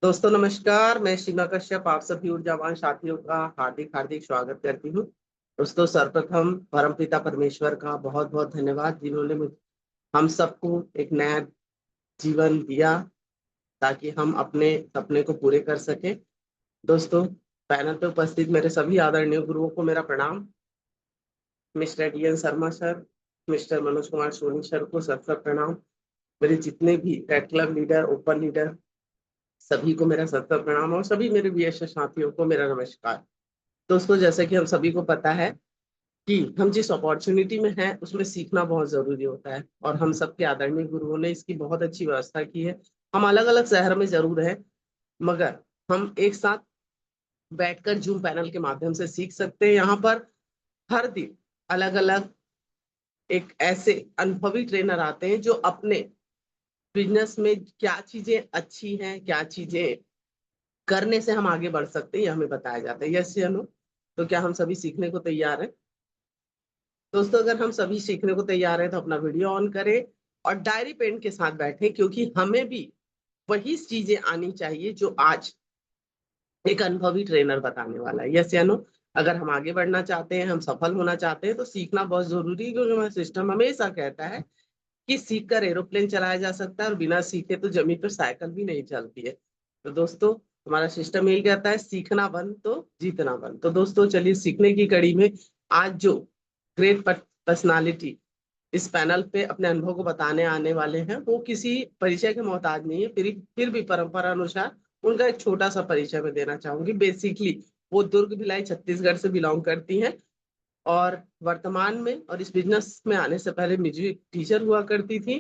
दोस्तों नमस्कार। मैं सीमा कश्यप आप सभी ऊर्जावान साथियों का हार्दिक हार्दिक स्वागत करती हूँ। दोस्तों सर्वप्रथम परमपिता परमेश्वर का बहुत बहुत धन्यवाद जिन्होंने हम सबको एक नया जीवन दिया ताकि हम अपने सपने को पूरे कर सके। दोस्तों पैनल पे उपस्थित मेरे सभी आदरणीय गुरुओं को मेरा प्रणाम। Mister D N Sharma sir, mister Manoj Kumar Soni sir को सर प्रणाम। मेरे जितने भी red club leader, open leader, सभी को मेरा सत्तर प्रणाम और सभी मेरे वीएसएस साथियों को मेरा नमस्कार। दोस्तों जैसे कि हम सभी को पता है कि हम जिस अपॉर्चुनिटी में हैं उसमें सीखना बहुत जरूरी होता है और हम सबके आदरणीय गुरुओं ने इसकी बहुत अच्छी व्यवस्था की है। हम अलग अलग शहर में जरूर हैं, मगर हम एक साथ बैठकर जूम पैनल के माध्यम से सीख सकते हैं। यहाँ पर हर दिन अलग अलग एक ऐसे अनुभवी ट्रेनर आते हैं जो अपने बिजनेस में क्या चीजें अच्छी हैं, क्या चीजें करने से हम आगे बढ़ सकते हैं, ये हमें बताया जाता है। यस या नो? तो क्या हम सभी सीखने को तैयार हैं? दोस्तों अगर हम सभी सीखने को तैयार हैं तो अपना वीडियो ऑन करें और डायरी पेन के साथ बैठें, क्योंकि हमें भी वही चीजें आनी चाहिए जो आज एक अनुभवी ट्रेनर बताने वाला है। यस या नो? अगर हम आगे बढ़ना चाहते हैं, हम सफल होना चाहते हैं तो सीखना बहुत जरूरी है, क्योंकि हमारा सिस्टम हमेशा कहता है कि सीख कर एरोप्लेन चलाया जा सकता है और बिना सीखे तो जमीन पर साइकिल भी नहीं चलती है। तो दोस्तों हमारा सिस्टम यही कहता है, सीखना बंद तो जीतना बंद। तो दोस्तों चलिए सीखने की कड़ी में आज जो ग्रेट पर्सनालिटी इस पैनल पे अपने अनुभव को बताने आने वाले हैं वो किसी परिचय के मोहताज नहीं है। फिर भी परंपरा अनुसार उनका एक छोटा सा परिचय मैं देना चाहूंगी। बेसिकली वो दुर्ग भिलाई छत्तीसगढ़ से बिलोंग करती हैं और वर्तमान में और इस बिजनेस में आने से पहले म्यूजिक टीचर हुआ करती थी।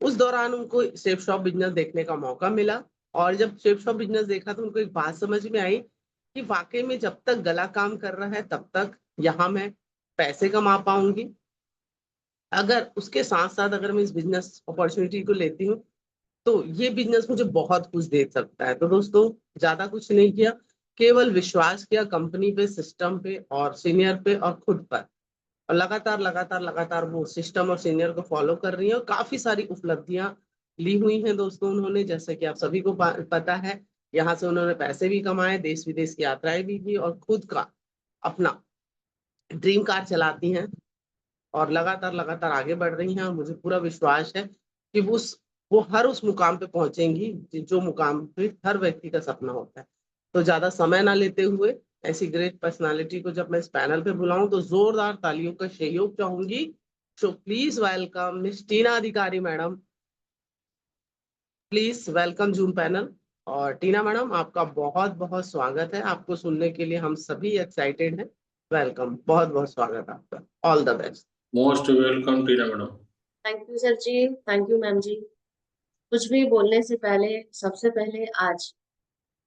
उस दौरान उनको सेफ शॉप बिजनेस देखने का मौका मिला और जब सेफ शॉप बिजनेस देखा तो उनको एक बात समझ में आई कि वाकई में जब तक गला काम कर रहा है तब तक यहाँ मैं पैसे कमा पाऊंगी। अगर उसके साथ साथ अगर मैं इस बिजनेस अपॉर्चुनिटी को लेती हूँ तो ये बिजनेस मुझे बहुत कुछ दे सकता है। तो दोस्तों ज्यादा कुछ नहीं किया, केवल विश्वास किया कंपनी पे, सिस्टम पे और सीनियर पे और खुद पर। और लगातार लगातार लगातार वो सिस्टम और सीनियर को फॉलो कर रही है और काफी सारी उपलब्धियां ली हुई हैं दोस्तों उन्होंने, जैसे कि आप सभी को पता है। यहाँ से उन्होंने पैसे भी कमाए, देश विदेश की यात्राएं भी की और खुद का अपना ड्रीम कार चलाती हैं और लगातार लगातार आगे बढ़ रही हैं। और मुझे पूरा विश्वास है कि वो हर उस मुकाम पे पहुंचेंगी जो मुकाम पे हर व्यक्ति का सपना होता है। तो ज्यादा समय ना लेते हुए ऐसी ग्रेट पर्सनालिटी को जब मैं इस पैनल पे बुलाऊं तो जोरदार तालियों का सहयोग चाहूंगी। सो प्लीज वेलकम मिस टीना अधिकारी madam. Please welcome zoom panel. और टीना मैडम आपका बहुत बहुत स्वागत है, आपको सुनने के लिए हम सभी एक्साइटेड हैं। वेलकम, बहुत बहुत स्वागत है आपका। All the best. Most welcome Tina madam. Thank you sir ji, thank you ma'am ji. कुछ भी बोलने से पहले सबसे पहले आज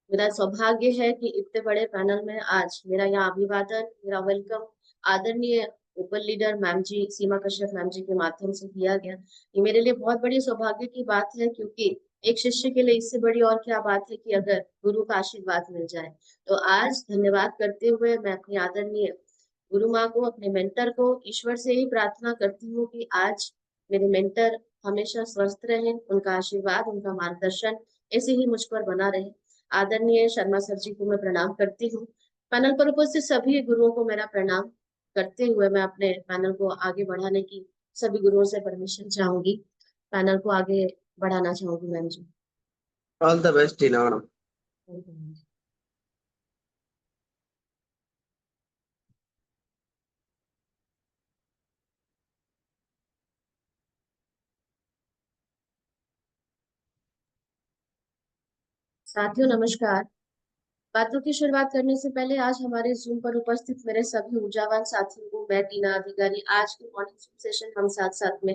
मेरा सौभाग्य है कि इतने बड़े पैनल में आज मेरा यहाँ अभिवादन, मेरा वेलकम आदरणीय ओपन लीडर मैम जी, सीमा कश्यप मैम जी के माध्यम से किया गया। ये मेरे लिए बहुत बड़ी सौभाग्य की बात है, क्योंकि एक शिष्य के लिए इससे बड़ी और क्या बात है कि अगर गुरु का आशीर्वाद मिल जाए। तो आज धन्यवाद करते हुए मैं अपनी आदरणीय गुरु माँ को, अपने मेंटर को ईश्वर से ही प्रार्थना करती हूँ कि आज मेरे मेंटर हमेशा स्वस्थ रहे, उनका आशीर्वाद, उनका मार्गदर्शन ऐसे ही मुझ पर बना रहे। आदरणीय शर्मा सर जी को मैं प्रणाम करती हूँ। पैनल पर उपस्थित सभी गुरुओं को मेरा प्रणाम करते हुए मैं अपने पैनल को आगे बढ़ाने की सभी गुरुओं से परमिशन चाहूंगी। पैनल को आगे बढ़ाना चाहूंगी ma'am ji. All the best Tina madam. साथियों नमस्कार। बातों की शुरुआत करने से पहले आज हमारे जूम पर उपस्थित मेरे सभी ऊर्जावान साथियों को मैं टीना अधिकारी आज के मॉर्निंग जूम सेशन हम साथ साथ में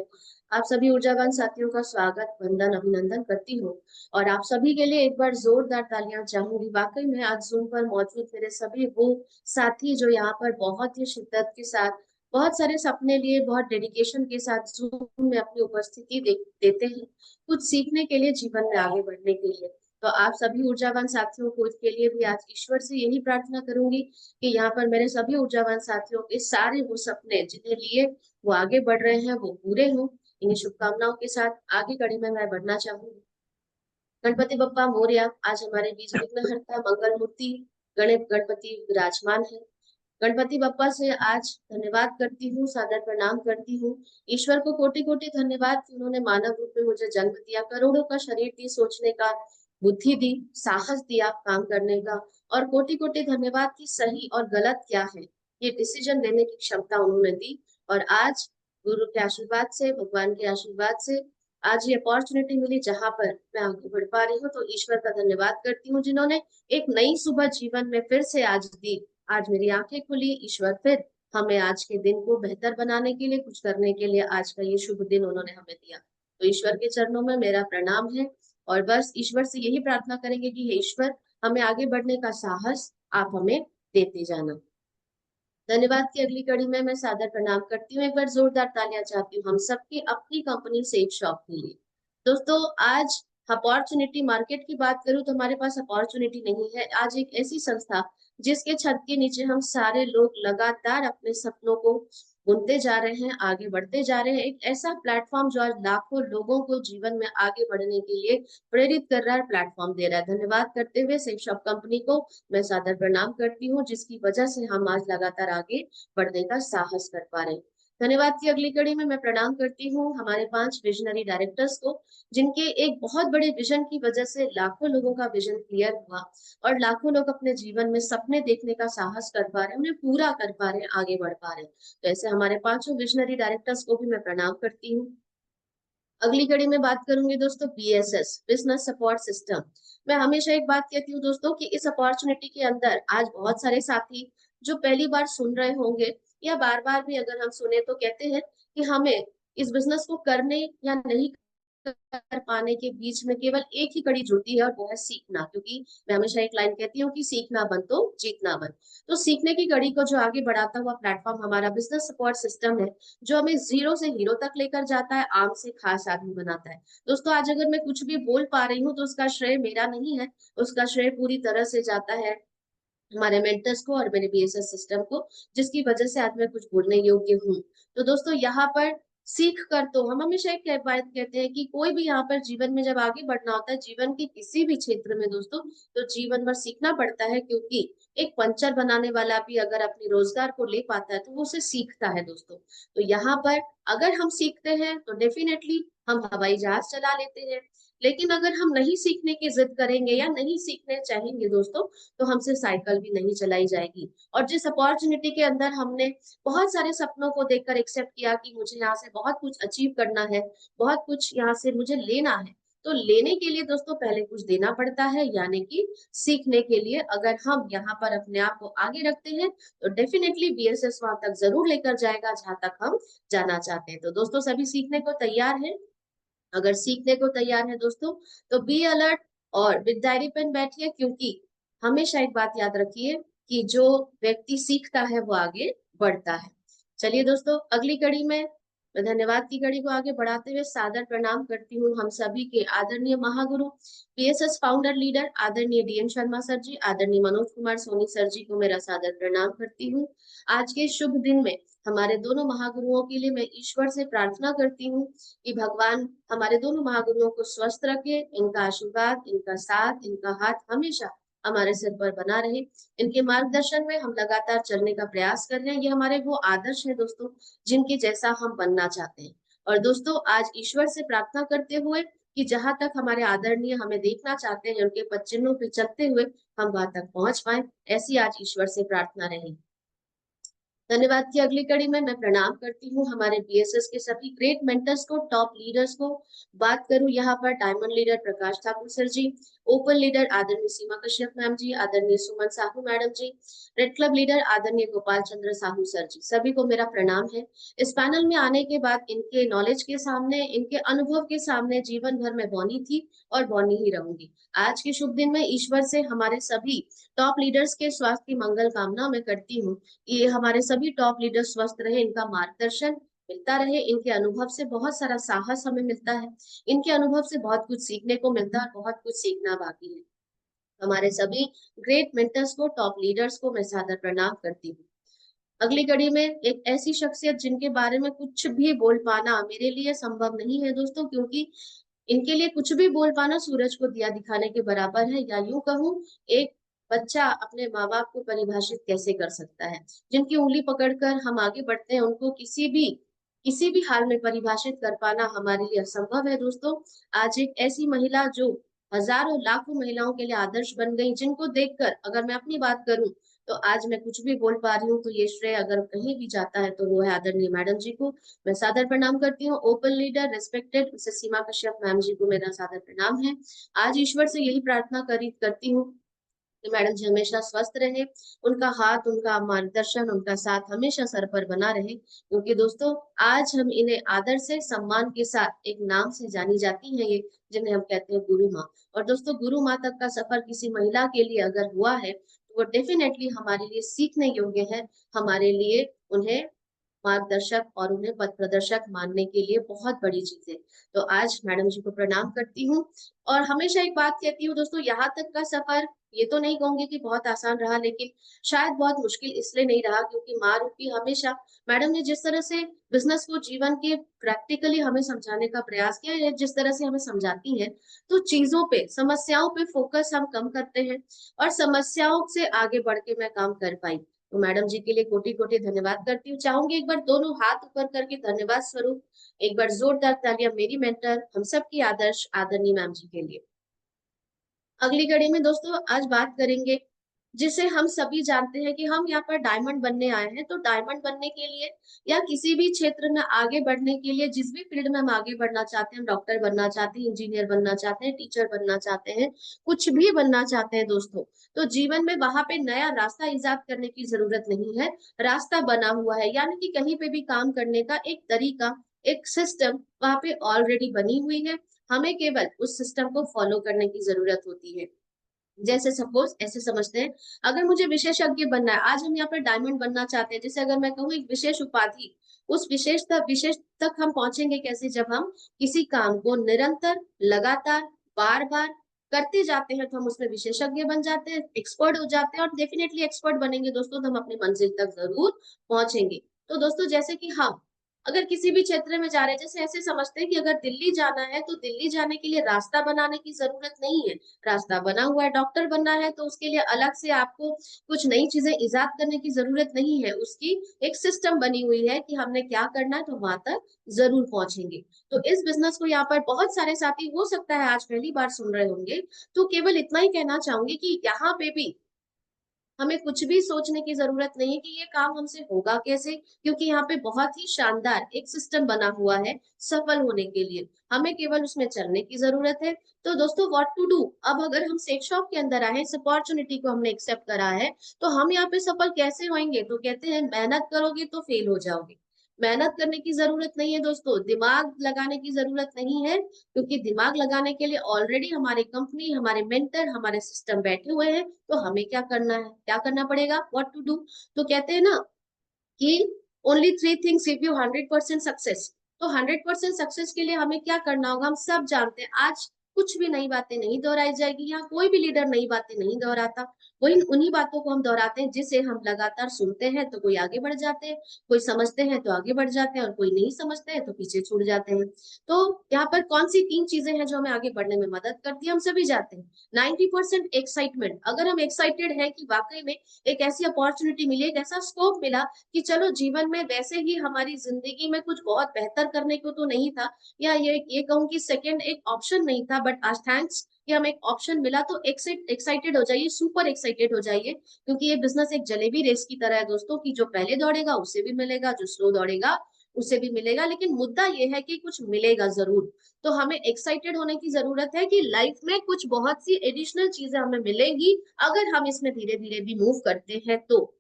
आप सभी ऊर्जावान साथियों का स्वागत, वंदन, अभिनंदन करती हूँ। और आप सभी के लिए एक बार जोरदार तालियां चाहूंगी। वाकई में आज जूम पर मौजूद मेरे सभी वो साथी जो यहाँ पर बहुत ही शिद्दत के साथ, बहुत सारे सपने लिए, बहुत डेडिकेशन के साथ जूम में अपनी उपस्थिति देते हैं कुछ सीखने के लिए, जीवन में आगे बढ़ने के लिए। तो आप सभी ऊर्जावान साथियों को इसके लिए भी आज ईश्वर से यही प्रार्थना करूंगी कि यहाँ पर मेरे सभी ऊर्जावान साथियों के सारे वो सपने जिन्हें लिए वो आगे बढ़ रहे हैं वो पूरे हों। इन्हीं शुभकामनाओं के साथ आगे कड़ी में मैं बढ़ना चाहूंगी। गणपति बप्पा मोरया। आज हमारे बीच विघ्नहर्ता मंगल मूर्ति गणपति विराजमान है। गणपति बप्पा से आज धन्यवाद करती हूँ, सादर प्रणाम करती हूँ। ईश्वर को कोटि कोटि धन्यवाद कि उन्होंने मानव रूप में मुझे जन्म दिया, करोड़ों का शरीर दी, सोचने का बुद्धि दी, साहस दिया काम करने का, और कोटि कोटि धन्यवाद कि सही और गलत क्या है ये डिसीजन लेने की क्षमता उन्होंने दी। और आज गुरु के आशीर्वाद से, भगवान के आशीर्वाद से आज ये अपॉर्चुनिटी मिली जहां पर मैं आगे बढ़ पा रही हूँ। तो ईश्वर का धन्यवाद करती हूँ जिन्होंने एक नई सुबह जीवन में फिर से आज दी। आज मेरी आंखें खुली, ईश्वर फिर हमें आज के दिन को बेहतर बनाने के लिए, कुछ करने के लिए आज का ये शुभ दिन उन्होंने हमें दिया। तो ईश्वर के चरणों में मेरा प्रणाम है, और बस ईश्वर से यही प्रार्थना करेंगे कि हे ईश्वर, हमें आगे बढ़ने का साहस आप हमें देते जाना। धन्यवाद की अगली कड़ी में मैं सादर प्रणाम करती हूँ। एक बार जोरदार तालियां चाहती हूँ हम सबकी अपनी कंपनी सेफ शॉप के लिए। दोस्तों, आज अपॉर्चुनिटी मार्केट की बात करूं तो हमारे पास अपॉर्चुनिटी नहीं है। आज एक ऐसी संस्था जिसके छत के नीचे हम सारे लोग लगातार अपने सपनों को बुनते जा रहे हैं, आगे बढ़ते जा रहे हैं। एक ऐसा प्लेटफॉर्म जो आज लाखों लोगों को जीवन में आगे बढ़ने के लिए प्रेरित कर रहा है, प्लेटफॉर्म दे रहा है। धन्यवाद करते हुए सेफ शॉप कंपनी को मैं सादर प्रणाम करती हूँ, जिसकी वजह से हम आज लगातार आगे बढ़ने का साहस कर पा रहे हैं। धन्यवाद की अगली कड़ी में मैं प्रणाम करती हूँ हमारे 5 विजनरी डायरेक्टर्स को, जिनके एक बहुत बड़े विजन की वजह से लाखों लोगों का विजन क्लियर हुआ और लाखों लोग अपने जीवन में सपने देखने का साहस कर पा रहे हैं, उन्हें पूरा कर पा रहे हैं, आगे बढ़ पा रहे हैं। तो ऐसे हमारे 5 विजनरी डायरेक्टर्स को भी मैं प्रणाम करती हूँ। अगली कड़ी में बात करूंगी दोस्तों BSS, बिजनेस सपोर्ट सिस्टम। मैं हमेशा एक बात कहती हूँ दोस्तों कि इस अपॉर्चुनिटी के अंदर आज बहुत सारे साथी जो पहली बार सुन रहे होंगे या बार बार भी अगर हम सुने तो कहते हैं कि हमें इस बिजनेस को करने या नहीं कर पाने के बीच में केवल एक ही कड़ी जुड़ती है, और वो है सीखना। क्योंकि मैं हमेशा एक लाइन कहती हूँ कि सीखना बन तो जीतना बन। तो सीखने की कड़ी को जो आगे बढ़ाता हुआ प्लेटफॉर्म हमारा बिजनेस सपोर्ट सिस्टम है, जो हमें जीरो से हीरो तक लेकर जाता है, आम से खास आदमी बनाता है। दोस्तों, आज अगर मैं कुछ भी बोल पा रही हूँ तो उसका श्रेय मेरा नहीं है, उसका श्रेय पूरी तरह से जाता है हमारे मेंटर्स को और मेरे BSS सिस्टम को, जिसकी वजह से आज मैं कुछ बोलने योग्य हूँ। तो दोस्तों, यहाँ पर सीख कर, तो हम हमेशा एक बात कहते हैं कि कोई भी यहाँ पर जीवन में जब आगे बढ़ना होता है, जीवन के किसी भी क्षेत्र में दोस्तों, तो जीवन भर सीखना पड़ता है। क्योंकि एक पंचर बनाने वाला भी अगर अपने रोजगार को ले पाता है तो वो उसे सीखता है दोस्तों। तो यहाँ पर अगर हम सीखते हैं तो डेफिनेटली हम हवाई जहाज चला लेते हैं, लेकिन अगर हम नहीं सीखने की जिद करेंगे या नहीं सीखने चाहेंगे दोस्तों, तो हमसे साइकिल भी नहीं चलाई जाएगी। और जिस अपॉर्चुनिटी के अंदर हमने बहुत सारे सपनों को देखकर एक्सेप्ट किया कि मुझे यहाँ से बहुत कुछ अचीव करना है, बहुत कुछ यहाँ से मुझे लेना है, तो लेने के लिए दोस्तों पहले कुछ देना पड़ता है, यानी कि सीखने के लिए अगर हम यहाँ पर अपने आप को आगे रखते हैं तो डेफिनेटली BSS वहां तक जरूर लेकर जाएगा जहां तक हम जाना चाहते हैं। तो दोस्तों, सभी सीखने को तैयार है? अगर सीखने को तैयार है दोस्तों तो बी अलर्ट और विद डायरी पेन बैठिए, क्योंकि हमेशा एक बात याद रखिए कि जो व्यक्ति सीखता है वो आगे बढ़ता है। चलिए दोस्तों, अगली कड़ी में मैं धन्यवाद की कड़ी को आगे बढ़ाते हुए सादर प्रणाम करती हूँ हम सभी के आदरणीय महागुरु BSS फाउंडर लीडर आदरणीय DN शर्मा सर जी, आदरणीय मनोज कुमार सोनी सर जी को मेरा सादर प्रणाम करती हूँ। आज के शुभ दिन में हमारे दोनों महागुरुओं के लिए मैं ईश्वर से प्रार्थना करती हूँ कि भगवान हमारे दोनों महागुरुओं को स्वस्थ रखे, इनका आशीर्वाद, इनका साथ, इनका हाथ हमेशा हमारे सिर पर बना रहे। इनके मार्गदर्शन में हम लगातार चलने का प्रयास कर रहे हैं। ये हमारे वो आदर्श हैं दोस्तों जिनके जैसा हम बनना चाहते हैं। और दोस्तों, आज ईश्वर से प्रार्थना करते हुए कि जहां तक हमारे आदरणीय हमें देखना चाहते हैं, उनके पद चिन्हों पे चलते हुए हम वहां तक पहुंच पाए, ऐसी आज ईश्वर से प्रार्थना रही। धन्यवाद की अगली कड़ी में मैं प्रणाम करती हूँ हमारे BSS के सभी ग्रेट मेंटर्स को, टॉप लीडर्स को। बात करूं यहाँ पर diamond leader Prakash Thakur sir जी, ओपन लीडर आदरणीय सीमा कश्यप मैम जी, आदरणीय सुमन साहू मैडम जी, रेड क्लब लीडर आदरणीय गोपाल चंद्र साहू सर जी, सभी को मेरा प्रणाम है। इस पैनल में आने के बाद इनके नॉलेज के सामने, इनके अनुभव के सामने जीवन भर में बौनी थी और बौनी ही रहूंगी। आज के शुभ दिन में ईश्वर से हमारे सभी टॉप लीडर्स के स्वास्थ्य की मंगल कामना मैं करती हूँ। ये हमारे सभी टॉप लीडर स्वस्थ रहे, इनका मार्गदर्शन मिलता रहे, इनके अनुभव से बहुत सारा साहस हमें मिलता है, इनके अनुभव से बहुत कुछ सीखने को मिलता है, बहुत कुछ सीखना बाकी है। हमारे सभी ग्रेट मेंटर्स को, टॉप लीडर्स को मैं सादर प्रणाम करती हूँ। अगली कड़ी में एक ऐसी शख्सियत जिनके बारे में कुछ भी बोल पाना मेरे लिए संभव नहीं है दोस्तों, क्योंकि इनके लिए कुछ भी बोल पाना सूरज को दिया दिखाने के बराबर है, या यूं कहूं एक बच्चा अपने माँ बाप को परिभाषित कैसे कर सकता है। जिनकी उंगली पकड़कर हम आगे बढ़ते हैं उनको किसी भी हाल में परिभाषित कर पाना हमारे लिए असंभव है दोस्तों। आज एक ऐसी महिला जो हजारों लाखों महिलाओं के लिए आदर्श बन गई, जिनको देखकर अगर मैं अपनी बात करूं तो आज मैं कुछ भी बोल पा रही हूँ, तो ये श्रेय अगर कहीं भी जाता है तो वो है आदरणीय मैडम जी को। मैं सादर प्रणाम करती हूँ। ओपन लीडर रिस्पेक्टेड मिसेस सीमा कश्यप मैम जी को मेरा सादर प्रणाम है। आज ईश्वर से यही प्रार्थना करती हूँ कि मैडम जी हमेशा स्वस्थ रहे, उनका हाथ, उनका मार्गदर्शन, उनका साथ हमेशा सर पर बना रहे, क्योंकि दोस्तों आज हम इन्हें आदर से सम्मान के साथ एक नाम से जानी जाती हैं, ये जिन्हें हम कहते हैं गुरु माँ। और दोस्तों गुरु माँ तक का सफर किसी महिला के लिए अगर हुआ है तो वो डेफिनेटली हमारे लिए सीखने योग्य है, हमारे लिए उन्हें मार्गदर्शक और उन्हें पथ प्रदर्शक मानने के लिए बहुत बड़ी चीज है। तो आज मैडम जी को प्रणाम करती हूँ और हमेशा एक बात कहती हूँ दोस्तों, यहाँ तक का सफर ये तो नहीं कहूंगी कि बहुत आसान रहा, लेकिन शायद बहुत मुश्किल इसलिए नहीं रहा क्योंकि माँ रूपी हमेशा मैडम ने जिस तरह से बिजनेस को जीवन के प्रैक्टिकली हमें समझाने का प्रयास किया है, जिस तरह से हमें समझाती है, तो चीजों पे, समस्याओं पे फोकस हम कम करते हैं और समस्याओं से आगे बढ़ के मैं काम कर पाई। तो मैडम जी के लिए कोटि कोटि धन्यवाद करती हूँ। चाहूंगी एक बार दोनों हाथ ऊपर करके धन्यवाद स्वरूप एक बार जोरदार तालियां मेरी मेंटर, हम सबकी आदर्श आदरणीय मैम जी के लिए। अगली कड़ी में दोस्तों आज बात करेंगे जिसे हम सभी जानते हैं कि हम यहाँ पर डायमंड बनने आए हैं। तो डायमंड बनने के लिए या किसी भी क्षेत्र में आगे बढ़ने के लिए, जिस भी फील्ड में हम आगे बढ़ना चाहते हैं, हम डॉक्टर बनना चाहते हैं, इंजीनियर बनना चाहते हैं, टीचर बनना चाहते हैं, कुछ भी बनना चाहते हैं दोस्तों, तो जीवन में वहां पे नया रास्ता इजाद करने की जरूरत नहीं है, रास्ता बना हुआ है। यानी कि कहीं पे भी काम करने का एक तरीका, एक सिस्टम वहां पे ऑलरेडी बनी हुई है, हमें केवल उस सिस्टम को फॉलो करने की जरूरत होती है। जैसे सपोज ऐसे समझते हैं, अगर मुझे विशेषज्ञ बनना है, आज हम यहाँ पर डायमंड बनना चाहते हैं, जैसे अगर मैं कहूँ एक विशेष उपाधि, उस विशेष तक हम पहुंचेंगे कैसे, जब हम किसी काम को निरंतर, लगातार, बार बार करते जाते हैं तो हम उसमें विशेषज्ञ बन जाते हैं, एक्सपर्ट हो जाते हैं, और डेफिनेटली एक्सपर्ट बनेंगे दोस्तों तो हम अपनी मंजिल तक जरूर पहुंचेंगे। तो दोस्तों जैसे कि हम अगर किसी भी क्षेत्र में जा रहे हैं, जैसे ऐसे समझते हैं कि अगर दिल्ली जाना है तो दिल्ली जाने के लिए रास्ता बनाने की जरूरत नहीं है, रास्ता बना हुआ है। डॉक्टर बनना है तो उसके लिए अलग से आपको कुछ नई चीजें इजाद करने की जरूरत नहीं है, उसकी एक सिस्टम बनी हुई है कि हमने क्या करना है तो वहां तक जरूर पहुंचेंगे। तो इस बिजनेस को यहाँ पर बहुत सारे साथी हो सकता है आज पहली बार सुन रहे होंगे, तो केवल इतना ही कहना चाहूंगी कि यहाँ पे भी हमें कुछ भी सोचने की जरूरत नहीं है कि ये काम हमसे होगा कैसे, क्योंकि यहाँ पे बहुत ही शानदार एक सिस्टम बना हुआ है सफल होने के लिए, हमें केवल उसमें चलने की जरूरत है। तो दोस्तों व्हाट टू डू, अब अगर हम सेट शॉप के अंदर आए, इस अपॉर्चुनिटी को हमने एक्सेप्ट करा है, तो हम यहाँ पे सफल कैसे होंगे, तो कहते हैं मेहनत करोगे तो फेल हो जाओगे। मेहनत करने की जरूरत नहीं है दोस्तों, दिमाग लगाने की जरूरत नहीं है, क्योंकि दिमाग लगाने के लिए ऑलरेडी हमारी कंपनी, हमारे मेंटर, हमारे सिस्टम बैठे हुए हैं। तो हमें क्या करना है, क्या करना पड़ेगा, व्हाट टू डू। तो कहते हैं ना कि only three things give you 100% success. तो 100% सक्सेस के लिए हमें क्या करना होगा, हम सब जानते हैं। आज कुछ भी नई बातें नहीं दोहराई जाएगी, यहाँ कोई भी लीडर नई बातें नहीं दोहराता, वही उन्हीं बातों को हम दोहराते हैं जिसे हम लगातार सुनते हैं तो कोई आगे बढ़ जाते हैं, कोई समझते हैं तो आगे बढ़ जाते हैं, और कोई नहीं समझते हैं तो पीछे छूट जाते हैं। तो यहाँ पर कौन सी तीन चीजें हैं जो हमें आगे बढ़ने में मदद करती है, हम सभी जानते हैं। 90% एक्साइटमेंट, अगर हम एक्साइटेड है कि वाकई में एक ऐसी अपॉर्चुनिटी मिली, एक ऐसा स्कोप मिला कि चलो जीवन में वैसे ही हमारी जिंदगी में कुछ बहुत बेहतर करने को तो नहीं था, या ये कहूँ कि सेकंड एक ऑप्शन नहीं था, बट आज थैंक्स कि हमें एक ऑप्शन मिला, तो एक्साइटेड हो जाइए, सुपर एक्साइटेड हो जाइए, क्योंकि ये बिजनेस एक जलेबी रेस की तरह है दोस्तों, कि जो पहले दौड़ेगा उसे भी मिलेगा, जो स्लो दौड़ेगा उसे भी मिलेगा, लेकिन मुद्दा ये है कि कुछ मिलेगा जरूर। तो हमें एक्साइटेड होने की जरूरत है कि लाइफ में कुछ बहुत सी एडिशनल चीजें हमें मिलेंगी अगर हम इसमें धीरे धीरे भी मूव करते हैं तो।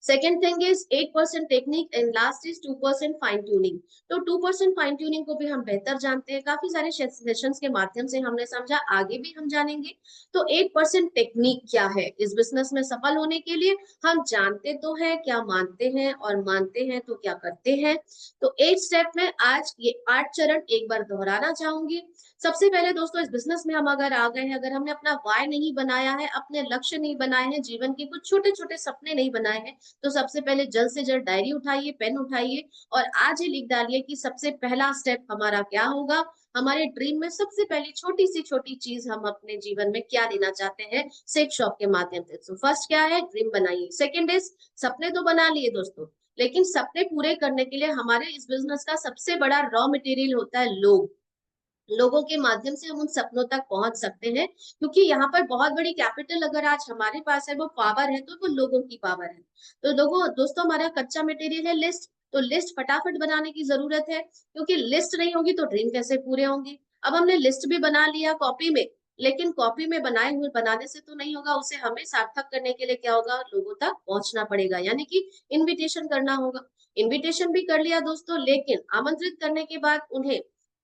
Second thing is 8% technique and last is 2% fine tuning. तो 2% फाइन ट्यूनिंग को भी हम बेहतर जानते हैं, काफी सारे सेशंस के माध्यम से हमने समझा, आगे भी हम जानेंगे। तो 8% टेक्निक क्या है इस बिजनेस में सफल होने के लिए, हम जानते तो है क्या मानते हैं, और मानते हैं तो क्या करते हैं। तो 8 स्टेप में आज ये 8 चरण एक बार दोहराना चाहूंगी। सबसे पहले दोस्तों इस बिजनेस में हम अगर आ गए हैं, अगर हमने अपना वाय नहीं बनाया है, अपने लक्ष्य नहीं बनाए हैं, जीवन के कुछ छोटे छोटे सपने नहीं बनाए हैं, तो सबसे पहले जल्द से जल्द डायरी उठाइए, पेन उठाइए और आज ही लिख डालिए कि सबसे पहला स्टेप हमारा क्या होगा। हमारे ड्रीम में सबसे पहली छोटी सी छोटी चीज हम अपने जीवन में क्या लेना चाहते हैं सेट शॉप के माध्यम से। तो फर्स्ट क्या है, ड्रीम बनाइए। सेकंड इज, सपने तो बना लिए दोस्तों, लेकिन सपने पूरे करने के लिए हमारे इस बिजनेस का सबसे बड़ा रॉ मटेरियल होता है लोग। लोगों के माध्यम से हम उन सपनों तक पहुंच सकते हैं, क्योंकि यहाँ पर बहुत बड़ी कैपिटल अगर आज हमारे पास है, वो पावर है, तो वो लोगों की पावर है। तो लोगों दोस्तों, हमारा कच्चा मटेरियल है लिस्ट, तो लिस्ट फटाफट बनाने की जरूरत है, क्योंकि लिस्ट नहीं होगी तो ड्रीम कैसे पूरे होंगे। अब हमने लिस्ट भी बना लिया कॉपी में, लेकिन कॉपी में बनाने से तो नहीं होगा, उसे हमें सार्थक करने के लिए क्या होगा, लोगों तक पहुंचना पड़ेगा, यानी कि इन्विटेशन करना होगा। इन्विटेशन भी कर लिया दोस्तों, लेकिन आमंत्रित करने के बाद उन्हें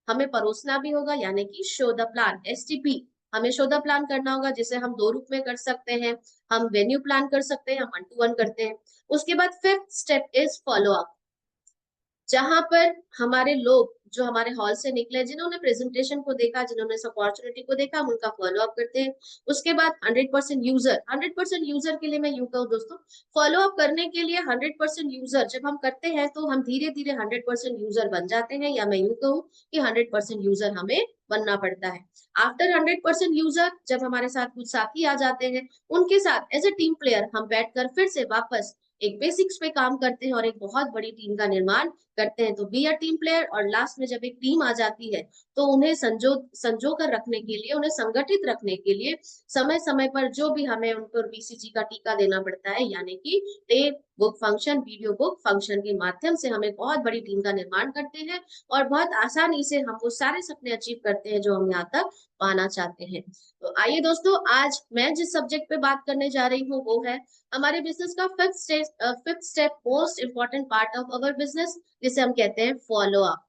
हमें परोसना भी होगा, यानी कि शो द प्लान, STP। हमें शो द प्लान करना होगा, जिसे हम दो रूप में कर सकते हैं। हम वेन्यू प्लान कर सकते हैं, हम 1-to-1 करते हैं। उसके बाद 5th step is follow up, जहां पर हमारे लोग जो हमारे हॉल से निकले, जिन्होंने प्रेजेंटेशन को देखा, जिन्होंने इस अपॉर्चुनिटी को देखा, हम उनका फॉलो अप करते हैं। उसके बाद 100% यूजर के लिए मैं यूं कहूँ दोस्तों, फॉलो अप करने के लिए 100% यूजर जब हम करते हैं तो हम धीरे धीरे 100% यूजर बन जाते हैं, या मैं यूं कहूँ कि 100% यूजर हमें बनना पड़ता है। आफ्टर 100% यूजर जब हमारे साथ कुछ साथी आ जाते हैं, उनके साथ एज ए टीम प्लेयर हम बैठकर फिर से वापस एक बेसिक्स पे काम करते हैं और एक बहुत बड़ी टीम का निर्माण करते हैं। तो बी अ टीम प्लेयर। और लास्ट में जब एक टीम आ जाती है, तो उन्हें संजो कर रखने के लिए, उन्हें संगठित रखने के लिए समय समय पर जो भी हमें उनको BCG का टीका देना पड़ता है, यानी कि tape book function, video book function के माध्यम से हम एक बहुत बड़ी टीम का निर्माण करते हैं और बहुत आसानी से हम वो सारे सपने अचीव करते हैं जो हम यहाँ तक पाना चाहते हैं। तो आइए दोस्तों, आज मैं जिस सब्जेक्ट पे बात करने जा रही हूँ वो है हमारे बिजनेस का fifth step, most important part of our business, जिसे हम कहते हैं फॉलो अप।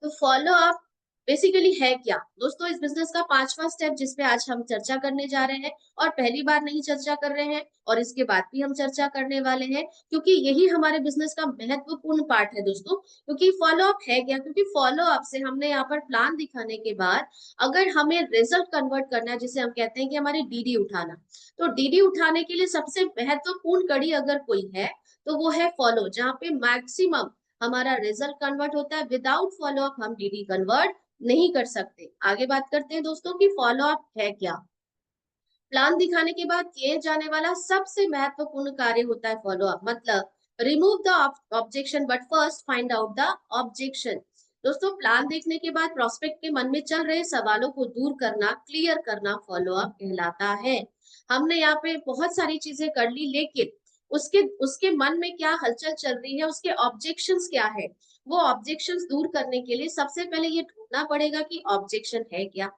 तो फॉलो अप बेसिकली है क्या दोस्तों, इस बिजनेस का 5वां स्टेप जिसपे आज हम चर्चा करने जा रहे हैं, और पहली बार नहीं चर्चा कर रहे हैं, और इसके बाद भी हम चर्चा करने वाले हैं, क्योंकि यही हमारे बिजनेस का महत्वपूर्ण पार्ट है दोस्तों। क्योंकि फॉलो अप है क्या, क्योंकि फॉलो अप से हमने यहाँ पर प्लान दिखाने के बाद अगर हमें रिजल्ट कन्वर्ट करना है, जिसे हम कहते हैं कि हमारी DD उठाना, तो DD उठाने के लिए सबसे महत्वपूर्ण कड़ी अगर कोई है तो वो है फॉलो, जहाँ पे मैक्सिमम हमारा रिजल्ट कन्वर्ट होता है। विदाउट फॉलो अप हम DD कन्वर्ट नहीं कर सकते। आगे बात करते हैं दोस्तों कि फॉलो अप है क्या। प्लान दिखाने के बाद किए जाने वाला सबसे महत्वपूर्ण कार्य होता है फॉलो अप, मतलब remove the objection but first find out the objection. दोस्तों, प्लान देखने के बाद प्रोस्पेक्ट के मन में चल रहे सवालों को दूर करना, क्लियर करना फॉलो अप कहलाता है। हमने यहाँ पे बहुत सारी चीजें कर ली, लेकिन उसके उसके मन में क्या हलचल चल रही है, उसके ऑब्जेक्शंस क्या है, वो ऑब्जेक्शंस दूर करने के लिए सबसे पहले ये ढूंढना पड़ेगा कि ऑब्जेक्शन है क्या।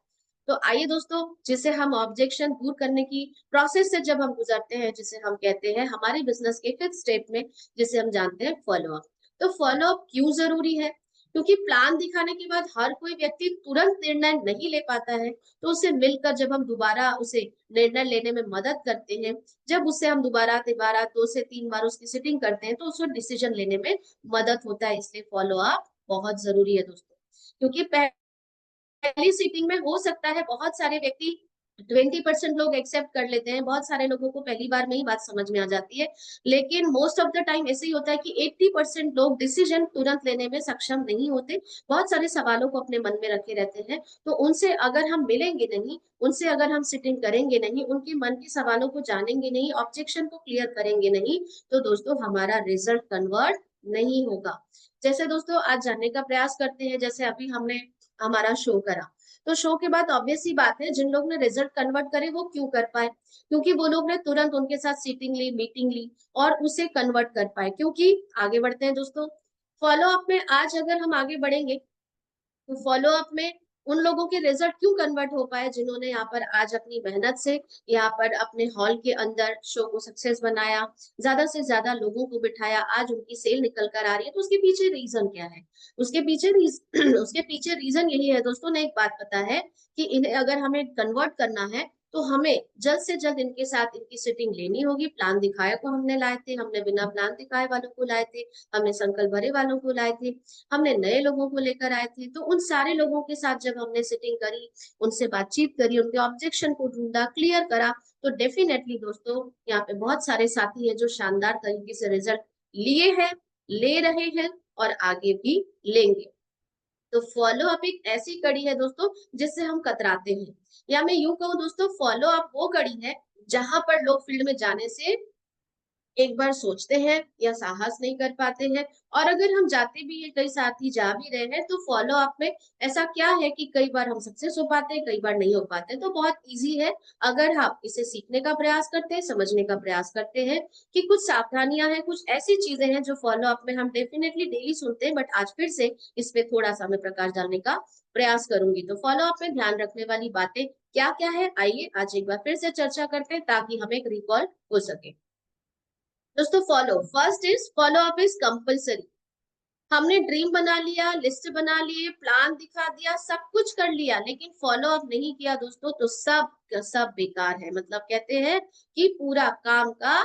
तो आइए दोस्तों, जिसे हम ऑब्जेक्शन दूर करने की प्रोसेस से जब हम गुजरते हैं, जिसे हम कहते हैं हमारे बिजनेस के 5th स्टेप में, जिसे हम जानते हैं फॉलो अप। तो फॉलो अप क्यों जरूरी है, क्योंकि प्लान दिखाने के बाद हर कोई व्यक्ति तुरंत निर्णय नहीं ले पाता है, तो उसे मिलकर जब हम दोबारा उसे निर्णय लेने में मदद करते हैं, जब उससे हम दोबारा 2 से 3 बार उसकी सिटिंग करते हैं, तो उसको डिसीजन लेने में मदद होता है। इसलिए फॉलो अप बहुत जरूरी है दोस्तों, क्योंकि पहली सीटिंग में हो सकता है बहुत सारे व्यक्ति 20% लोग एक्सेप्ट कर लेते हैं, बहुत सारे लोगों को पहली बार में ही बात समझ में आ जाती है, लेकिन मोस्ट ऑफ द टाइम ऐसे ही होता है कि 80% लोग डिसीजन तुरंत लेने में सक्षम नहीं होते, बहुत सारे सवालों को अपने मन में रखे रहते हैं। तो उनसे अगर हम मिलेंगे नहीं, उनसे अगर हम सिटिंग करेंगे नहीं, उनके मन के सवालों को जानेंगे नहीं, ऑब्जेक्शन को क्लियर करेंगे नहीं, तो दोस्तों हमारा रिजल्ट कन्वर्ट नहीं होगा। जैसे दोस्तों आज जानने का प्रयास करते हैं, जैसे अभी हमने हमारा शो करा, तो शो के बाद ऑब्वियस सी बात है, जिन लोग ने रिजल्ट कन्वर्ट करे वो क्यों कर पाए, क्योंकि वो लोग ने तुरंत उनके साथ सीटिंग ली, मीटिंग ली और उसे कन्वर्ट कर पाए। क्योंकि आगे बढ़ते हैं दोस्तों, फॉलो अप में आज अगर हम आगे बढ़ेंगे, तो फॉलो अप में उन लोगों के रिजल्ट क्यों कन्वर्ट हो पाए, जिन्होंने यहाँ पर आज अपनी मेहनत से यहाँ पर अपने हॉल के अंदर शो को सक्सेस बनाया, ज्यादा से ज्यादा लोगों को बिठाया, आज उनकी सेल निकल कर आ रही है। तो उसके पीछे रीजन क्या है, उसके पीछे रीजन यही है दोस्तों ने एक बात पता है कि इन्हें अगर हमें कन्वर्ट करना है, तो हमें जल्द से जल्द इनके साथ इनकी सिटिंग लेनी होगी। प्लान दिखाए को हमने लाए थे, हमने बिना प्लान दिखाए वालों को लाए थे, हमने संकल्प भरे वालों को लाए थे, हमने नए लोगों को लेकर आए थे। तो उन सारे लोगों के साथ जब हमने सिटिंग करी, उनसे बातचीत करी, उनके ऑब्जेक्शन को ढूंढा, क्लियर करा, तो डेफिनेटली दोस्तों यहाँ पे बहुत सारे साथी हैं जो शानदार तरीके से रिजल्ट लिए हैं, ले रहे हैं और आगे भी लेंगे। तो फॉलो अप एक ऐसी कड़ी है दोस्तों जिससे हम कतराते हैं, या मैं यूं कहूँ दोस्तों, फॉलो अप वो कड़ी है जहां पर लोग फील्ड में जाने से एक बार सोचते हैं या साहस नहीं कर पाते हैं, और अगर हम जाते भी हैं, कई साथी जा भी रहे हैं, तो फॉलो अप में ऐसा क्या है कि कई बार हम सक्सेस हो पाते हैं, कई बार नहीं हो पाते। तो बहुत इजी है, अगर हम इसे सीखने का प्रयास करते हैं, समझने का प्रयास करते हैं कि कुछ सावधानियां हैं, कुछ ऐसी चीजें हैं जो फॉलो अप में हम डेफिनेटली डेली सुनते हैं, बट आज फिर से इस पे थोड़ा सा मैं प्रकाश डालने का प्रयास करूंगी। तो फॉलो अप में ध्यान रखने वाली बातें क्या क्या है, आइए आज एक बार फिर से चर्चा करते हैं ताकि हमें एक रिकॉल हो सके। दोस्तों first is follow up is compulsory. हमने ड्रीम बना लिया, लिस्ट बना लिए, प्लान दिखा दिया, सब कुछ कर लिया, लेकिन फॉलो अप नहीं किया दोस्तों तो सब बेकार है। मतलब कहते हैं कि पूरा काम का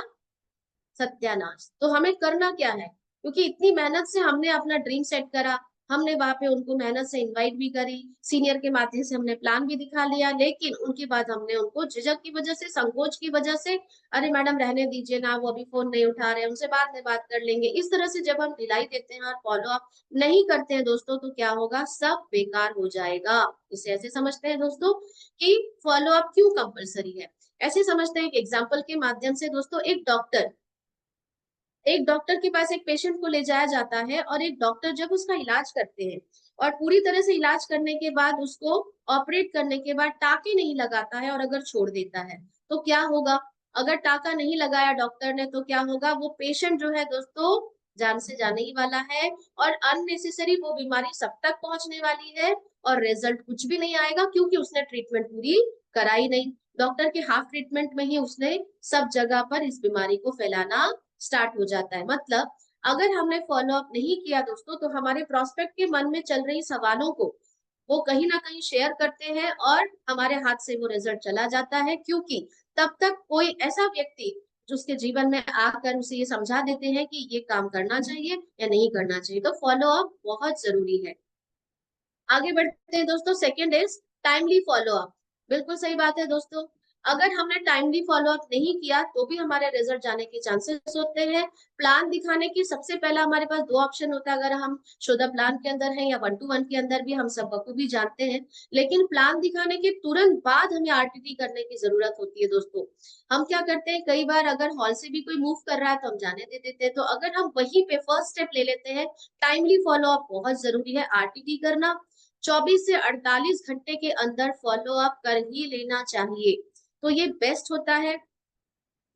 सत्यानाश। तो हमें करना क्या है, क्योंकि इतनी मेहनत से हमने अपना ड्रीम सेट करा, हमने वहां पे उनको मेहनत से इनवाइट भी करी, सीनियर के माध्यम से हमने प्लान भी दिखा लिया, लेकिन उनके बाद हमने उनको झिझक की वजह से, संकोच की वजह से, अरे मैडम रहने दीजिए ना, वो अभी फोन नहीं उठा रहे हैं, उनसे बाद में बात कर लेंगे, इस तरह से जब हम ढिलाई देते हैं और फॉलो अप नहीं करते हैं दोस्तों, तो क्या होगा, सब बेकार हो जाएगा। इसे ऐसे समझते हैं दोस्तों कि फॉलो अप क्यों कंपलसरी है। ऐसे समझते हैं, एक एग्जाम्पल के माध्यम से दोस्तों, एक डॉक्टर के पास एक पेशेंट को ले जाया जाता है, और एक डॉक्टर जब उसका इलाज करते हैं और पूरी तरह से इलाज करने के बाद उसको ऑपरेट करने के बाद टाके नहीं लगाता है और अगर छोड़ देता है तो क्या होगा। अगर टाका नहीं लगाया डॉक्टर ने तो क्या होगा, वो पेशेंट जो है दोस्तों जान से जाने ही वाला है, और अननेसेसरी वो बीमारी सब तक पहुंचने वाली है, और रिजल्ट कुछ भी नहीं आएगा क्योंकि उसने ट्रीटमेंट पूरी कराई नहीं। डॉक्टर के हाफ ट्रीटमेंट में ही उसने सब जगह पर इस बीमारी को फैलाना स्टार्ट हो जाता है। मतलब अगर हमने फॉलो अप नहीं किया दोस्तों तो हमारे प्रोस्पेक्ट के मन में चल रही सवालों को वो कहीं ना कहीं शेयर करते हैं और हमारे हाथ से वो रिजल्ट चला जाता है, क्योंकि तब तक कोई ऐसा व्यक्ति जो उसके जीवन में आकर उसे ये समझा देते हैं कि ये काम करना चाहिए या नहीं करना चाहिए। तो फॉलो अप बहुत जरूरी है। आगे बढ़ते हैं दोस्तों, second is timely follow up. बिल्कुल सही बात है दोस्तों, अगर हमने टाइमली फॉलो अप नहीं किया तो भी हमारे रिजल्ट जाने के चांसेस होते हैं। प्लान दिखाने की सबसे पहला हमारे पास दो ऑप्शन होता है, अगर हम शुद्ध प्लान के अंदर हैं या 1-to-1 के अंदर भी, हम सब बखूबी जानते हैं। लेकिन प्लान दिखाने के तुरंत बाद हमें आरटीटी करने की जरूरत होती है दोस्तों। हम क्या करते हैं, कई बार अगर हॉल से भी कोई मूव कर रहा है तो हम जाने दे देते हैं, तो अगर हम वहीं पे फर्स्ट स्टेप ले लेते हैं, टाइमली फॉलो अप बहुत जरूरी है। आरटीटी करना 24 से 48 घंटे के अंदर फॉलो अप कर ही लेना चाहिए, तो ये बेस्ट होता है।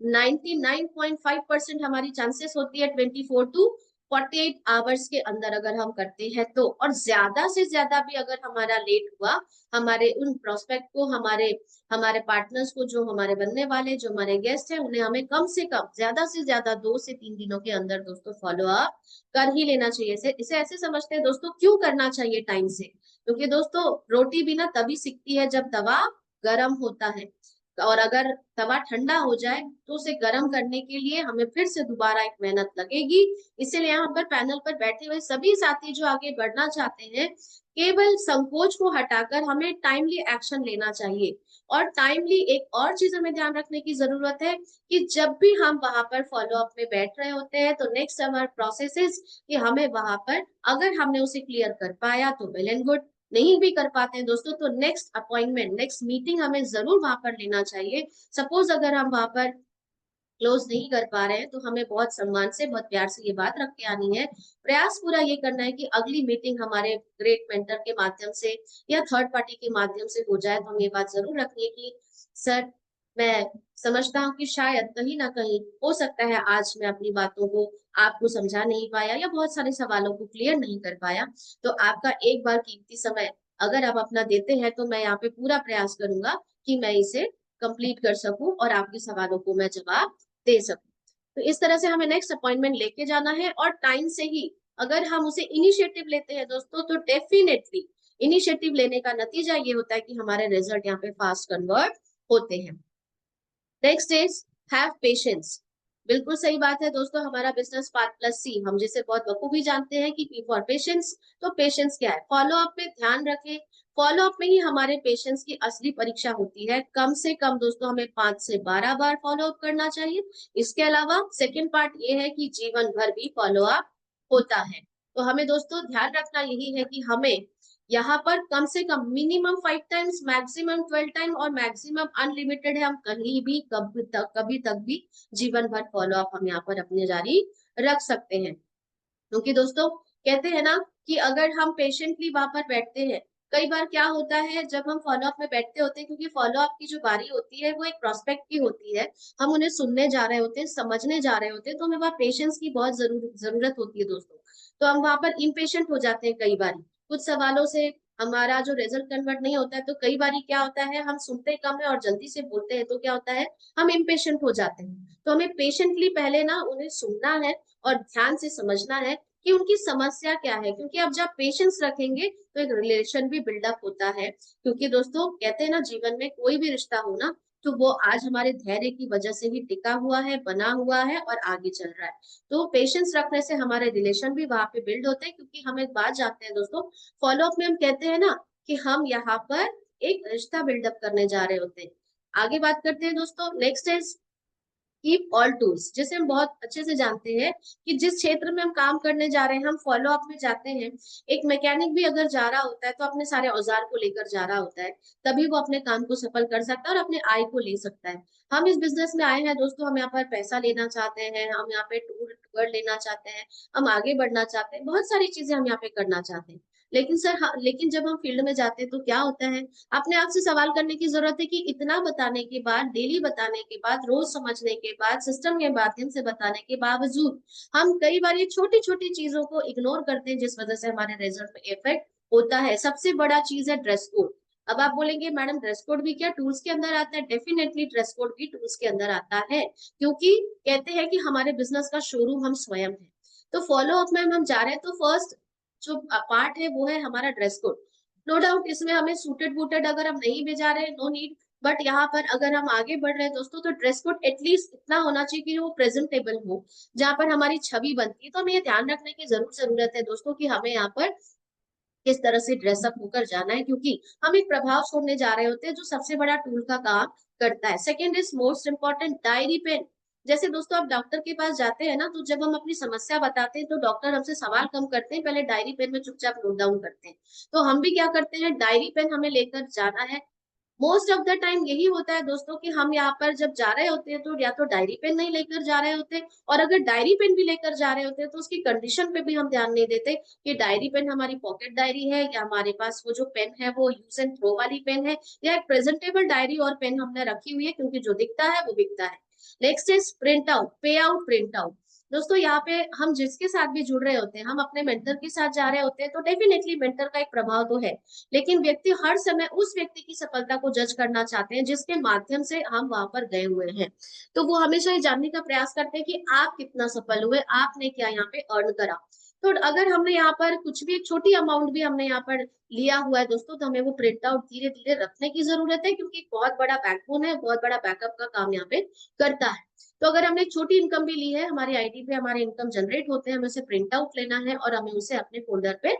99.5% हमारी चांसेस होती है 24 to 48 आवर्स के अंदर अगर हम करते हैं तो, और ज्यादा से ज्यादा भी अगर हमारा लेट हुआ, हमारे उन प्रोस्पेक्ट को, हमारे हमारे पार्टनर्स को, जो हमारे बनने वाले, जो हमारे गेस्ट हैं, उन्हें हमें कम से कम ज्यादा से ज्यादा 2 से 3 दिनों के अंदर दोस्तों फॉलो अप कर ही लेना चाहिए। इसे ऐसे समझते हैं दोस्तों, क्यों करना चाहिए टाइम से, क्योंकि दोस्तों रोटी भी ना तभी सिकती है जब तवा गर्म होता है, और अगर तवा ठंडा हो जाए तो उसे गर्म करने के लिए हमें फिर से दोबारा एक मेहनत लगेगी। इसीलिए यहाँ पर पैनल पर बैठे हुए सभी साथी जो आगे बढ़ना चाहते हैं, केवल संकोच को हटाकर हमें टाइमली एक्शन लेना चाहिए। और टाइमली एक और चीज हमें ध्यान रखने की जरूरत है कि जब भी हम वहां पर फॉलो अप में बैठ रहे होते हैं तो नेक्स्ट हमारा प्रोसेस इज कि हमें वहां पर, अगर हमने उसे क्लियर कर पाया तो वेल एंड गुड, नहीं भी कर पाते हैं दोस्तों तो नेक्स्ट अपॉइंटमेंट, नेक्स्ट मीटिंग हमें जरूर वहां पर लेना चाहिए। सपोज अगर हम वहां पर क्लोज नहीं कर पा रहे हैं तो हमें बहुत सम्मान से, बहुत प्यार से ये बात रख के आनी है। प्रयास पूरा ये करना है कि अगली मीटिंग हमारे ग्रेट मेंटर के माध्यम से या थर्ड पार्टी के माध्यम से हो जाए। तो हम ये बात जरूर रखिए कि सर, मैं समझता हूँ कि शायद कहीं ना कहीं हो सकता है आज मैं अपनी बातों को आपको समझा नहीं पाया या बहुत सारे सवालों को क्लियर नहीं कर पाया, तो आपका एक बार कीमती समय अगर आप अपना देते हैं तो मैं यहाँ पे पूरा प्रयास करूंगा कि मैं इसे कंप्लीट कर सकूं और आपके सवालों को मैं जवाब दे सकूं। तो इस तरह से हमें नेक्स्ट अपॉइंटमेंट लेके जाना है, और टाइम से ही अगर हम उसे इनिशिएटिव लेते हैं दोस्तों तो डेफिनेटली इनिशिएटिव लेने का नतीजा ये होता है कि हमारे रिजल्ट यहाँ पे फास्ट कन्वर्ट होते हैं। Next is have patience. बिल्कुल सही बात है दोस्तों। हमारा बिजनेस पार्ट प्लस सी, हम जिसे बहुत बखूबी जानते हैं कि पी फॉर पेशेंस। तो पेशेंस क्या है? फॉलो अप में ध्यान रखें, फॉलो अप में ही हमारे पेशेंस की असली परीक्षा होती है। कम से कम दोस्तों हमें 5 से 12 बार फॉलो अप करना चाहिए। इसके अलावा सेकंड पार्ट ये है कि जीवन भर भी फॉलो अप होता है। तो हमें दोस्तों ध्यान रखना यही है कि हमें यहाँ पर कम से कम मिनिमम 5 टाइम्स, मैक्सिमम 12 टाइम और मैक्सिमम अनलिमिटेड है। हम कहीं भी कभी तक भी जीवन भर फॉलो अप हम यहाँ पर अपने जारी रख सकते हैं। क्योंकि दोस्तों कहते हैं ना कि अगर हम पेशेंटली वहां पर बैठते हैं, कई बार क्या होता है जब हम फॉलो अप में बैठते होते हैं, क्योंकि फॉलो अप की जो बारी होती है वो एक प्रोस्पेक्ट की होती है, हम उन्हें सुनने जा रहे होते हैं, समझने जा रहे होते हैं, तो हमें वहाँ पेशेंस की बहुत जरूरत होती है दोस्तों। तो हम वहां पर इम्पेशेंट हो जाते हैं कई बार, कुछ सवालों से हमारा जो रिजल्ट कन्वर्ट नहीं होता है। तो कई बार क्या होता है, हम सुनते कम है और जल्दी से बोलते हैं, तो क्या होता है, हम इम्पेशेंट हो जाते हैं। तो हमें पेशेंटली पहले ना उन्हें सुनना है और ध्यान से समझना है कि उनकी समस्या क्या है, क्योंकि अब जब पेशेंस रखेंगे तो एक रिलेशन भी बिल्डअप होता है। क्योंकि दोस्तों कहते हैं ना, जीवन में कोई भी रिश्ता हो ना, तो वो आज हमारे धैर्य की वजह से ही टिका हुआ है, बना हुआ है और आगे चल रहा है। तो पेशेंस रखने से हमारे रिलेशन भी वहां पे बिल्ड होते हैं। क्योंकि हम एक बात जानते हैं दोस्तों, फॉलो अप में हम कहते हैं ना कि हम यहाँ पर एक रिश्ता बिल्डअप करने जा रहे होते हैं। आगे बात करते हैं दोस्तों, next is keep all tools. जैसे हम बहुत अच्छे से जानते हैं कि जिस क्षेत्र में हम काम करने जा रहे हैं, हम फॉलो अप में जाते हैं। एक मैकेनिक भी अगर जा रहा होता है तो अपने सारे औजार को लेकर जा रहा होता है, तभी वो अपने काम को सफल कर सकता है और अपने आय को ले सकता है। हम इस बिजनेस में आए हैं दोस्तों, हम यहाँ पर पैसा लेना चाहते हैं, हम यहाँ पे टूर लेना चाहते हैं, हम आगे बढ़ना चाहते हैं, बहुत सारी चीजें हम यहाँ पे करना चाहते हैं। लेकिन सर लेकिन जब हम फील्ड में जाते हैं तो क्या होता है, अपने आप से सवाल करने की जरूरत है कि इतना बताने के बाद, डेली बताने के बाद, रोज समझने के बाद, सिस्टम के माध्यम से बताने के बावजूद हम कई बार ये छोटी छोटी चीजों को इग्नोर करते हैं, जिस वजह से हमारे रिजल्ट में इफेक्ट होता है। सबसे बड़ा चीज है ड्रेस कोड। अब आप बोलेंगे मैडम ड्रेस कोड भी क्या टूल्स के अंदर आता है? डेफिनेटली ड्रेस कोड भी टूल्स के अंदर आता है, क्योंकि कहते हैं कि हमारे बिजनेस का शोरूम हम स्वयं है। तो फॉलो अप में हम जा रहे हैं, तो फर्स्ट जो पार्ट है वो है हमारा ड्रेस कोड। नो डाउट इसमें हमें सूटेड बूटेड अगर हम नहीं भी जा रहे हैं, नो नीड। बट यहाँ पर अगर हम आगे बढ़ रहे हैं दोस्तों, तो ड्रेस कोड एटलीस्ट इतना होना चाहिए कि वो प्रेजेंटेबल हो, जहाँ पर हमारी छवि बनती है। तो हमें ये ध्यान रखने की जरूरत है दोस्तों कि हमें यहाँ पर किस तरह से ड्रेसअप होकर जाना है, क्योंकि हम एक प्रभाव छोड़ने जा रहे होते हैं जो सबसे बड़ा टूल का काम करता है। Second is most important, diary pen. जैसे दोस्तों आप डॉक्टर के पास जाते हैं ना, तो जब हम अपनी समस्या बताते हैं तो डॉक्टर हमसे सवाल कम करते हैं, पहले डायरी पेन में चुपचाप नोट डाउन करते हैं। तो हम भी क्या करते हैं, डायरी पेन हमें लेकर जाना है। मोस्ट ऑफ द टाइम यही होता है दोस्तों कि हम यहाँ पर जब जा रहे होते हैं तो या तो डायरी पेन नहीं लेकर जा रहे होते, और अगर डायरी पेन भी लेकर जा रहे होते हैं तो उसकी कंडीशन पे भी हम ध्यान नहीं देते कि डायरी पेन हमारी पॉकेट डायरी है, या हमारे पास वो जो पेन है वो यूज एंड थ्रो वाली पेन है, या एक प्रेजेंटेबल डायरी और पेन हमने रखी हुई है, क्योंकि जो दिखता है वो बिकता है। नेक्स्ट इज प्रिंट आउट, पे आउट, प्रिंट आउट। दोस्तों यहाँ पे हम जिसके साथ भी जुड़ रहे होते हैं, हम अपने मेंटर के साथ जा रहे होते हैं, तो डेफिनेटली मेंटर का एक प्रभाव तो है, लेकिन व्यक्ति हर समय उस व्यक्ति की सफलता को जज करना चाहते हैं जिसके माध्यम से हम वहां पर गए हुए हैं। तो वो हमेशा ये जानने का प्रयास करते हैं कि आप कितना सफल हुए, आपने क्या यहाँ पे अर्न करा। तो अगर हमने यहाँ पर कुछ भी एक छोटी अमाउंट भी हमने यहाँ पर लिया हुआ है दोस्तों, तो हमें वो प्रिंट आउट धीरे धीरे रखने की जरूरत है, क्योंकि एक बहुत बड़ा बैकबोन है, बहुत बड़ा बैकअप का काम यहाँ पे करता है। तो अगर हमने एक छोटी इनकम भी ली है, हमारी आईडी पे हमारे इनकम जनरेट होते हैं, हमें उसे प्रिंट आउट लेना है और हमें उसे अपने फोल्डर पे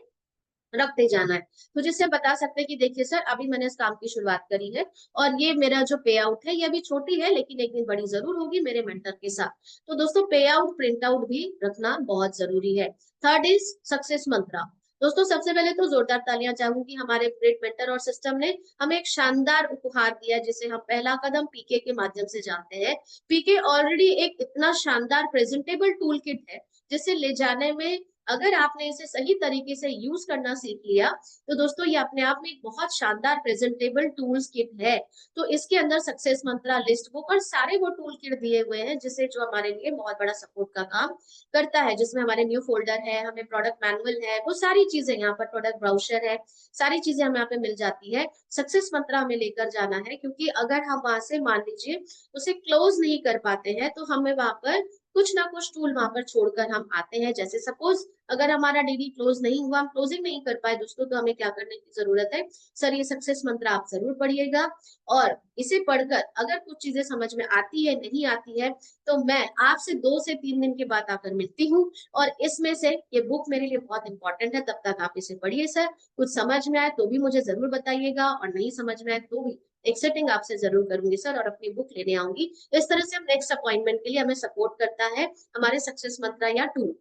रखते जाना है। तो जिससे बता सकते हैं कि देखिए सर अभी मैंने इस काम की शुरुआत करी है, और ये मेरा जो पे आउट है ये अभी छोटी है, लेकिन एक दिन बड़ी जरूर होगी मेरे मेंटर के साथ। तो दोस्तों पे आउट, प्रिंट आउट भी रखना बहुत जरूरी है। थर्ड इज सक्सेस मंत्रा। दोस्तों सबसे पहले तो जोरदार तालियां चाहूंगी, हमारे ग्रेट मेंटर और सिस्टम ने हमें एक शानदार उपहार दिया, जिसे हम पहला कदम पीके के माध्यम से जानते हैं। पीके ऑलरेडी एक इतना शानदार प्रेजेंटेबल टूल किट है, जिसे ले जाने में अगर आपने इसे सही तरीके से यूज करना सीख लिया, तो दोस्तों ये अपने आप में एक बहुत शानदार प्रेजेंटेबल टूल्स किट है। तो इसके अंदर सक्सेस मंत्रा, लिस्ट बुक और सारे वो टूल किट दिए हुए हैं, जिससे जो हमारे लिए बहुत बड़ा सपोर्ट का काम करता है, जिसमें हमारे न्यू फोल्डर है, हमें प्रोडक्ट मैनुअल है, वो सारी चीजें यहाँ पर, प्रोडक्ट ब्राउचर है, सारी चीजें हमें यहाँ पे मिल जाती है। सक्सेस मंत्रा हमें लेकर जाना है, क्योंकि अगर हम वहां से मान लीजिए उसे क्लोज नहीं कर पाते हैं, तो हमें वहां पर कुछ ना कुछ टूल वहां पर छोड़कर हम आते हैं। जैसे सपोज अगर हमारा डीडी क्लोज नहीं हुआ, हम क्लोजिंग नहीं कर पाए दोस्तों, तो हमें क्या करने की जरूरत है? सर ये सक्सेस मंत्र आप जरूर पढ़िएगा, और इसे पढ़कर अगर कुछ चीजें समझ में आती है, नहीं आती है, तो मैं आपसे 2 से 3 दिन के बाद आकर मिलती हूँ। और इसमें से ये बुक मेरे लिए बहुत इंपॉर्टेंट है, तब तक आप इसे पढ़िए सर। कुछ समझ में आए तो भी मुझे जरूर बताइएगा, और नहीं समझ में आए तो भी एक सेटिंग आपसे जरूर करूंगी सर, और अपनी बुक लेने आऊंगी। इस तरह से हम नेक्स्ट अपॉइंटमेंट के लिए हमें सपोर्ट करता है हमारे सक्सेस मंत्र या टूल।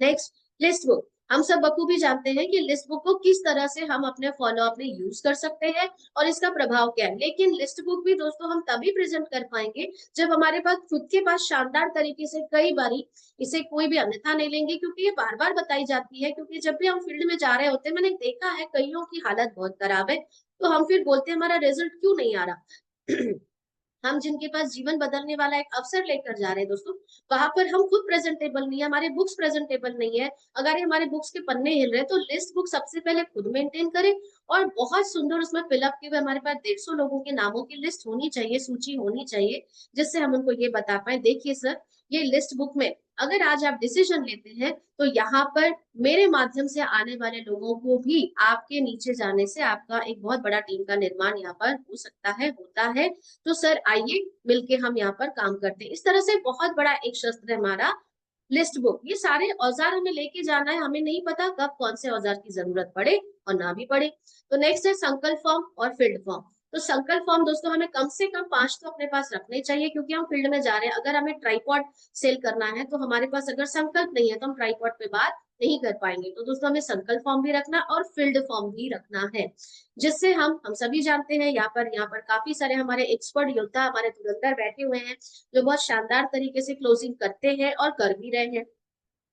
Next, list book. हम सब बखूबी जानते हैं कि लिस्ट बुक को किस तरह से हम अपने फॉलो अप में यूज कर सकते हैं और इसका प्रभाव क्या है। लेकिन लिस्ट बुक भी दोस्तों हम तभी प्रेजेंट कर पाएंगे जब हमारे पास खुद के पास शानदार तरीके से, कई बारी इसे कोई भी अन्यथा नहीं लेंगे, क्योंकि ये बार बार बताई जाती है। क्योंकि जब भी हम फील्ड में जा रहे होते हैं, मैंने देखा है कईयों की हालत बहुत खराब है, तो हम फिर बोलते हैं हमारा रिजल्ट क्यों नहीं आ रहा। हम जिनके पास जीवन बदलने वाला एक अवसर लेकर जा रहे हैं दोस्तों, वहां पर हम खुद प्रेजेंटेबल नहीं है, हमारे बुक्स प्रेजेंटेबल नहीं है। अगर हमारे बुक्स के पन्ने हिल रहे हैं, तो लिस्ट बुक सबसे पहले खुद मेंटेन करें, और बहुत सुंदर उसमें फिलअप किए हुए हमारे पास 150 लोगों के नामों की लिस्ट होनी चाहिए, सूची होनी चाहिए, जिससे हम उनको ये बता पाए, देखिए सर ये लिस्ट बुक में अगर आज आप डिसीजन लेते हैं, तो यहाँ पर मेरे माध्यम से आने वाले लोगों को भी आपके नीचे जाने से आपका एक बहुत बड़ा टीम का निर्माण यहाँ पर हो सकता है, होता है। तो सर आइए मिलके हम यहाँ पर काम करते हैं। इस तरह से बहुत बड़ा एक शस्त्र है हमारा लिस्ट बुक। ये सारे औजार हमें लेके जाना है, हमें नहीं पता कब कौन से औजार की जरूरत पड़े और ना भी पड़े। तो नेक्स्ट है संकल्प फॉर्म और फील्ड फॉर्म। तो संकल्प फॉर्म दोस्तों हमें कम से कम 5 तो अपने पास रखने चाहिए, क्योंकि हम फील्ड में जा रहे हैं। अगर हमें ट्राइपॉड सेल करना है, तो हमारे पास अगर संकल्प नहीं है, तो हम ट्राइपॉड पे बात नहीं कर पाएंगे। तो दोस्तों हमें संकल्प फॉर्म भी रखना और फील्ड फॉर्म भी रखना है, जिससे हम सभी जानते हैं यहाँ पर काफी सारे हमारे एक्सपर्ट योद्धा, हमारे धुरंधर बैठे हुए हैं, जो बहुत शानदार तरीके से क्लोजिंग करते हैं और कर भी रहे हैं।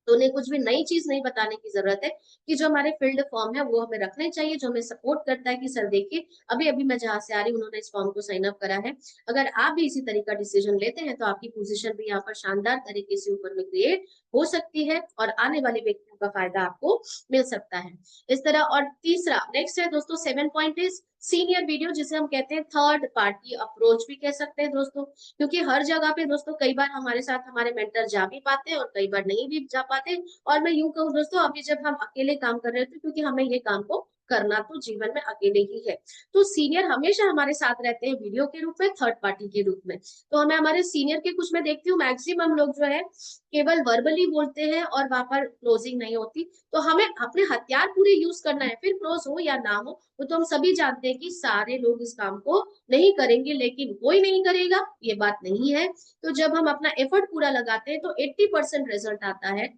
तो उन्हें कुछ भी नई चीज नहीं बताने की जरूरत है, कि जो हमारे फील्ड फॉर्म है वो हमें रखने चाहिए, जो हमें सपोर्ट करता है कि सर देखिए अभी अभी मैं जहां से आ रही हूँ, उन्होंने इस फॉर्म को साइन अप करा है। अगर आप भी इसी तरीका डिसीजन लेते हैं, तो आपकी पोजीशन भी यहाँ पर शानदार तरीके से ऊपर में क्रिएट हो सकती है, और आने वाले व्यक्तियों का फायदा आपको मिल सकता है इस तरह। और तीसरा नेक्स्ट है दोस्तों 7 पॉइंट इज सीनियर वीडियो, जिसे हम कहते हैं थर्ड पार्टी अप्रोच भी कह सकते हैं दोस्तों। क्योंकि हर जगह पे दोस्तों कई बार हमारे साथ हमारे मेंटर जा भी पाते हैं और कई बार नहीं भी जा पाते। और मैं यूं कहूँ दोस्तों, अभी जब हम अकेले काम कर रहे थे, क्योंकि हमें ये काम को करना तो जीवन में अकेले ही है, तो सीनियर हमेशा हमारे साथ रहते हैं वीडियो के रूप में, थर्ड पार्टी के रूप में। तो हमें हमारे सीनियर के कुछ मैं देखती हूँ, मैक्सिमम लोग जो है केवल वर्बली बोलते हैं और वहां पर क्लोजिंग नहीं होती। तो हमें अपने हथियार पूरे यूज करना है, फिर क्लोज हो या ना हो, वो तो हम सभी जानते हैं कि सारे लोग इस काम को नहीं करेंगे, लेकिन कोई नहीं करेगा ये बात नहीं है। तो जब हम अपना एफर्ट पूरा लगाते हैं, तो 80% रिजल्ट आता है,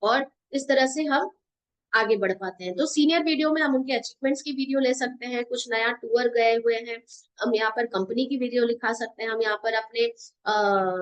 और इस तरह से हम आगे बढ़ पाते हैं। तो सीनियर वीडियो में हम उनके अचीवमेंट्स की वीडियो ले सकते हैं, कुछ नया टूर गए हुए हैं, हम यहाँ पर कंपनी की वीडियो दिखा सकते हैं, हम यहाँ पर अपने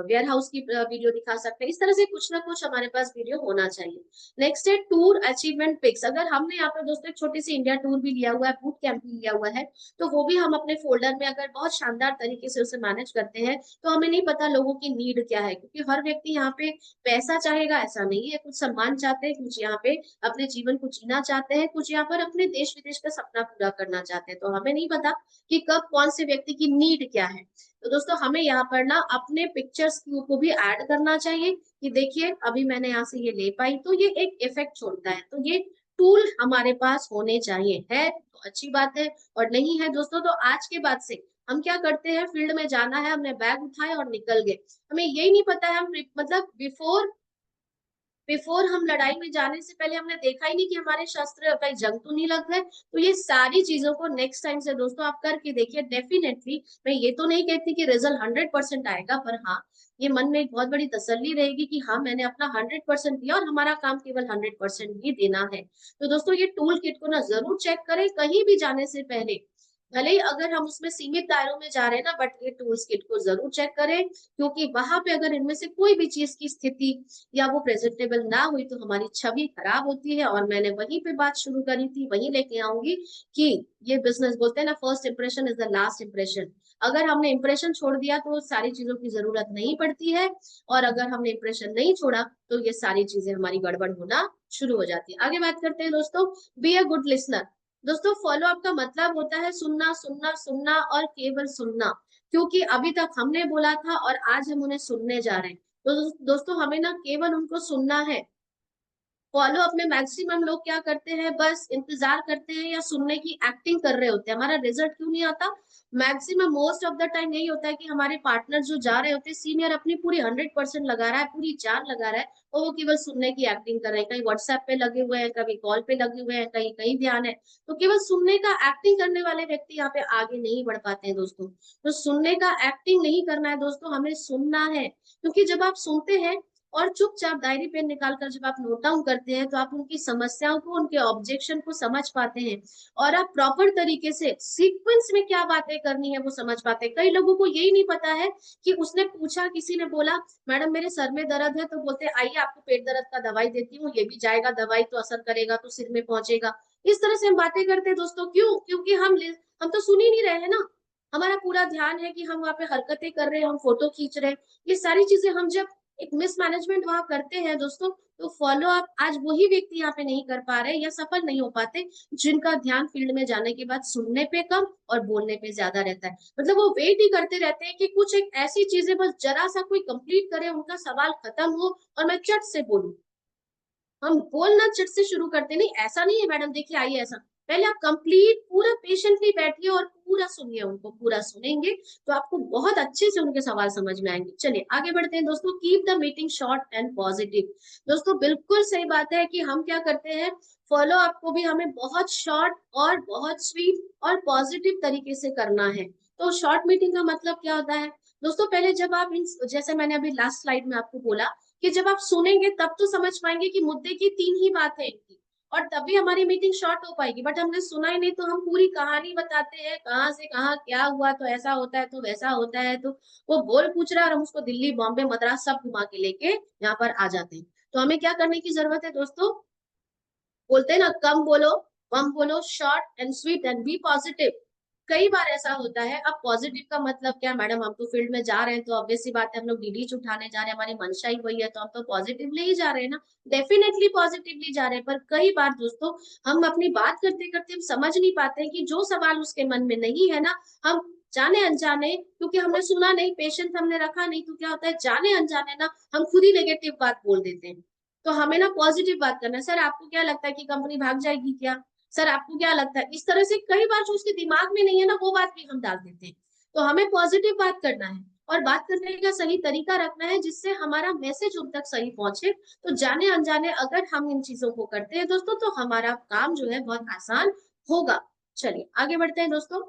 वेयर हाउस की वीडियो दिखा सकते हैं। इस तरह से कुछ ना कुछ हमारे पास वीडियो होना चाहिए। नेक्स्ट है टूर अचीवमेंट पिक्स। अगर हमने यहाँ पर दोस्तों एक छोटी सी इंडिया टूर भी लिया हुआ है, बूट कैंप भी लिया हुआ है, तो वो भी हम अपने फोल्डर में अगर बहुत शानदार तरीके से उसे मैनेज करते हैं, तो हमें नहीं पता लोगों की नीड क्या है। क्योंकि हर व्यक्ति यहाँ पे पैसा चाहेगा ऐसा नहीं है, कुछ सम्मान चाहते हैं, कुछ यहाँ पे अपने जीवन को जीना चाहते हैं, कुछ यहाँ पर अपने देश विदेश का सपना पूरा करना चाहते हैं। तो हमें नहीं पता कि कब कौन से व्यक्ति की नीड क्या है। तो दोस्तों हमें यहाँ पर ना अपने पिक्चर्स को भी ऐड करना चाहिए, कि देखिए अभी मैंने यहाँ से ये ले पाई, तो ये एक इफेक्ट छोड़ता है। तो ये टूल हमारे पास होने चाहिए, है तो अच्छी बात है, और नहीं है दोस्तों तो आज के बाद से हम क्या करते हैं, फील्ड में जाना है, हमने बैग उठाए और निकल गए, हमें यही नहीं पता है, हम मतलब बिफोर हम लड़ाई में जाने से पहले हमने देखा ही नहीं कि हमारे शस्त्र कहीं जंग तो नहीं लग गए। तो ये सारी चीजों को नेक्स्ट टाइम से दोस्तों आप करके देखिए, डेफिनेटली मैं ये तो नहीं कहती कि रिजल्ट 100% आएगा, पर हाँ ये मन में एक बहुत बड़ी तसल्ली रहेगी कि हाँ मैंने अपना 100% दिया, और हमारा काम केवल 100% ही देना है। तो दोस्तों ये टूल किट को ना जरूर चेक करें कहीं भी जाने से पहले, भले ही अगर हम उसमें सीमित दायरों में जा रहे हैं ना, बट ये टूल्स किट को जरूर चेक करें, क्योंकि वहां पे अगर इनमें से कोई भी चीज की स्थिति या वो प्रेजेंटेबल ना हुई, तो हमारी छवि खराब होती है। और मैंने वहीं पे बात शुरू करी थी, वहीं लेके आऊंगी कि ये बिजनेस बोलते हैं ना, first impression is the last impression. अगर हमने इंप्रेशन छोड़ दिया, तो सारी चीजों की जरूरत नहीं पड़ती है, और अगर हमने इंप्रेशन नहीं छोड़ा, तो ये सारी चीजें हमारी गड़बड़ होना शुरू हो जाती है। आगे बात करते हैं दोस्तों, बी अ गुड लिसनर। दोस्तों फॉलो अप का मतलब होता है सुनना सुनना सुनना और केवल सुनना, क्योंकि अभी तक हमने बोला था और आज हम उन्हें सुनने जा रहे हैं। तो दोस्तों हमें ना केवल उनको सुनना है, फॉलो अप में मैक्सिमम लोग क्या करते हैं, बस इंतजार करते हैं या सुनने की एक्टिंग कर रहे होते हैं। हमारा रिजल्ट क्यों नहीं आता? Maximum most of the time यही होता है कि हमारे पार्टनर जो जा रहे होते हैं, सीनियर अपनी पूरी 100% लगा रहा है, पूरी जान लगा रहा है, और वो केवल सुनने की एक्टिंग कर रहे हैं। कहीं व्हाट्सएप पे लगे हुए हैं, कभी कॉल पे लगे हुए हैं, कहीं कहीं ध्यान है। तो केवल सुनने का एक्टिंग करने वाले व्यक्ति यहाँ पे आगे नहीं बढ़ पाते हैं दोस्तों। तो सुनने का एक्टिंग नहीं करना है दोस्तों, हमें सुनना है। क्योंकि जब आप सुनते हैं और चुपचाप डायरी पेन निकालकर जब आप नोट डाउन करते हैं, तो आप उनकी समस्याओं को, उनके ऑब्जेक्शन को समझ पाते हैं, और आप प्रॉपर तरीके से सीक्वेंस में क्या बातें करनी है वो समझ पाते हैं। कई लोगों को यही नहीं पता है कि उसने पूछा, किसी ने बोला मैडम मेरे सर में दर्द है, तो बोलते आइए आपको पेट दर्द का दवाई देती हूँ, ये भी जाएगा, दवाई तो असर करेगा तो सिर में पहुंचेगा। इस तरह से हम बातें करते हैं दोस्तों। क्यों? क्योंकि हम तो सुन ही नहीं रहे हैं ना। हमारा पूरा ध्यान है कि हम वहाँ पे हरकतें कर रहे हैं, हम फोटो खींच रहे हैं। ये सारी चीजें हम जब एक मिसमैनेजमेंट वहां करते हैं दोस्तों, तो फॉलो अप आज वही व्यक्ति यहाँ पे नहीं कर पा रहे या सफल नहीं हो पाते, जिनका ध्यान फील्ड में जाने के बाद सुनने पे कम और बोलने पे ज्यादा रहता है। मतलब वो वेट ही करते रहते हैं कि कुछ एक ऐसी चीजें बस जरा सा कोई कंप्लीट करे, उनका सवाल खत्म हो और मैं चट से बोलूं। हम बोलना चट से शुरू करते नहीं, ऐसा नहीं है मैडम, देखिए आइए ऐसा। पहले आप कंप्लीट पूरा पेशेंटली बैठिए और पूरा सुनिए, उनको पूरा सुनेंगे तो आपको बहुत अच्छे से उनके सवाल समझ में आएंगे। चलिए आगे बढ़ते हैं दोस्तों। Keep the meeting short and positive. दोस्तों बिल्कुल सही बात है कि हम क्या करते हैं, फॉलो अप को भी हमें बहुत शॉर्ट और बहुत स्वीट और पॉजिटिव तरीके से करना है। तो शॉर्ट मीटिंग का मतलब क्या होता है दोस्तों? पहले जब आप जैसे मैंने अभी लास्ट स्लाइड में आपको बोला कि जब आप सुनेंगे तब तो समझ पाएंगे कि मुद्दे की 3 ही बात है इनकी, और तभी हमारी मीटिंग शॉर्ट हो पाएगी। बट हमने सुना ही नहीं, तो हम पूरी कहानी बताते हैं, कहाँ से कहाँ क्या हुआ, तो ऐसा होता है, तो वैसा होता है, तो वो बोल पूछ रहा है और हम उसको दिल्ली बॉम्बे मद्रास सब घुमा के लेके यहाँ पर आ जाते हैं। तो हमें क्या करने की जरूरत है दोस्तों? बोलते हैं ना, कम बोलो, कम बोलो, short and sweet and be positive. कई बार ऐसा होता है। अब पॉजिटिव का मतलब क्या मैडम? हम तो फील्ड में जा रहे हैं, तो ऑब्वियस सी बात है हम लोग डीडीच उठाने जा रहे हैं, हमारी मंशा ही वही है, तो हम तो पॉजिटिवली ही जा रहे हैं ना। डेफिनेटली पॉजिटिवली जा रहे हैं, पर कई बार दोस्तों हम अपनी बात करते करते हम समझ नहीं पाते हैं कि जो सवाल उसके मन में नहीं है ना, हम जाने अनजाने, क्योंकि हमने सुना नहीं, पेशेंस हमने रखा नहीं, तो क्या होता है जाने अनजाने ना हम खुद ही नेगेटिव बात बोल देते हैं। तो हमें ना पॉजिटिव बात करना है। सर आपको क्या लगता है कि कंपनी भाग जाएगी क्या? सर आपको क्या लगता है? इस तरह से कई बार जो उसके दिमाग में नहीं है ना, वो बात भी हम डाल देते हैं। तो हमें पॉजिटिव बात करना है और बात करने का सही तरीका रखना है, जिससे हमारा मैसेज उन तक सही पहुंचे। तो जाने अनजाने अगर हम इन चीजों को करते हैं दोस्तों, तो हमारा काम जो है बहुत आसान होगा। चलिए आगे बढ़ते हैं दोस्तों।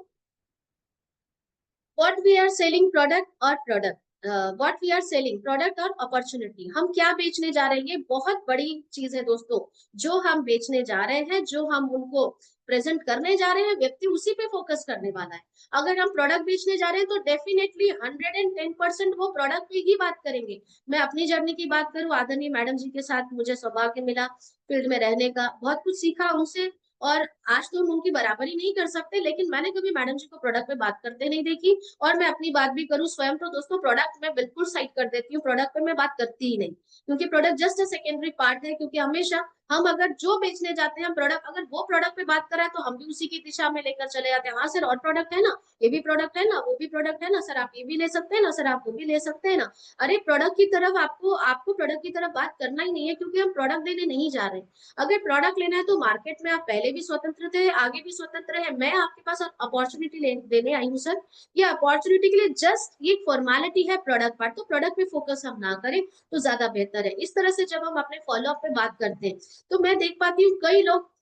What we are selling, product और product, what we are selling, product और अपॉर्चुनिटी। हम क्या बेचने जा रहे हैं, ये बहुत बड़ी चीज है दोस्तों। जो हम बेचने जा रहे हैं, जो हम उनको प्रेजेंट करने जा रहे हैं, व्यक्ति उसी पे फोकस करने वाला है। अगर हम प्रोडक्ट बेचने जा रहे हैं, तो डेफिनेटली 110% वो प्रोडक्ट पे ही बात करेंगे। मैं अपनी जर्नी की बात करूं, आदरणीय मैडम जी के साथ मुझे सौभाग्य मिला फील्ड में रहने का, बहुत कुछ सीखा उनसे। और आज तो हम उनकी बराबरी नहीं कर सकते, लेकिन मैंने कभी मैडम जी को प्रोडक्ट पे बात करते नहीं देखी। और मैं अपनी बात भी करूं स्वयं, तो दोस्तों प्रोडक्ट मैं बिल्कुल साइड कर देती हूँ, प्रोडक्ट पे मैं बात करती ही नहीं, क्योंकि product just a secondary part है। क्योंकि हमेशा हम अगर जो बेचने जाते हैं, हम प्रोडक्ट, अगर वो प्रोडक्ट पे बात कर रहा है, तो हम भी उसी की दिशा में लेकर चले जाते हैं। हाँ सर और प्रोडक्ट है ना, ये भी प्रोडक्ट है ना, वो भी प्रोडक्ट है ना, सर आप ये भी ले सकते हैं ना, सर आप वो भी ले सकते हैं ना। अरे प्रोडक्ट की तरफ आपको आपको प्रोडक्ट की तरफ बात करना ही नहीं है, क्योंकि हम प्रोडक्ट लेने नहीं जा रहे हैं। अगर प्रोडक्ट लेना है तो मार्केट में आप पहले भी स्वतंत्र थे, आगे भी स्वतंत्र है। मैं आपके पास अपॉर्चुनिटी देने आई हूँ सर। ये अपॉर्चुनिटी के लिए जस्ट ये फॉर्मेलिटी है प्रोडक्ट पार्ट, तो प्रोडक्ट पे फोकस हम ना करें तो ज्यादा बेहतर है। इस तरह से जब हम अपने फॉलो अप पे बात करते हैं, तो मैं देख पाती हूँ कई लोग,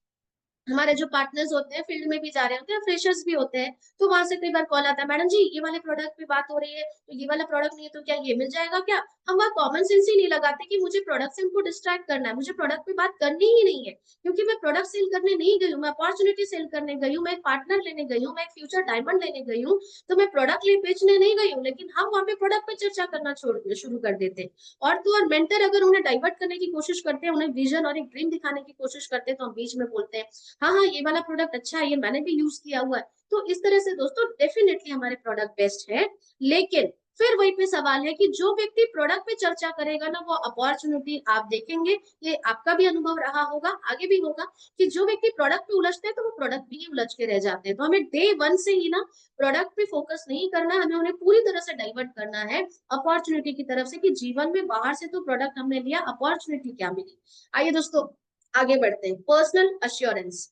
हमारे जो पार्टनर्स होते हैं, फील्ड में भी जा रहे होते हैं, फ्रेशर्स भी होते हैं, तो वहां से कई बार कॉल आता है, मैडम जी ये वाले प्रोडक्ट पे बात हो रही है, तो ये वाला प्रोडक्ट नहीं है, तो क्या ये मिल जाएगा क्या? हम वहाँ कॉमन सेंस ही नहीं लगाते कि मुझे प्रोडक्ट से उनको डिस्ट्रैक्ट करना है, मुझे प्रोडक्ट पे बात करनी ही नहीं है। क्योंकि मैं प्रोडक्ट सेल करने नहीं गई हूँ, मैं अपॉर्चुनिटी सेल करने गई हूँ, मैं एक पार्टनर लेने गई हूँ, मैं एक फ्यूचर डायमंड लेने गई हूँ। तो मैं प्रोडक्ट ले बेचने नहीं गई हूँ, लेकिन हम वहाँ पे प्रोडक्ट पे चर्चा करना शुरू कर देते हैं। और तो और मेंटर अगर उन्हें डाइवर्ट करने की कोशिश करते हैं, उन्हें विजन और एक ड्रीम दिखाने की कोशिश करते हैं, तो हम बीच में बोलते हैं हाँ हाँ ये वाला प्रोडक्ट अच्छा है, ये मैंने भी यूज किया हुआ है। तो इस तरह से दोस्तों डेफिनेटली हमारे प्रोडक्ट बेस्ट है, लेकिन फिर वही पे सवाल है कि जो व्यक्ति प्रोडक्ट पे चर्चा करेगा ना, वो अपॉर्चुनिटी आप देखेंगे, ये आपका भी अनुभव रहा होगा, आगे भी होगा, कि जो व्यक्ति प्रोडक्ट पे उलझते हैं, तो वो प्रोडक्ट भी उलझ के रह जाते हैं। तो हमें डे वन से ही ना प्रोडक्ट पे फोकस नहीं करना, हमें उन्हें पूरी तरह से डाइवर्ट करना है अपॉर्चुनिटी की तरफ से, कि जीवन में बाहर से तो प्रोडक्ट हमने लिया, अपॉर्चुनिटी क्या मिली। आइए दोस्तों आगे बढ़ते हैं। पर्सनल अश्योरेंस,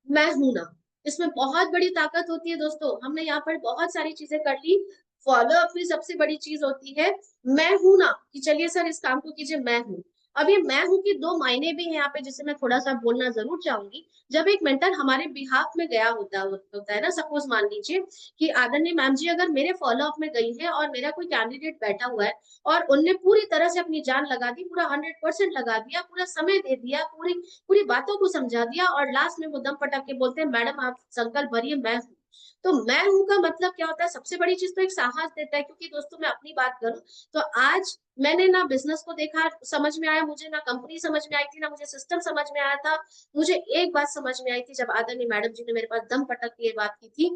मैं हूं ना, इसमें बहुत बड़ी ताकत होती है दोस्तों। हमने यहाँ पर बहुत सारी चीजें कर ली। फॉलो अप में सबसे बड़ी चीज होती है मैं हूं ना, कि चलिए सर इस काम को कीजिए, मैं हूं। अब ये मैं हूं की दो मायने भी हैं यहाँ पे, जिसे मैं थोड़ा सा बोलना जरूर चाहूंगी। जब एक मेंटर हमारे बिहाफ में गया होता है ना, सपोज मान लीजिए कि आदरणीय मैम जी अगर मेरे फॉलो अप में गई है और मेरा कोई कैंडिडेट बैठा हुआ है और उनने पूरी तरह से अपनी जान लगा दी, पूरा 100% लगा दिया, पूरा समय दे दिया, पूरी पूरी बातों को समझा दिया, और लास्ट में वो दम पटक के बोलते हैं मैडम आप संकल्प भरिए मैं हूँ। तो मैं हूँ का मतलब क्या होता है? सबसे बड़ी चीज तो एक साहस देता है, क्योंकि दोस्तों मैं अपनी बात करूं तो आज मैंने ना बिजनेस को देखा समझ में आया, मुझे ना कंपनी समझ में आई थी, ना मुझे सिस्टम समझ में आया था। मुझे एक बात समझ में आई थी जब आदरणीय मैडम जी ने मेरे पास दम पटक के ये बात की थी,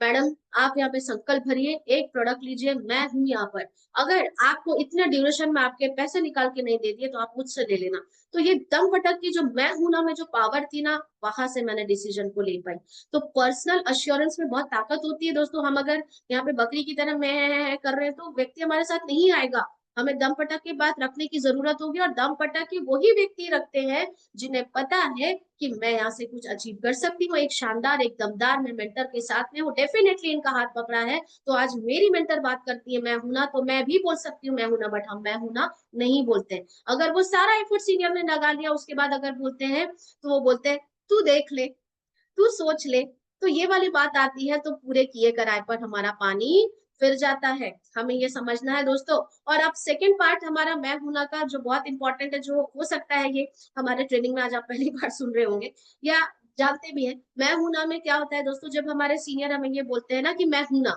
मैडम आप यहाँ पे संकल्प भरिए, एक प्रोडक्ट लीजिए, मैं हूं यहाँ पर। अगर आपको इतने ड्यूरेशन में आपके पैसे निकाल के नहीं दे दिए तो आप मुझसे ले लेना। तो ये दम पटक की जो मैं हूं ना में जो पावर थी ना, वहां से मैंने डिसीजन को ले पाई। तो पर्सनल अश्योरेंस में बहुत ताकत होती है दोस्तों। हम अगर यहाँ पे बकरी की तरह मैं कर रहे हैं तो व्यक्ति हमारे साथ नहीं आएगा। हमें दम पटक के बात रखने की जरूरत होगी, और दम पटक के वही व्यक्ति रखते हैं जिन्हें पता है कि मैं यहाँ से कुछ अचीव कर सकती हूँ। एक शानदार एक दमदार में मेंटर के साथ में वो डेफिनेटली इनका हाथ पकड़ा है। तो आज मेरी मेंटर बात करती है मैं हूं ना, तो मैं भी बोल सकती हूँ मैं हूं ना, बट हम मैं हूं ना नहीं बोलते हैं। अगर वो सारा एफर्ट सीनियर ने लगा लिया उसके बाद अगर बोलते हैं तो वो बोलते हैं तू देख ले, तू सोच ले। तो ये वाली बात आती है तो पूरे किए कराए पर हमारा पानी फिर जाता है। हमें ये समझना है दोस्तों। और अब सेकंड पार्ट हमारा मैं हूं का जो बहुत इंपॉर्टेंट है, जो हो सकता है ये हमारे ट्रेनिंग में आज आप पहली बार सुन रहे होंगे या जानते भी हैं। मैं हूं ना में क्या होता है दोस्तों, जब हमारे सीनियर हमें ये बोलते हैं ना कि मैं हूं ना,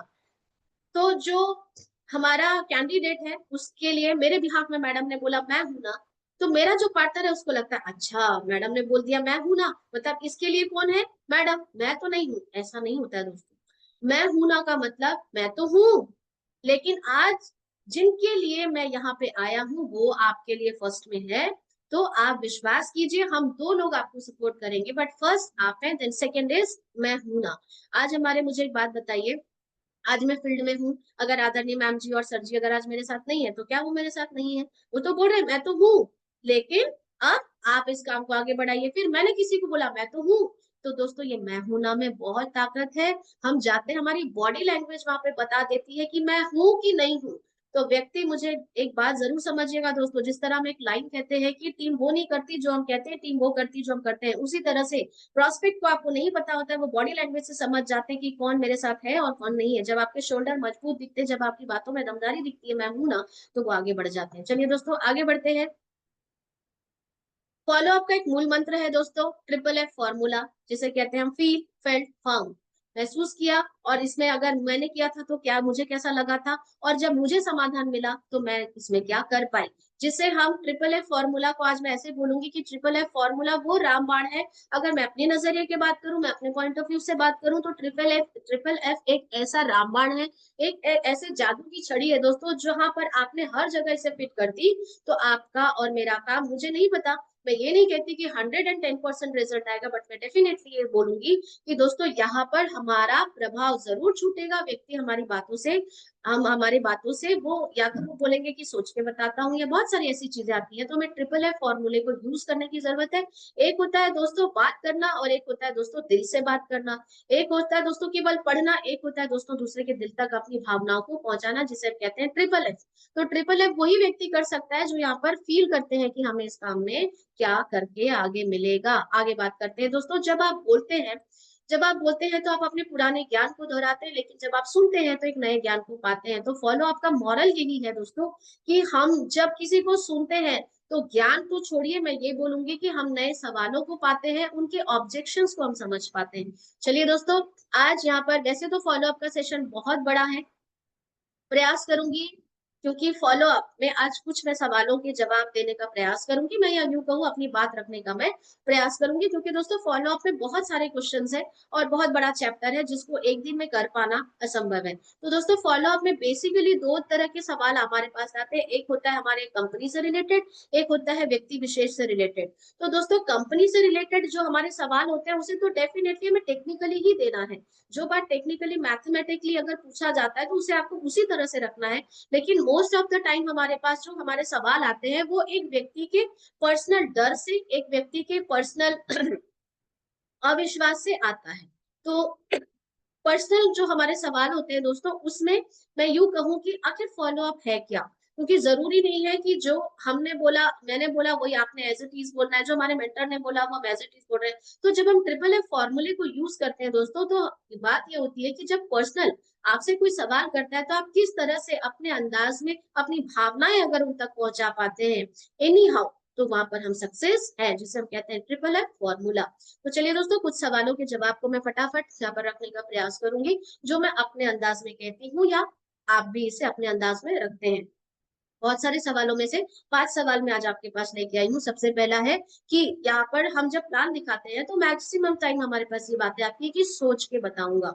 तो जो हमारा कैंडिडेट है उसके लिए मेरे बिहाफ में मैडम ने बोला मैं हूं ना, तो मेरा जो पार्टनर है उसको लगता है अच्छा मैडम ने बोल दिया मैं हूं ना, मतलब इसके लिए कौन है? मैडम, मैं तो नहीं हूं। ऐसा नहीं होता है दोस्तों। मैं हूं ना का मतलब मैं तो हूं, लेकिन आज जिनके लिए मैं यहाँ पे आया हूँ वो आपके लिए फर्स्ट में है। तो आप विश्वास कीजिए हम दो लोग आपको सपोर्ट करेंगे, बट फर्स्ट आप हैं, देन सेकंड इज मैं हूं ना। आज हमारे मुझे एक बात बताइए, आज मैं फील्ड में हूँ, अगर आदरणीय मैम जी और सर जी अगर आज मेरे साथ नहीं है तो क्या वो मेरे साथ नहीं है? वो तो बोल रहे मैं तो हूँ, लेकिन अब आप इस काम को आगे बढ़ाइए। फिर मैंने किसी को बोला मैं तो हूँ। तो दोस्तों ये मैं हूं ना में बहुत ताकत है। हम जाते हैं हमारी बॉडी लैंग्वेज वहां पे बता देती है कि मैं हूं कि नहीं हूं। तो व्यक्ति, मुझे एक बात जरूर समझिएगा दोस्तों, जिस तरह हम एक लाइन कहते हैं कि टीम वो नहीं करती जो हम कहते हैं, टीम वो करती जो हम करते हैं, उसी तरह से प्रोस्पेक्ट को आपको नहीं पता होता है, वो बॉडी लैंग्वेज से समझ जाते हैं कि कौन मेरे साथ है और कौन नहीं है। जब आपके शोल्डर मजबूत दिखते हैं, जब आपकी बातों में दमदारी दिखती है मैं हूं ना, तो वो आगे बढ़ जाते हैं। चलिए दोस्तों आगे बढ़ते हैं। फॉलो अप का एक मूल मंत्र है दोस्तों, ट्रिपल एफ फॉर्मूला, जिसे कहते हैं हम फील, फेल्ट, फाउंड। महसूस किया, और इसमें अगर मैंने किया था तो क्या मुझे कैसा लगा था, और जब मुझे समाधान मिला तो मैं इसमें क्या कर पाई। जिसे हम ट्रिपल एफ फॉर्मूला को आज मैं ऐसे बोलूंगी कि ट्रिपल एफ फॉर्मूला वो रामबाण है। अगर मैं अपने नजरिए की बात करूं, मैं अपने पॉइंट ऑफ व्यू से बात करूं, तो ट्रिपल एफ एक ऐसा रामबाण है, एक ऐसे जादू की छड़ी है दोस्तों, जहां पर आपने हर जगह इसे फिट कर दी तो आपका और मेरा काम, मुझे नहीं पता, मैं ये नहीं कहती कि 110% रिजल्ट आएगा, बट मैं डेफिनेटली ये बोलूंगी कि दोस्तों यहाँ पर हमारा प्रभाव जरूर छूटेगा। व्यक्ति हमारी बातों से, हम हमारी बातों से वो या तो वो बोलेंगे कि सोच के बताता हूँ, या बहुत सारी ऐसी चीजें आती है। तो हमें ट्रिपल एफ फॉर्मूले को यूज करने की जरूरत है। एक होता है दोस्तों बात करना, और एक होता है दोस्तों दिल से बात करना। एक होता है दोस्तों केवल पढ़ना, एक होता है दोस्तों दूसरे के दिल तक अपनी भावनाओं को पहुंचाना, जिसे कहते हैं ट्रिपल एफ। तो ट्रिपल एफ वही व्यक्ति कर सकता है जो यहाँ पर फील करते हैं कि हमें इस काम में क्या करके आगे मिलेगा। आगे बात करते हैं दोस्तों। जब आप बोलते हैं तो आप अपने पुराने ज्ञान को दोहराते हैं, लेकिन जब आप सुनते हैं तो एक नए ज्ञान को पाते हैं। तो फॉलो अप का मॉरल यही है दोस्तों कि हम जब किसी को सुनते हैं तो ज्ञान तो छोड़िए, मैं ये बोलूंगी कि हम नए सवालों को पाते हैं, उनके ऑब्जेक्शंस को हम समझ पाते हैं। चलिए दोस्तों, आज यहाँ पर वैसे तो फॉलो अप का सेशन बहुत बड़ा है, प्रयास करूंगी क्योंकि फॉलो अप में आज कुछ मैं सवालों के जवाब देने का प्रयास करूंगी, मैं या यूं कहूँ अपनी बात रखने का मैं प्रयास करूंगी, क्योंकि दोस्तों फॉलो अप में बहुत सारे क्वेश्चंस है और बहुत बड़ा चैप्टर है जिसको एक दिन में कर पाना असंभव है। तो दोस्तों फॉलो अप में बेसिकली दो तरह के सवाल हमारे पास आते हैं, एक होता है हमारे कंपनी से रिलेटेड, एक होता है व्यक्ति विशेष से रिलेटेड। तो दोस्तों कंपनी से रिलेटेड जो हमारे सवाल होते हैं उसे तो डेफिनेटली हमें टेक्निकली ही देना है। जो बात टेक्निकली मैथमेटिकली अगर पूछा जाता है तो उसे आपको उसी तरह से रखना है। लेकिन मोस्ट ऑफ द टाइम हमारे पास जो हमारे सवाल आते हैं वो एक व्यक्ति के पर्सनल डर से, एक व्यक्ति के पर्सनल अविश्वास से आता है। तो पर्सनल जो हमारे सवाल होते हैं दोस्तों, उसमें मैं यूं कहूं कि आखिर फॉलो अप है क्या, क्योंकि जरूरी नहीं है कि जो हमने बोला, मैंने बोला वही आपने एज इट इज बोलना है, जो हमारे मेंटर ने बोला वो हम एज इट इज बोल रहे हैं। तो जब हम ट्रिपल एफ फॉर्मूले को यूज करते हैं दोस्तों, तो बात ये होती है कि जब पर्सनल आपसे कोई सवाल करता है तो आप किस तरह से अपने अंदाज में अपनी भावनाएं अगर उन तक पहुंचा पाते हैं एनी हाउ, तो वहां पर हम सक्सेस है, जिसे हम कहते हैं ट्रिपल एफ फॉर्मूला। तो चलिए दोस्तों, कुछ सवालों के जवाब को मैं फटाफट यहाँ पर रखने का प्रयास करूंगी, जो मैं अपने अंदाज में कहती हूँ या आप भी इसे अपने अंदाज में रखते हैं। बहुत सारे सवालों में से 5 सवाल मैं आज आपके पास लेके आई हूँ। सबसे पहला है कि यहाँ पर हम जब प्लान दिखाते हैं तो मैक्सिमम टाइम हमारे पास ये बातें आती है कि सोच के बताऊंगा।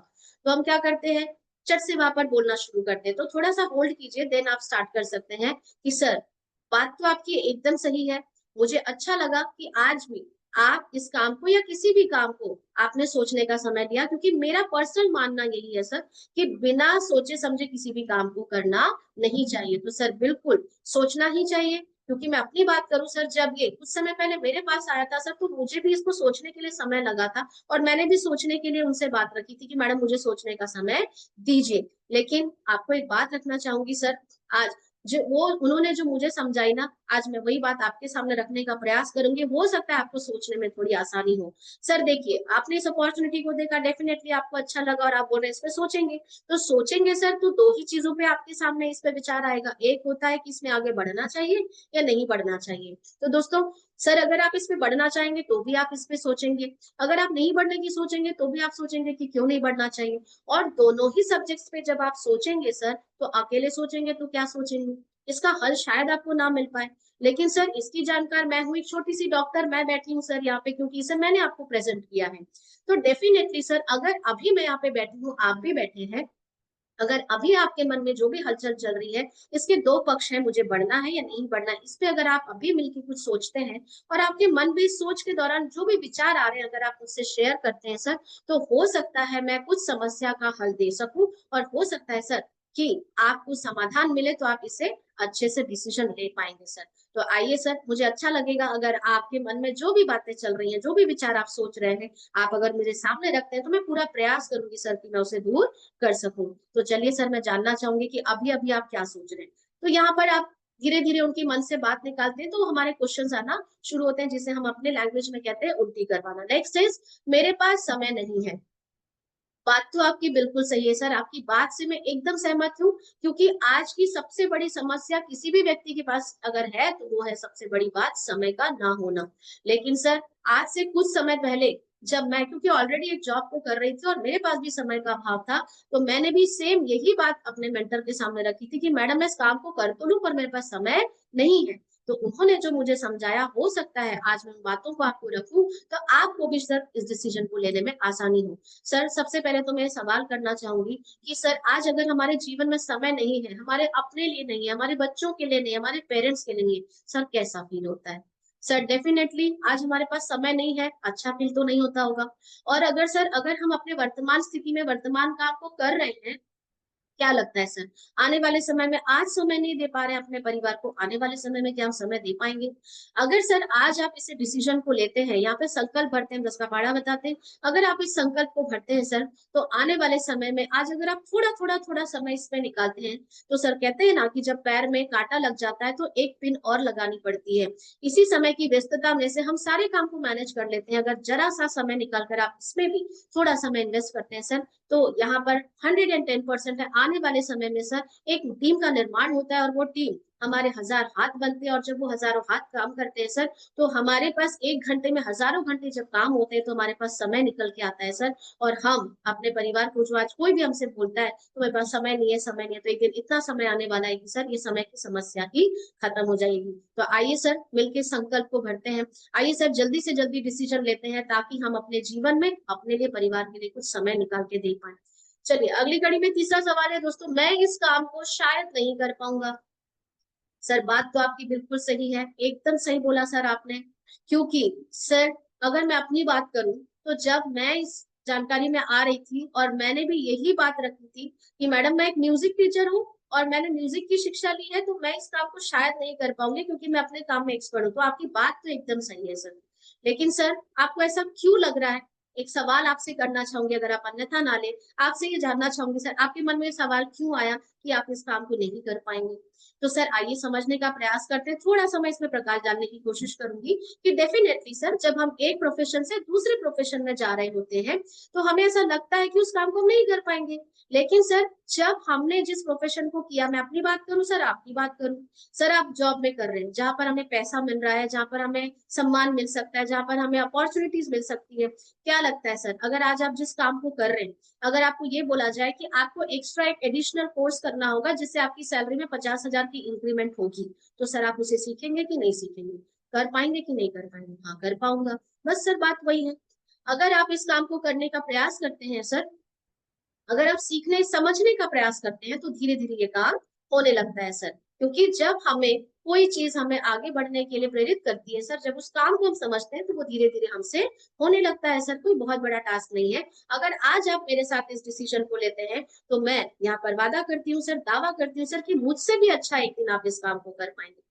तो हम क्या करते हैं, चट से वहां पर बोलना शुरू करते हैं। तो थोड़ा सा होल्ड कीजिए, देन आप स्टार्ट कर सकते हैं कि सर बात तो आपकी एकदम सही है, मुझे अच्छा लगा कि आज भी आप इस काम को या किसी भी काम को आपने सोचने का समय दिया, क्योंकि मेरा पर्सनल मानना यही है सर कि बिना सोचे समझे किसी भी काम को करना नहीं चाहिए। तो सर बिल्कुल सोचना ही चाहिए, क्योंकि मैं अपनी बात करूं सर, जब ये कुछ समय पहले मेरे पास आया था सर, तो मुझे भी इसको सोचने के लिए समय लगा था और मैंने भी सोचने के लिए उनसे बात रखी थी कि मैडम मुझे सोचने का समय दीजिए। लेकिन आपको एक बात रखना चाहूंगी सर, आज जो वो उन्होंने जो मुझे समझाई ना, आज मैं वही बात आपके सामने रखने का प्रयास करूंगी। हो सकता है आपको सोचने में थोड़ी आसानी हो। सर देखिए, आपने इस अपॉर्चुनिटी को देखा, डेफिनेटली आपको अच्छा लगा और आप बोल रहे हैं इस पे सोचेंगे। तो सोचेंगे सर, तो 2 ही चीजों पे आपके सामने इस पे विचार आएगा। एक होता है कि इसमें आगे बढ़ना चाहिए या नहीं बढ़ना चाहिए। तो दोस्तों, सर अगर आप इस पे बढ़ना चाहेंगे तो भी आप इस पे सोचेंगे, अगर आप नहीं बढ़ने की सोचेंगे तो भी आप सोचेंगे कि क्यों नहीं बढ़ना चाहिए। और दोनों ही सब्जेक्ट्स पे जब आप सोचेंगे सर, तो अकेले सोचेंगे तो क्या सोचेंगे, इसका हल शायद आपको ना मिल पाए। लेकिन सर इसकी जानकार मैं हूँ, एक छोटी सी डॉक्टर मैं बैठी हूँ सर यहाँ पे, क्योंकि इसे मैंने आपको प्रेजेंट किया है। तो डेफिनेटली सर, अगर अभी मैं यहाँ पे बैठी हूँ, आप भी बैठे हैं, अगर अभी आपके मन में जो भी हलचल चल रही है, इसके 2 पक्ष हैं, मुझे बढ़ना है या नहीं बढ़ना है, इस पे अगर आप अभी मिलकर कुछ सोचते हैं और आपके मन में इस सोच के दौरान जो भी विचार आ रहे हैं अगर आप मुझसे शेयर करते हैं सर, तो हो सकता है मैं कुछ समस्या का हल दे सकूं, और हो सकता है सर कि आपको समाधान मिले तो आप इसे अच्छे से डिसीजन ले पाएंगे सर। तो आइए सर, मुझे अच्छा लगेगा अगर आपके मन में जो भी बातें चल रही हैं, जो भी विचार आप सोच रहे हैं, आप अगर मेरे सामने रखते हैं तो मैं पूरा प्रयास करूंगी सर कि मैं उसे दूर कर सकूं। तो चलिए सर, मैं जानना चाहूंगी कि अभी अभी आप क्या सोच रहे हैं। तो यहाँ पर आप धीरे धीरे उनके मन से बात निकालते हैं तो हमारे क्वेश्चंस आना शुरू होते हैं, जिसे हम अपने लैंग्वेज में कहते हैं उल्टी करवाना। नेक्स्ट इज, मेरे पास समय नहीं है। बात तो आपकी बिल्कुल सही है सर, आपकी बात से मैं एकदम सहमत हूँ, क्योंकि आज की सबसे बड़ी समस्या किसी भी व्यक्ति के पास अगर है तो वो है सबसे बड़ी बात समय का ना होना। लेकिन सर आज से कुछ समय पहले जब मैं, क्योंकि ऑलरेडी एक जॉब को कर रही थी और मेरे पास भी समय का अभाव था, तो मैंने भी सेम यही बात अपने मेंटर के सामने रखी थी कि मैडम मैं इस काम को कर तो लूं पर मेरे पास समय नहीं है। तो उन्होंने जो मुझे समझाया, हो सकता है आज मैं उन बातों को आपको रखूं तो आपको भी सर इस डिसीजन को लेने में आसानी हो। सर सबसे पहले तो मैं सवाल करना चाहूंगी कि सर आज अगर हमारे जीवन में समय नहीं है, हमारे अपने लिए नहीं है, हमारे बच्चों के लिए नहीं है, हमारे पेरेंट्स के लिए नहीं है, सर कैसा फील होता है। सर डेफिनेटली आज हमारे पास समय नहीं है, अच्छा फील तो नहीं होता होगा। और अगर सर, अगर हम अपने वर्तमान स्थिति में वर्तमान काम को कर रहे हैं, क्या लगता है सर आने वाले समय में, आज समय नहीं दे पा रहे हैं अपने परिवार को, आने वाले समय में क्या हम समय दे पाएंगे। अगर सर आज आप इसे डिसीजन को लेते हैं, यहाँ पे संकल्प भरते हैं, 10 का पाड़ा बताते हैं, अगर आप इस संकल्प को भरते हैं सर, तो आने वाले समय में आज अगर आप थोड़ा थोड़ा थोड़ा समय इसमें निकालते हैं, तो सर कहते हैं ना कि जब पैर में कांटा लग जाता है तो एक पिन और लगानी पड़ती है। इसी समय की व्यस्तता में से हम सारे काम को मैनेज कर लेते हैं, अगर जरा सा समय निकाल कर आप इसमें भी थोड़ा समय इन्वेस्ट करते हैं सर, तो यहाँ पर 110% है। आने वाले समय में सर एक टीम का निर्माण होता है और वो टीम हमारे 1000 हाथ बनते हैं, और जब वो हजारों हाथ काम करते हैं सर, तो हमारे पास 1 घंटे में हजारों घंटे जब काम होते हैं तो हमारे पास समय निकल के आता है सर। और हम अपने परिवार को, जो आज कोई भी हमसे बोलता है तो मेरे पास समय नहीं है, समय नहीं है, तो एक दिन इतना समय आने वाला है कि सर ये समय की समस्या ही खत्म हो जाएगी। तो आइए सर मिलकर संकल्प को भरते हैं, आइए सर जल्दी से जल्दी डिसीजन लेते हैं, ताकि हम अपने जीवन में अपने लिए, परिवार के लिए कुछ समय निकाल के दे पाए। चलिए अगली कड़ी में तीसरा सवाल है दोस्तों, मैं इस काम को शायद नहीं कर पाऊंगा। सर बात तो आपकी बिल्कुल सही है, एकदम सही बोला सर आपने, क्योंकि सर अगर मैं अपनी बात करूं तो जब मैं इस जानकारी में आ रही थी और मैंने भी यही बात रखी थी कि मैडम मैं एक म्यूजिक टीचर हूँ और मैंने म्यूजिक की शिक्षा ली है, तो मैं इस काम को शायद नहीं कर पाऊंगी क्योंकि मैं अपने काम में एक्सपर्ट हूँ। तो आपकी बात तो एकदम सही है सर, लेकिन सर आपको ऐसा क्यों लग रहा है? एक सवाल आपसे करना चाहूंगी, अगर आप अन्यथा ना ले, आपसे ये जानना चाहूंगी सर, आपके मन में ये सवाल क्यों आया कि आप इस काम को नहीं कर पाएंगे? तो सर आइए समझने का प्रयास करते हैं, थोड़ा सा मैं इसमें प्रकाश डालने की कोशिश करूंगी कि डेफिनेटली सर, जब हम एक प्रोफेशन से दूसरे प्रोफेशन में जा रहे होते हैं तो हमें ऐसा लगता है कि उस काम को हम नहीं कर पाएंगे। लेकिन सर जब हमने जिस प्रोफेशन को किया, मैं अपनी बात करूं सर, आपकी बात करूं, सर आप जॉब में कर रहे हैं जहां पर हमें पैसा मिल रहा है, जहां पर हमें सम्मान मिल सकता है, जहां पर हमें अपॉर्चुनिटीज मिल सकती है, क्या लगता है सर, अगर आज आप जिस काम को कर रहे हैं, अगर आपको ये बोला जाए कि आपको एक्स्ट्रा एक एडिशनल कोर्स करना होगा जिससे आपकी सैलरी में 50,000 की इंक्रीमेंट होगी, तो सर आप उसे सीखेंगे कि नहीं सीखेंगे? कर पाएंगे कि नहीं कर पाएंगे? हाँ कर पाऊंगा। बस सर बात वही है। अगर आप इस काम को करने का प्रयास करते हैं सर, अगर आप सीखने समझने का प्रयास करते हैं, तो धीरे धीरे ये काम होने लगता है सर। क्योंकि जब हमें कोई चीज हमें आगे बढ़ने के लिए प्रेरित करती है सर, जब उस काम को हम समझते हैं तो वो धीरे धीरे हमसे होने लगता है सर। कोई बहुत बड़ा टास्क नहीं है। अगर आज आप मेरे साथ इस डिसीजन को लेते हैं, तो मैं यहाँ पर वादा करती हूँ सर, दावा करती हूँ सर, कि मुझसे भी अच्छा एक दिन आप इस काम को कर पाएंगे।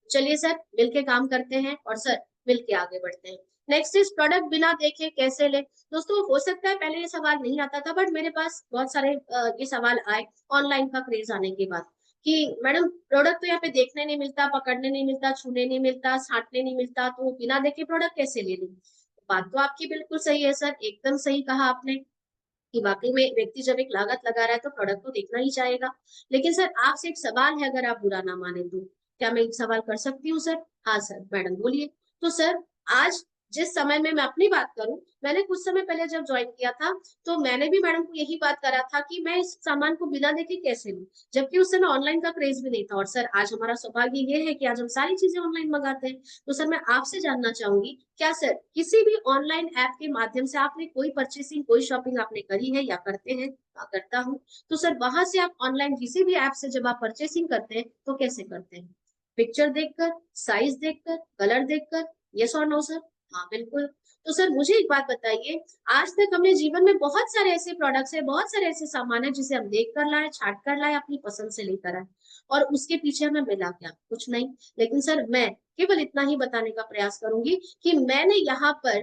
चलिए सर मिलके काम करते हैं और सर मिलके आगे बढ़ते हैं। नेक्स्ट इज प्रोडक्ट बिना देखे कैसे ले। दोस्तों हो सकता है पहले ये सवाल नहीं आता था, बट मेरे पास बहुत सारे ये सवाल आए ऑनलाइन का क्रेज आने के बाद कि मैडम प्रोडक्ट तो यहाँ पे देखने नहीं मिलता, पकड़ने नहीं मिलता, छूने नहीं मिलता, छांटने नहीं मिलता, तो बिना देखे प्रोडक्ट कैसे ले लूं? बात तो आपकी बिल्कुल सही है सर, एकदम सही कहा आपने कि वाकई में व्यक्ति जब एक लागत लगा रहा है तो प्रोडक्ट तो देखना ही चाहेगा। लेकिन सर आपसे एक सवाल है, अगर आप बुरा ना माने तो, क्या मैं एक सवाल कर सकती हूँ सर? हाँ सर, मैडम बोलिए। तो सर आज जिस समय में मैं अपनी बात करूं, मैंने कुछ समय पहले जब ज्वाइन किया था, तो मैंने भी मैडम को यही बात करा था कि मैं इस सामान को बिना देखे कैसे लूं, जबकि उस समय ऑनलाइन का क्रेज भी नहीं था। और सर आज हमारा सौभाग्य ये है कि आज हम सारी चीजें ऑनलाइन मंगाते हैं। तो सर मैं आपसे जानना चाहूंगी, क्या सर किसी भी ऑनलाइन ऐप के माध्यम से आपने कोई परचेसिंग, कोई शॉपिंग आपने करी है या करते हैं? हाँ, करता हूँ। तो सर वहां से आप ऑनलाइन किसी भी ऐप से जब आप परचेसिंग करते हैं तो कैसे करते हैं? पिक्चर देखकर, साइज देखकर, कलर देखकर, यस और नो सर? हाँ बिल्कुल। तो सर मुझे एक बात बताइए, आज तक हमने जीवन में बहुत सारे ऐसे प्रोडक्ट्स है, बहुत सारे ऐसे सामान है जिसे हम देख कर लाए, छाट कर लाए, अपनी पसंद से लेकर आए, और उसके पीछे हमें मिला क्या? कुछ नहीं। लेकिन सर मैं केवल इतना ही बताने का प्रयास करूंगी कि मैंने यहाँ पर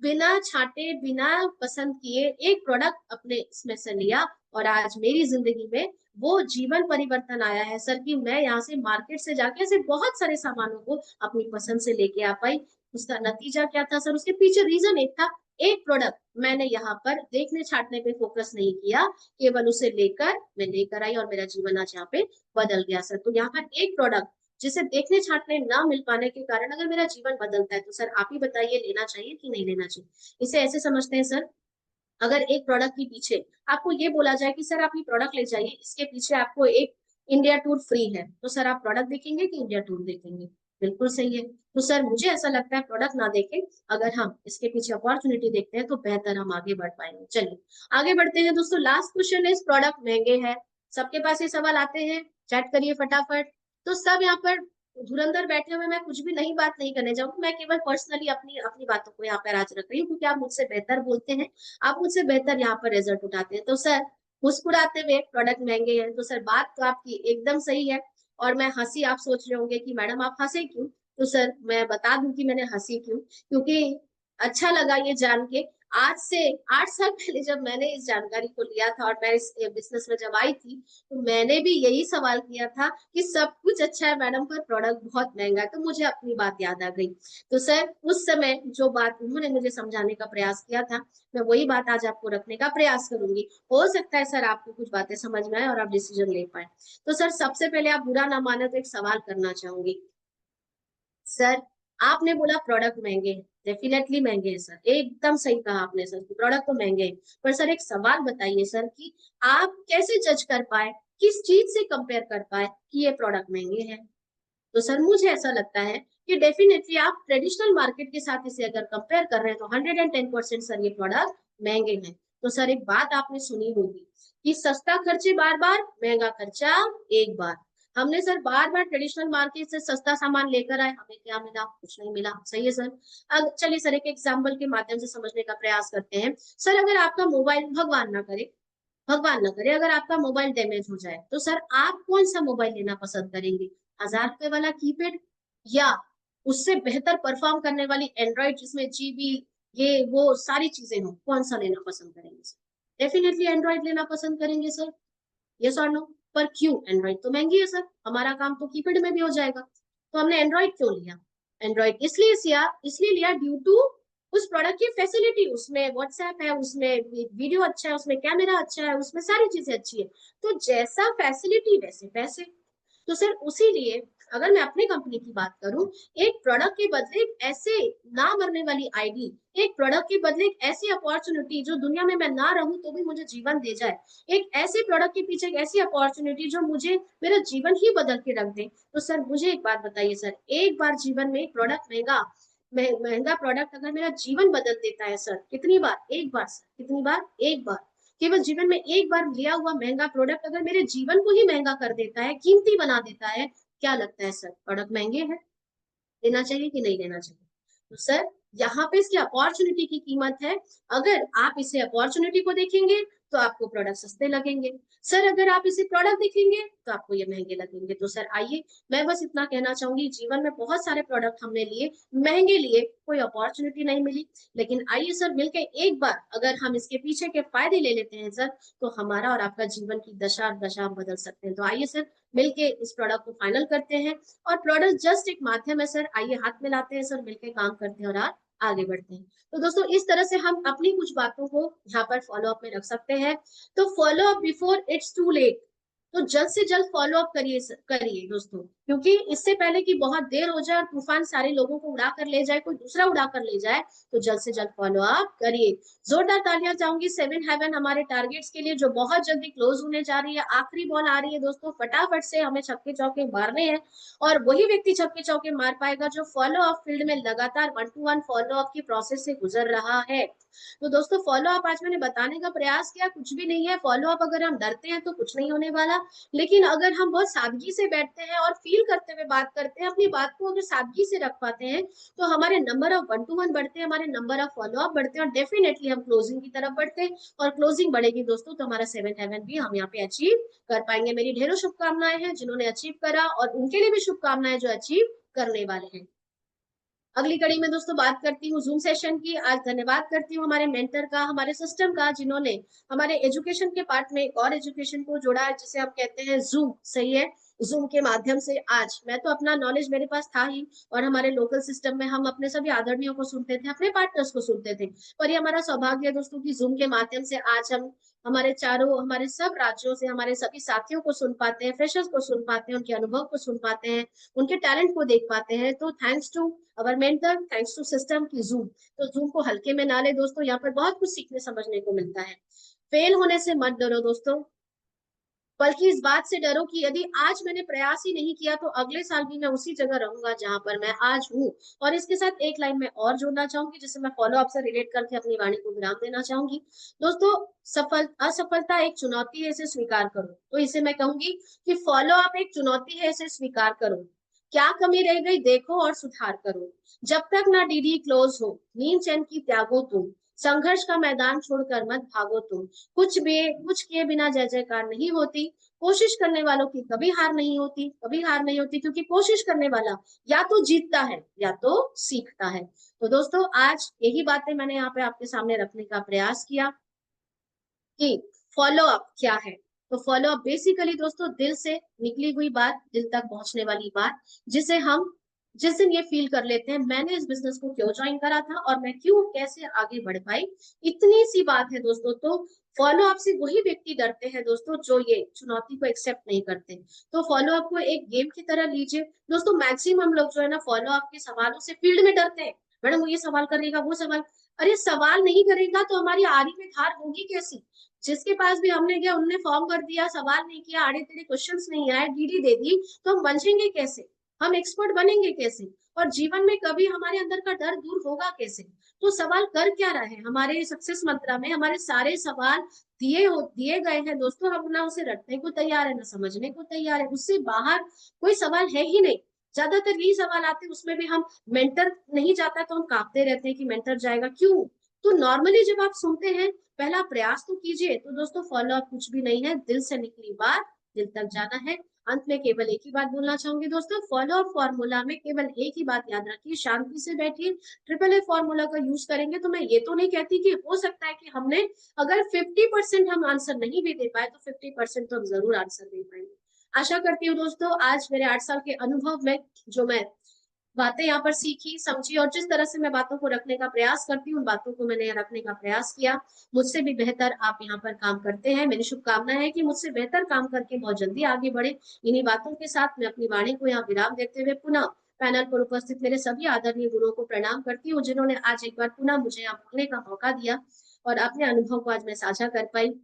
बिना छांटे, बिना पसंद किए एक प्रोडक्ट अपने इसमें से लिया, और आज मेरी जिंदगी में वो जीवन परिवर्तन आया है सर, कि मैं यहाँ से मार्केट से जाके ऐसे बहुत सारे सामानों को अपनी पसंद से लेके आ पाई। उसका नतीजा क्या था सर? उसके पीछे रीजन एक था, एक प्रोडक्ट मैंने यहाँ पर देखने छाटने पे फोकस नहीं किया, केवल उसे लेकर मैं लेकर आई और मेरा जीवन आज यहाँ पे बदल गया सर। तो यहाँ पर एक प्रोडक्ट जिसे देखने छाटने ना मिल पाने के कारण अगर मेरा जीवन बदलता है, तो सर आप ही बताइए लेना चाहिए कि नहीं लेना चाहिए? इसे ऐसे समझते हैं सर, अगर एक प्रोडक्ट के पीछे आपको ये बोला जाए कि सर आप ये प्रोडक्ट ले जाइए, इसके पीछे आपको एक इंडिया टूर फ्री है, तो सर आप प्रोडक्ट देखेंगे कि इंडिया टूर देखेंगे? बिल्कुल सही है। तो सर मुझे ऐसा लगता है प्रोडक्ट ना देखें, अगर हम इसके पीछे अपॉर्चुनिटी देखते हैं तो बेहतर हम आगे बढ़ पाएंगे। चलिए आगे बढ़ते हैं दोस्तों। लास्ट क्वेश्चन इज प्रोडक्ट महंगे हैं। सबके पास ये सवाल आते हैं, चैट करिए फटाफट। तो सब यहाँ पर धुरंधर बैठे हुए, मैं कुछ भी नई बात नहीं करने जाऊंगी, मैं केवल पर्सनली अपनी अपनी बातों को यहाँ पर आज रख रही हूँ, क्योंकि आप मुझसे बेहतर बोलते हैं, आप मुझसे बेहतर यहाँ पर रिजल्ट उठाते हैं। तो सर मुस्कुराते हुए प्रोडक्ट महंगे हैं, तो सर बात तो आपकी एकदम सही है। और मैं हंसी, आप सोच रहे होंगे कि मैडम आप हंसे क्यों? तो सर मैं बता दूं कि मैंने हंसी क्यों, क्योंकि अच्छा लगा ये जान के। आज से 8 साल पहले जब मैंने इस जानकारी को लिया था और मैं इस बिजनेस में जब आई थी, तो मैंने भी यही सवाल किया था कि सब कुछ अच्छा है मैडम, पर प्रोडक्ट बहुत महंगा है। तो मुझे अपनी बात याद आ गई। तो सर उस समय जो बात उन्होंने मुझे समझाने का प्रयास किया था, मैं वही बात आज आपको रखने का प्रयास करूंगी। हो सकता है सर आपको कुछ बातें समझ में आए और आप डिसीजन ले पाए। तो सर सबसे पहले आप बुरा ना माने तो एक सवाल करना चाहूंगी। सर आपने बोला प्रोडक्ट महंगे हैं, डेफिनेटली महंगे हैं सर, एकदम सही कहा आपने सर, प्रोडक्ट तो महंगे हैं। पर सर एक सवाल बताइए सर कि आप कैसे जज कर पाए, किस चीज से कंपेयर कर पाए कि ये प्रोडक्ट महंगे हैं? तो सर मुझे ऐसा लगता है कि डेफिनेटली आप ट्रेडिशनल मार्केट के साथ इसे अगर कंपेयर कर रहे हैं तो 110% सर ये प्रोडक्ट महंगे हैं। तो सर एक बात आपने सुनी होगी कि सस्ता खर्चे बार बार, महंगा खर्चा एक बार। हमने सर बार बार ट्रेडिशनल मार्केट से सस्ता सामान लेकर आए, हमें क्या मिला? कुछ नहीं मिला। सही है सर। अब चलिए सर एक एग्जाम्पल के माध्यम से समझने का प्रयास करते हैं। सर अगर आपका मोबाइल, भगवान ना करे, भगवान न करे अगर आपका मोबाइल डैमेज हो जाए, तो सर आप कौन सा मोबाइल लेना पसंद करेंगे? 1000 रुपए वाला कीपैड या उससे बेहतर परफॉर्म करने वाली एंड्रॉइड जिसमें जीबी ये वो सारी चीजें हो, कौन सा लेना पसंद करेंगे सर? डेफिनेटली एंड्रॉइड लेना पसंद करेंगे सर, यस और नो? पर क्यों? एंड्रॉइड तो महंगी है सर, हमारा काम तो कीपैड में भी हो जाएगा। तो हमने एंड्रॉइड क्यों लिया? एंड्रॉइड इसलिए लिया ड्यू टू उस प्रोडक्ट की फैसिलिटी, उसमें व्हाट्सएप है, उसमें वीडियो अच्छा है, उसमें कैमरा अच्छा है, उसमें सारी चीजें अच्छी है। तो जैसा फैसिलिटी वैसे पैसे। तो सर उसी लिए अगर मैं अपनी कंपनी की बात करूं, एक प्रोडक्ट के बदले ऐसे ना मरने वाली आईडी, एक प्रोडक्ट के बदले एक ऐसी अपॉर्चुनिटी जो दुनिया में मैं ना रहूं तो भी मुझे जीवन दे जाए, एक ऐसे प्रोडक्ट के पीछे एक ऐसी अपॉर्चुनिटी जो मुझे मेरा जीवन ही बदल के रख दे। तो सर मुझे एक बात बताइए सर, एक बार जीवन में प्रोडक्ट महंगा प्रोडक्ट अगर मेरा जीवन बदल देता है सर, कितनी बार? एक बार सर, कितनी बार? एक बार। केवल जीवन में एक बार लिया हुआ महंगा प्रोडक्ट अगर मेरे जीवन को ही महंगा कर देता है, कीमती बना देता है, क्या लगता है सर, प्रोडक्ट महंगे हैं? लेना चाहिए कि नहीं लेना चाहिए? तो सर यहाँ पे इसकी अपॉर्चुनिटी की कीमत है। अगर आप इसे अपॉर्चुनिटी को देखेंगे तो आपको प्रोडक्ट सस्ते लगेंगे, सर अगर आप इसे प्रोडक्ट देखेंगे तो आपको ये महंगे लगेंगे। तो सर आइए, मैं बस इतना कहना चाहूंगी, जीवन में बहुत सारे प्रोडक्ट हमने लिए, महंगे लिए, कोई अपॉर्चुनिटी नहीं मिली, लेकिन आइए सर मिलके एक बार अगर हम इसके पीछे के फायदे ले लेते हैं सर, तो हमारा और आपका जीवन की दशा दशा बदल सकते हैं। तो आइए सर मिलके इस प्रोडक्ट को फाइनल करते हैं, और प्रोडक्ट जस्ट एक माध्यम है सर, आइए हाथ मिलाते हैं सर, मिलके काम करते हैं और आगे बढ़ते हैं। तो दोस्तों इस तरह से हम अपनी कुछ बातों को यहाँ पर फॉलो अप में रख सकते हैं। तो follow up before it's too late, तो जल्द से जल्द फॉलो अप करिए दोस्तों, क्योंकि इससे पहले कि बहुत देर हो जाए और तूफान सारे लोगों को उड़ा कर ले जाए, कोई दूसरा उड़ा कर ले जाए, तो जल्द से जल्द फॉलो अप करिए। जोरदार तालियां चाहूंगी 7 हेवन हमारे टारगेट्स के लिए जो बहुत जल्दी क्लोज होने जा रही है। आखिरी बॉल आ रही है दोस्तों, फटाफट से हमें छक्के चौके मारने हैं, और वही व्यक्ति छक्के चौके मार पाएगा जो फॉलो अप फील्ड में लगातार 1-to-1 फॉलो अप की प्रोसेस से गुजर रहा है। तो दोस्तों फॉलो अप आज मैंने बताने का प्रयास किया, कुछ भी नहीं है। फॉलो अप अगर हम डरते हैं तो कुछ नहीं होने वाला, लेकिन अगर हम बहुत सादगी से बैठते हैं और फील करते हुए बात करते हैं, अपनी बात को अगर सादगी से रख पाते हैं, तो हमारे नंबर ऑफ 1-to-1 बढ़ते हैं, हमारे नंबर ऑफ फॉलो अप बढ़ते हैं, और डेफिनेटली हम क्लोजिंग की तरफ बढ़ते हैं। और क्लोजिंग बढ़ेगी दोस्तों तो हमारा 7 हेवन भी हम यहाँ पे अचीव कर पाएंगे। मेरी ढेरों शुभकामनाएं हैं जिन्होंने अचीव करा, और उनके लिए भी शुभकामनाएं जो अचीव करने वाले हैं। अगली कड़ी में दोस्तों बात करती हूँ जूम सेशन की। आज धन्यवाद करती हूँ हमारे मेंटर का, हमारे सिस्टम का, जिन्होंने हमारे एजुकेशन के पार्ट में एक और एजुकेशन को जोड़ा है, जिसे हम कहते हैं जूम। सही है, जूम के माध्यम से आज मैं तो अपना नॉलेज मेरे पास था ही, और हमारे लोकल सिस्टम में हम अपने सभी आदरणीयों को सुनते थे, अपने पार्टनर्स को सुनते थे। पर ये हमारा सौभाग्य है दोस्तों कि जूम के माध्यम से आज हम हमारे सब राज्यों से हमारे सभी साथियों को सुन पाते हैं, फ्रेशर्स को सुन पाते हैं, उनके अनुभव को सुन पाते हैं, उनके टैलेंट को देख पाते हैं। तो thanks to our mentor, thanks to system की जूम। तो जूम को हल्के में ना ले दोस्तों, यहाँ पर बहुत कुछ सीखने समझने को मिलता है। फेल होने से मत डरो दोस्तों, बल्कि इस बात से डरो कि यदि आज मैंने प्रयास ही नहीं किया तो अगले साल भी मैं उसी जगह रहूंगा जहां पर मैं आज हूँ। और इसके साथ एक लाइन में और जोड़ना चाहूंगी, जिसे मैं फॉलो अप से रिलेट करके अपनी वाणी को विराम देना चाहूंगी। दोस्तों असफलता एक चुनौती है, इसे स्वीकार करो। तो इसे मैं कहूंगी कि फॉलो अप एक चुनौती है, इसे स्वीकार करो। क्या कमी रह गई देखो और सुधार करो। जब तक ना डीडी क्लोज हो, नींद चैन की त्यागो तुम, संघर्ष का मैदान छोड़कर मत भागो तुम। कुछ किए बिना जय जयकार नहीं होती। कोशिश करने वालों की कभी हार नहीं होती, कभी हार नहीं होती, क्योंकि कोशिश करने वाला या तो जीतता है या तो सीखता है। तो दोस्तों आज यही बातें मैंने यहाँ पे आपके सामने रखने का प्रयास किया कि फॉलो अप क्या है। तो फॉलो अप बेसिकली दोस्तों दिल से निकली हुई बात, दिल तक पहुंचने वाली बात, जिसे हम जिस दिन ये फील कर लेते हैं मैंने इस बिजनेस को क्यों ज्वाइन करा था और मैं क्यों कैसे आगे बढ़ पाई, इतनी सी बात है दोस्तों। तो फॉलो अप से वही व्यक्ति डरते हैं दोस्तों जो ये चुनौती को एक्सेप्ट नहीं करते। तो फॉलो अप को एक गेम की तरह लीजिए दोस्तों। मैक्सिमम लोग जो है ना फॉलो अप के सवालों से फील्ड में डरते हैं, मैडम वो ये सवाल करेगा वो सवाल। अरे सवाल नहीं करेगा तो हमारी आरी में धार होगी कैसी? जिसके पास भी हमने गया उनने फॉर्म भर दिया, सवाल नहीं किया, आड़े तेड़े क्वेश्चंस नहीं आए, डीडी दे दी, तो हम बचेंगे कैसे? हम एक्सपर्ट बनेंगे कैसे? और जीवन में कभी हमारे अंदर का डर दूर होगा कैसे? तो सवाल कर क्या रहे हैं? हमारे सक्सेस मंत्रा में हमारे सारे सवाल दिए गए हैं दोस्तों, हम ना उसे रटने को तैयार है ना समझने को तैयार है। उससे बाहर कोई सवाल है ही नहीं। ज्यादातर यही सवाल आते हैं, उसमें भी हम मेंटर नहीं जाता तो हम कांपते रहते हैं कि मेंटर जाएगा। क्यों? तो नॉर्मली जब आप सुनते हैं, पहला प्रयास तो कीजिए। तो दोस्तों फॉलो अप कुछ भी नहीं है, दिल से निकली बात दिल तक जाना है। अंत में केवल एक ही बात बोलना चाहूंगी दोस्तों, फॉलो अप फॉर्मूला में केवल एक ही बात याद रखिए, शांति से बैठिए। ट्रिपल ए फॉर्मूला का यूज करेंगे तो मैं ये तो नहीं कहती कि हो सकता है कि हमने अगर 50% हम आंसर नहीं भी दे पाए तो 50% तो हम जरूर आंसर दे पाएंगे। आशा करती हूँ दोस्तों आज मेरे 8 साल के अनुभव में जो मैं बातें यहाँ पर सीखी समझी और जिस तरह से मैं बातों को रखने का प्रयास करती हूँ उन बातों को मैंने रखने का प्रयास किया। मुझसे भी बेहतर आप यहाँ पर काम करते हैं। मेरी शुभकामना है कि मुझसे बेहतर काम करके बहुत जल्दी आगे बढ़े। इन्हीं बातों के साथ मैं अपनी वाणी को यहाँ विराम देते हुए पुनः पैनल पर उपस्थित मेरे सभी आदरणीय गुरुओं को प्रणाम करती हूँ, जिन्होंने आज एक बार पुनः मुझे यहाँ बोलने का मौका दिया और अपने अनुभव को आज मैं साझा कर पाई।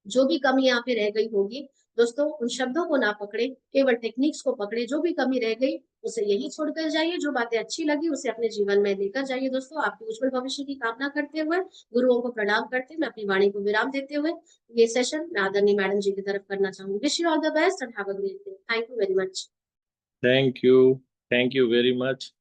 जो भी कमी यहाँ पे रह गई होगी दोस्तों, उन शब्दों को ना पकड़े, केवल टेक्निक्स को पकड़े। जो भी कमी रह गई उसे यही छोड़कर जाइए, जो बातें अच्छी लगी उसे अपने जीवन में लेकर जाइए। दोस्तों आपके उज्जवल भविष्य की कामना करते हुए, गुरुओं को प्रणाम करते मैं अपनी वाणी को विराम देते हुए ये सेशन मैं आदरणीय मैडम जी की तरफ करना चाहूंगी। Wish you all the best and have a great day. Thank you very much. Thank you very much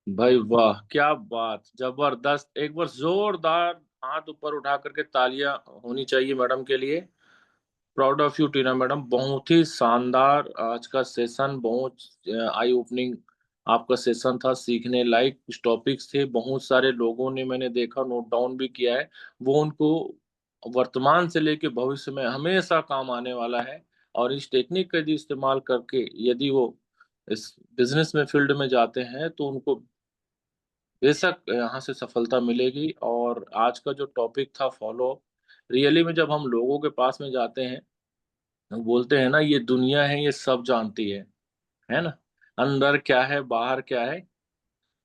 भाई, वाह क्या बात, जबरदस्त। एक बार जोरदार हाथ ऊपर उठा करके तालियां होनी चाहिए मैडम के लिए। Proud of you Tina madam, बहुत ही शानदार आज का सेशन, बहुत आई ओपनिंग आपका सेशन था। सीखने लायक कुछ टॉपिक्स थे, बहुत सारे लोगों ने मैंने देखा, नोट डाउन भी किया है। वो उनको वर्तमान से लेके भविष्य में हमेशा काम आने वाला है। और इस टेक्निक का यदि इस्तेमाल करके यदि वो इस बिजनेस में फील्ड में जाते हैं तो उनको बेशक यहाँ से सफलता मिलेगी। और आज का जो टॉपिक था फॉलो, रियली में जब हम लोगों के पास में जाते हैं, हम बोलते हैं ना ये दुनिया है ये सब जानती है ना, अंदर क्या है बाहर क्या है।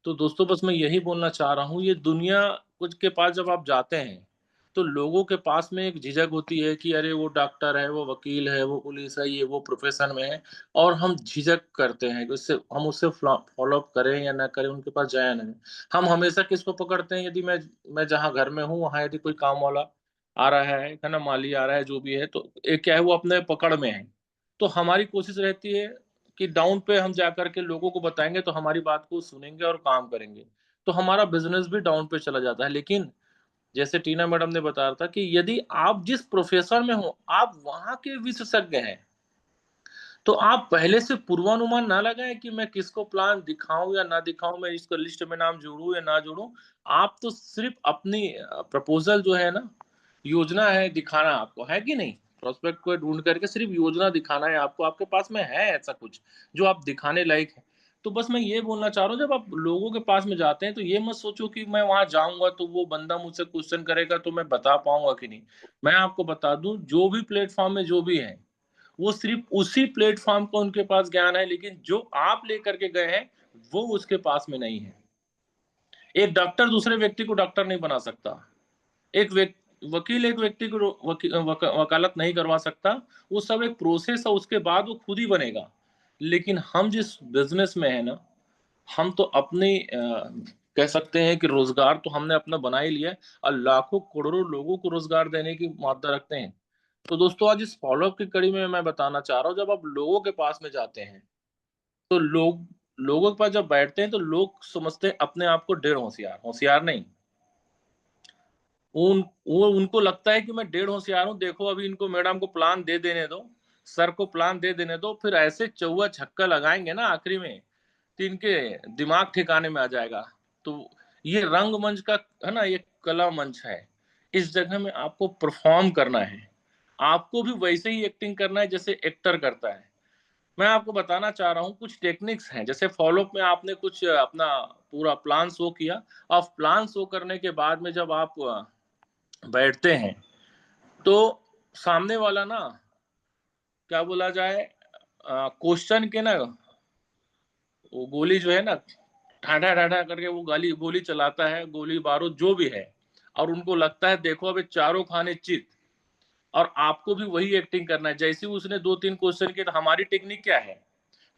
तो दोस्तों बस मैं यही बोलना चाह रहा हूँ, ये दुनिया कुछ के पास जब आप जाते हैं तो लोगों के पास में एक झिझक होती है कि अरे वो डॉक्टर है, वो वकील है, वो पुलिस है, ये वो प्रोफेशन में है। और हम झिझक करते हैं कि उससे हम उससे फॉलो अप करें या ना करें, उनके पास जाए या ना। हम हमेशा किसको पकड़ते हैं, यदि मैं जहाँ घर में हूँ वहां यदि कोई काम वाला आ रहा है ना, माली आ रहा है, जो भी है, तो एक क्या है वो अपने पकड़ में है। तो हमारी कोशिश रहती है कि डाउन पे हम जाकर के लोगों को बताएंगे तो हमारी बात को सुनेंगे और काम करेंगे, तो हमारा बिजनेस भी डाउन पे चला जाता है। लेकिन जैसे टीना मैडम ने बताया था कि यदि आप जिस प्रोफेशन में हो आप वहां के विशेषज्ञ हैं, तो आप पहले से पूर्वानुमान ना लगाएं कि मैं किसको प्लान दिखाऊं या ना दिखाऊं, मैं इसको लिस्ट में नाम जोड़ूं या ना जोड़ूं। आप तो सिर्फ अपनी प्रपोजल जो है ना, योजना है दिखाना आपको, है कि नहीं। प्रोस्पेक्ट को ढूंढ करके सिर्फ योजना दिखाना है आपको, आपके पास में है ऐसा कुछ जो आप दिखाने लायक है। तो बस मैं ये बोलना चाह रहा हूँ, जब आप लोगों के पास में जाते हैं तो ये मत सोचो कि मैं वहां जाऊंगा तो वो बंदा मुझसे क्वेश्चन करेगा तो मैं बता पाऊंगा कि नहीं। मैं आपको बता दूं, जो भी प्लेटफॉर्म में जो भी है वो सिर्फ उसी प्लेटफॉर्म का उनके पास ज्ञान है, लेकिन जो आप लेकर के गए हैं वो उसके पास में नहीं है। एक डॉक्टर दूसरे व्यक्ति को डॉक्टर नहीं बना सकता, वकील एक व्यक्ति को वकालत नहीं करवा सकता। वो सब एक प्रोसेस है, उसके बाद वो खुद ही बनेगा। लेकिन हम जिस बिजनेस में है ना, हम तो अपनी कह सकते हैं कि रोजगार तो हमने अपना बना ही लिया है और लाखों करोड़ों लोगों को रोजगार देने की मादा रखते हैं। तो दोस्तों आज इस फॉलोअप की कड़ी में मैं बताना चाह रहा हूँ, जब आप लोगों के पास में जाते हैं तो लोगों के पास जब बैठते हैं तो लोग समझते हैं अपने आप को डेढ़ होशियार, होशियार नहीं। वो उनको लगता है कि मैं डेढ़ होशियार हूँ, देखो अभी इनको मैडम को प्लान दे देने दो, सर को प्लान दे देने दो, फिर ऐसे चौवा छक्का लगाएंगे ना आखिरी में तो इनके दिमाग ठिकाने में आ जाएगा। तो ये रंगमंच का है ना, ये कला मंच है। इस जगह में आपको परफॉर्म करना है, आपको भी वैसे ही एक्टिंग करना है जैसे एक्टर करता है। मैं आपको बताना चाह रहा हूँ कुछ टेक्निक्स हैं, जैसे फॉलोअप में आपने कुछ अपना पूरा प्लान शो किया, और प्लान शो करने के बाद में जब आप बैठते हैं तो सामने वाला ना, क्या बोला जाए, क्वेश्चन के ना वो गोली जो है ना, ठाठा ठाठा करके वो गोली चलाता है, गोली बारूद जो भी है, और उनको लगता है देखो अभी चारों खाने चित। और आपको भी वही एक्टिंग करना है। जैसे ही उसने 2-3 क्वेश्चन किए तो हमारी टेक्निक क्या है,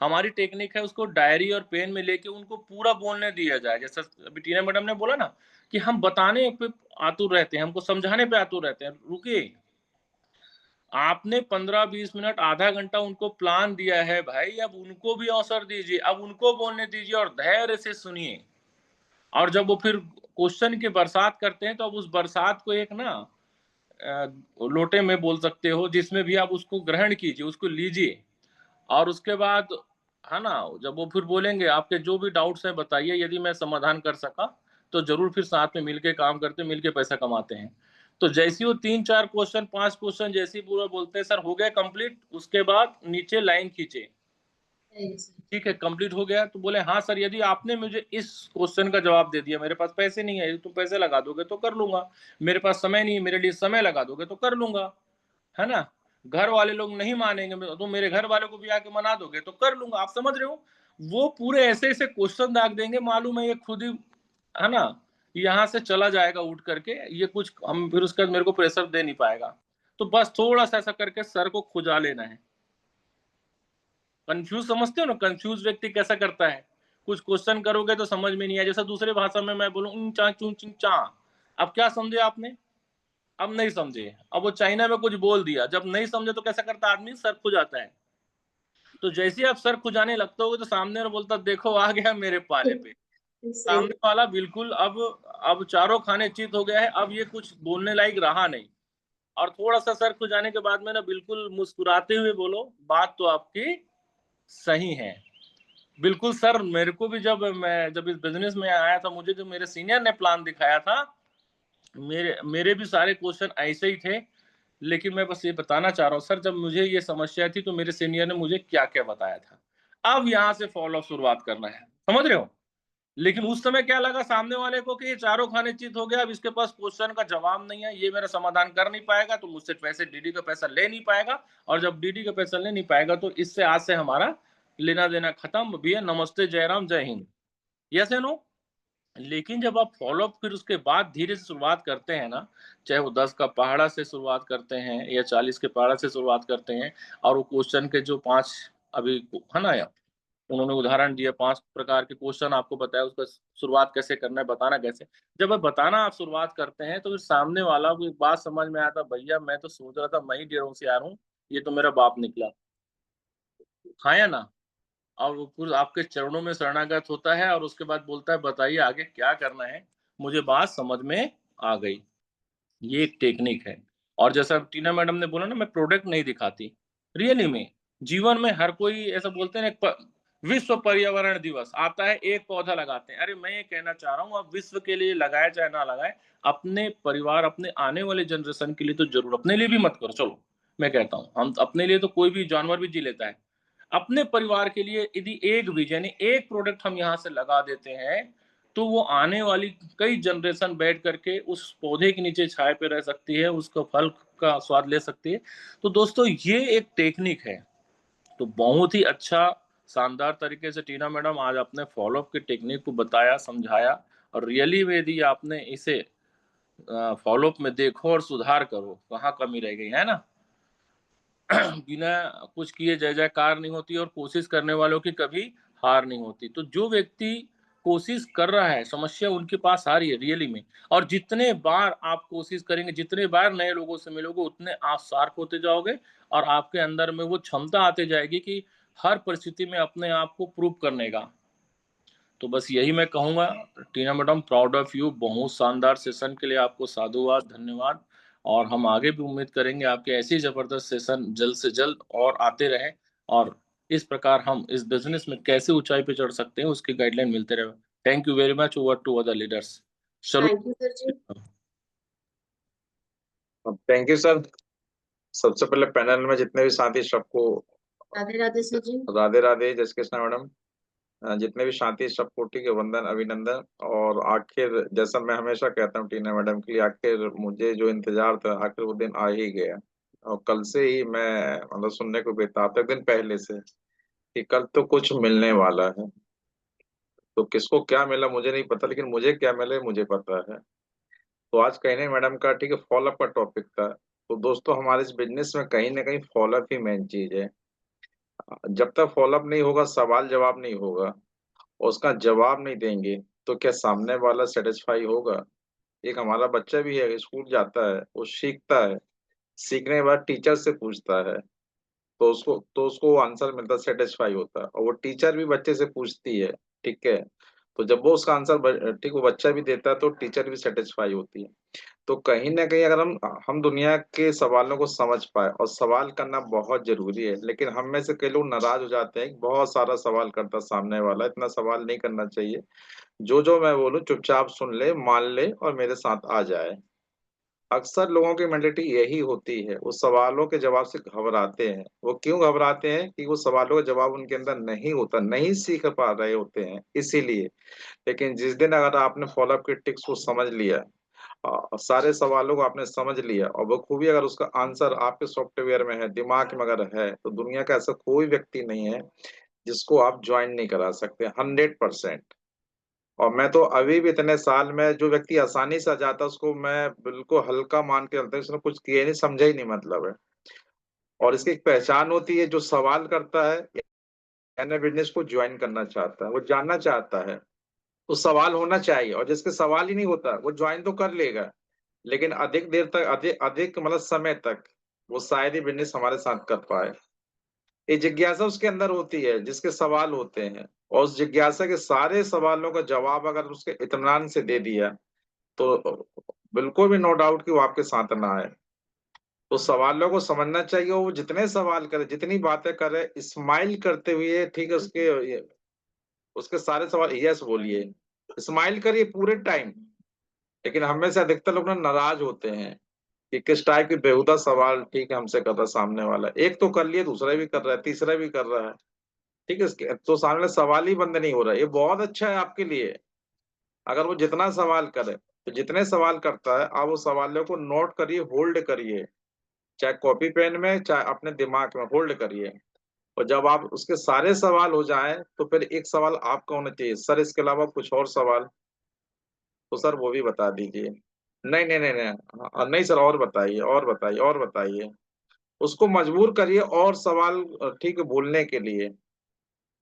हमारी टेक्निक है उसको डायरी और पेन में लेके उनको पूरा बोलने दिया जाए। जैसा अभी टीना मैडम ने बोला ना कि हम बताने पे आतुर रहते हैं, हमको समझाने पे आतुर रहते हैं। रुकिए, आपने 15-20 मिनट आधा घंटा उनको प्लान दिया है भाई, अब उनको भी अवसर दीजिए, अब उनको बोलने दीजिए और धैर्य से सुनिए। और जब वो फिर क्वेश्चन की बरसात करते हैं तो अब उस बरसात को एक ना लोटे में बोल सकते हो, जिसमें भी आप उसको ग्रहण कीजिए, उसको लीजिए, और उसके बाद है ना, जब वो फिर बोलेंगे आपके जो भी डाउट्स हैं बताइए, यदि मैं समाधान कर सका तो जरूर फिर साथ में मिलके काम करते हैं, मिलके पैसा कमाते हैं। तो जैसे ही वो 3-4 क्वेश्चन 5 क्वेश्चन जैसे ही पूरा बोलते हैं सर हो गया कंप्लीट, उसके बाद नीचे लाइन खींचे, ठीक है कंप्लीट हो गया, तो बोले हाँ सर यदि आपने मुझे इस क्वेश्चन का जवाब दे दिया, मेरे पास पैसे नहीं है, यदि तुम पैसे लगा दोगे तो कर लूंगा, मेरे पास समय नहीं है, मेरे लिए समय लगा दोगे तो कर लूंगा, है ना। घर वाले लोग नहीं मानेंगे तो मेरे घर वालों को भी आके मना दोगे तो कर लूंगा, आप समझ रहे हो। वो पूरे ऐसे ऐसे क्वेश्चन दाग देंगे, मालूम है ये खुद ही है ना यहाँ से चला जाएगा उठ करके, ये कुछ हम फिर उसका मेरे को प्रेशर दे नहीं पाएगा। तो बस थोड़ा सा ऐसा करके सर को खुजा लेना है। कंफ्यूज समझते हो ना, कंफ्यूज व्यक्ति कैसा करता है, कुछ क्वेश्चन करोगे तो समझ में नहीं आया, जैसा दूसरे भाषा में मैं बोलूं चा चू चिंग चा, अब क्या समझे आपने, अब नहीं समझे, अब वो चाइना में कुछ बोल दिया, जब नहीं समझे तो कैसा करता आदमी, सर खुज आता है। तो जैसे ही आप सर खुजाने लगते हो तो सामने वाला बोलता देखो आ गया मेरे पाले पे, सही। सामने वाला बिल्कुल अब चारों खाने चित हो गया है, अब ये कुछ बोलने लायक रहा नहीं। और थोड़ा सा सर खुजाने के बाद में ना बिल्कुल मुस्कुराते हुए बोलो बात तो आपकी सही है। बिल्कुल सर, मेरे को भी जब इस बिजनेस में आया था, मुझे जो मेरे सीनियर ने प्लान दिखाया था, मेरे मेरे भी सारे क्वेश्चन ऐसे ही थे। लेकिन मैं बस ये बताना चाह रहा हूँ सर, जब मुझे ये समस्या थी तो मेरे सीनियर ने मुझे क्या-क्या बताया था। अब यहाँ से फॉलो शुरुआत करना है, समझ रहे हो? लेकिन उस समय क्या लगा सामने वाले को कि ये चारों खाने चित हो गया, अब इसके पास क्वेश्चन का जवाब नहीं है, ये मेरा समाधान कर नहीं पाएगा, तो मुझसे पैसे डीडी का पैसा ले नहीं पाएगा, और जब डीडी का पैसा ले नहीं पाएगा तो इससे आज से हमारा लेना-देना खत्म। भैया नमस्ते, जय राम, जय हिंद। यस या नो? लेकिन जब आप फ़ॉलो अप फिर उसके बाद धीरे से शुरुआत करते हैं ना, चाहे वो 10 का पहाड़ा से शुरुआत करते हैं या 40 के पहाड़ा से शुरुआत करते हैं, और वो क्वेश्चन के जो 5 अभी है ना, उन्होंने उदाहरण दिया, 5 प्रकार के क्वेश्चन आपको बताया, उसका शुरुआत कैसे करना है, बताना कैसे। जब आप बताना आप शुरुआत करते हैं तो फिर सामने वाला को एक बात समझ में आता, भैया मैं तो सोच रहा था मैं ही डेढ़ों से आ रहा हूँ, ये तो मेरा बाप निकला। हाँ या ना? और वो फिर आपके चरणों में शरणागत होता है और उसके बाद बोलता है बताइए आगे क्या करना है? मुझे बात समझ में आ गई। ये एक टेक्निक है। और जैसा टीना मैडम ने बोला ना, मैं प्रोडक्ट नहीं दिखाती। रियली में जीवन में हर कोई ऐसा बोलते हैं ना, विश्व पर्यावरण दिवस आता है, एक पौधा लगाते हैं। अरे मैं ये कहना चाह रहा हूँ आप विश्व के लिए लगाए चाहे ना लगाए, अपने परिवार अपने आने वाले जनरेशन के लिए तो जरूर, अपने लिए भी मत करो। चलो मैं कहता हूँ हम अपने लिए तो कोई भी जानवर भी जी लेता है, अपने परिवार के लिए यदि एक बीज यानी एक प्रोडक्ट हम यहाँ से लगा देते हैं, तो वो आने वाली कई जनरेशन बैठ करके उस पौधे के नीचे छाए पे रह सकती है, उसका फल का स्वाद ले सकती है। तो दोस्तों ये एक टेक्निक है। तो बहुत ही अच्छा शानदार तरीके से टीना मैडम आज आपने फॉलो अप की टेक्निक को बताया, समझाया, और रियली में यदि आपने इसे फॉलो अप में देखो और सुधार करो, कहाँ कमी रह गई है ना। बिना कुछ किए जय जयकार नहीं होती और कोशिश करने वालों की कभी हार नहीं होती। तो जो व्यक्ति कोशिश कर रहा है, समस्या उनके पास आ रही है रियली में, और जितने बार आप कोशिश करेंगे, जितने बार नए लोगों से मिलोगे, उतने आप शार्प होते जाओगे, और आपके अंदर में वो क्षमता आती जाएगी कि हर परिस्थिति में अपने आप को प्रूव करने का। तो बस यही मैं कहूँगा, टीना मैडम प्राउड ऑफ यू, बहुत शानदार सेशन के लिए आपको साधुवाद, धन्यवाद। और हम आगे भी उम्मीद करेंगे आपके ऐसे ही ज़बरदस्त सेशन जल्द से जल्द और आते रहें, और इस प्रकार हम इस बिज़नेस में कैसे ऊँचाई पे चढ़ सकते हैं उसकी गाइडलाइन मिलते रहे। Thank you very much, over to other leaders. शुरू। Thank you sir ji. Thank you sir. सबसे पहले पैनल में जितने भी साथी सबको राधे राधे सर जी। राधे राधे, जय श्री कृष्णा मैडम। जितने भी साथी सबको ठीक है, वंदन, अभिनंदन। और आखिर जैसा मैं हमेशा कहता हूँ टीना मैडम के लिए, आखिर मुझे जो इंतजार था आखिर वो दिन आ ही गया। और कल से ही मैं मतलब सुनने को बेताब था, एक दिन पहले से, कि कल तो कुछ मिलने वाला है। तो किसको क्या मिला मुझे नहीं पता, लेकिन मुझे क्या मिले मुझे पता है। तो आज कहीं ना मैडम का ठीक है फॉलोअप का टॉपिक था। तो दोस्तों हमारे इस बिजनेस में कहीं ना कहीं फॉलोअप ही मेन चीज है। जब तक फॉलोअप नहीं होगा, सवाल जवाब नहीं होगा, और उसका जवाब नहीं देंगे, तो क्या सामने वाला सेटिस्फाई होगा? एक हमारा बच्चा भी है, स्कूल जाता है, वो सीखता है, सीखने के बाद टीचर से पूछता है, तो उसको आंसर मिलता, सेटिस्फाई होता है, और वो टीचर भी बच्चे से पूछती है। ठीक है। तो जब वो उसका आंसर ठीक वो बच्चा भी देता है तो टीचर भी सेटिस्फाई होती है। तो कहीं ना कहीं अगर हम दुनिया के सवालों को समझ पाए, और सवाल करना बहुत जरूरी है, लेकिन हम में से कई लोग नाराज हो जाते हैं कि बहुत सारा सवाल करता सामने वाला, इतना सवाल नहीं करना चाहिए। जो मैं बोलूं चुपचाप सुन ले, मान ले और मेरे साथ आ जाए। अक्सर लोगों की मेंटेलिटी यही होती है, वो सवालों के जवाब से घबराते हैं। वो क्यों घबराते हैं? कि वो सवालों का जवाब उनके अंदर नहीं होता, नहीं सीख पा रहे होते हैं, इसीलिए। लेकिन जिस दिन अगर आपने फॉलोअप के टिप्स को समझ लिया, सारे सवालों को आपने समझ लिया, और बखूबी अगर उसका आंसर आपके सॉफ्टवेयर में है, दिमाग में अगर है, तो दुनिया का ऐसा कोई व्यक्ति नहीं है जिसको आप ज्वाइन नहीं करा सकते, 100%। और मैं तो अभी भी इतने साल में जो व्यक्ति आसानी से आ जाता है उसको मैं बिल्कुल हल्का मान के चलता हूँ, उसने कुछ किया ही नहीं, समझा ही नहीं मतलब है। और इसकी एक पहचान होती है, जो सवाल करता है यानी बिजनेस को ज्वाइन करना चाहता है, वो जानना चाहता है, तो सवाल होना चाहिए। और जिसके सवाल ही नहीं होता वो ज्वाइन तो कर लेगा, लेकिन अधिक देर तक, अधिक अधिक मतलब समय तक वो शायद ही बिजनेस हमारे साथ कर पाए। ये जिज्ञासा उसके अंदर होती है जिसके सवाल होते हैं, और उस जिज्ञासा के सारे सवालों का जवाब अगर उसके इत्मीनान से दे दिया, तो बिल्कुल भी नो डाउट कि वो आपके साथ ना आए। तो सवालों को समझना चाहिए, वो जितने सवाल करे, जितनी बातें करे, स्माइल करते हुए, ठीक है, उसके सारे सवाल यस बोलिए, स्माइल करिए पूरे टाइम। लेकिन हमें से अधिकतर लोग ना नाराज होते हैं कि किस टाइप की बेहुदा सवाल, ठीक है, हमसे कर रहा है सामने वाला। एक तो कर लिए, दूसरा भी कर रहा है, तीसरा भी कर रहा है, ठीक है, इसके तो सामने वाला सवाल ही बंद नहीं हो रहा है। ये बहुत अच्छा है आपके लिए, अगर वो जितना सवाल करे। तो जितने सवाल करता है आप वो सवालों को नोट करिए, होल्ड करिए, चाहे कॉपी पेन में, चाहे अपने दिमाग में होल्ड करिए। और जब आप उसके सारे सवाल हो जाएं, तो फिर एक सवाल आपका होना चाहिए, सर इसके अलावा कुछ और सवाल, तो सर वो भी बता दीजिए। नहीं नहीं नहीं नहीं, नहीं सर, और बताइए, और बताइए, और बताइए। उसको मजबूर करिए और सवाल, ठीक है, बोलने के लिए।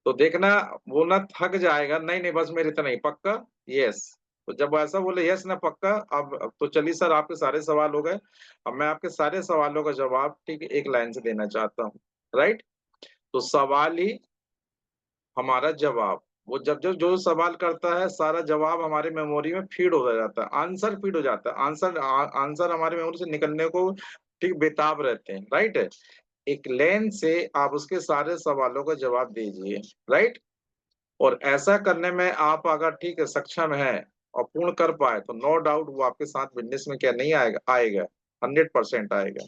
तो देखना वो ना थक जाएगा, नहीं नहीं बस मेरे इतना ही, पक्का, यस। तो जब ऐसा बोले यस ना पक्का, अब तो चलिए सर, आपके सारे सवाल हो गए, अब मैं आपके सारे सवालों का जवाब, ठीक है, एक लाइन से देना चाहता हूँ। राइट। तो सवाल ही हमारा जवाब, वो जब जब जो सवाल करता है सारा जवाब हमारी मेमोरी में फीड हो जाता है, आंसर फीड हो जाता है, आंसर हमारी मेमोरी से निकलने को ठीक बेताब रहते हैं। राइट है। एक लाइन से आप उसके सारे सवालों का जवाब दीजिए। राइट। और ऐसा करने में आप अगर, ठीक है, सक्षम है और पूर्ण कर पाए, तो नो डाउट वो आपके साथ बिजनेस में क्या नहीं आएगा, आएगा, 100% आएगा।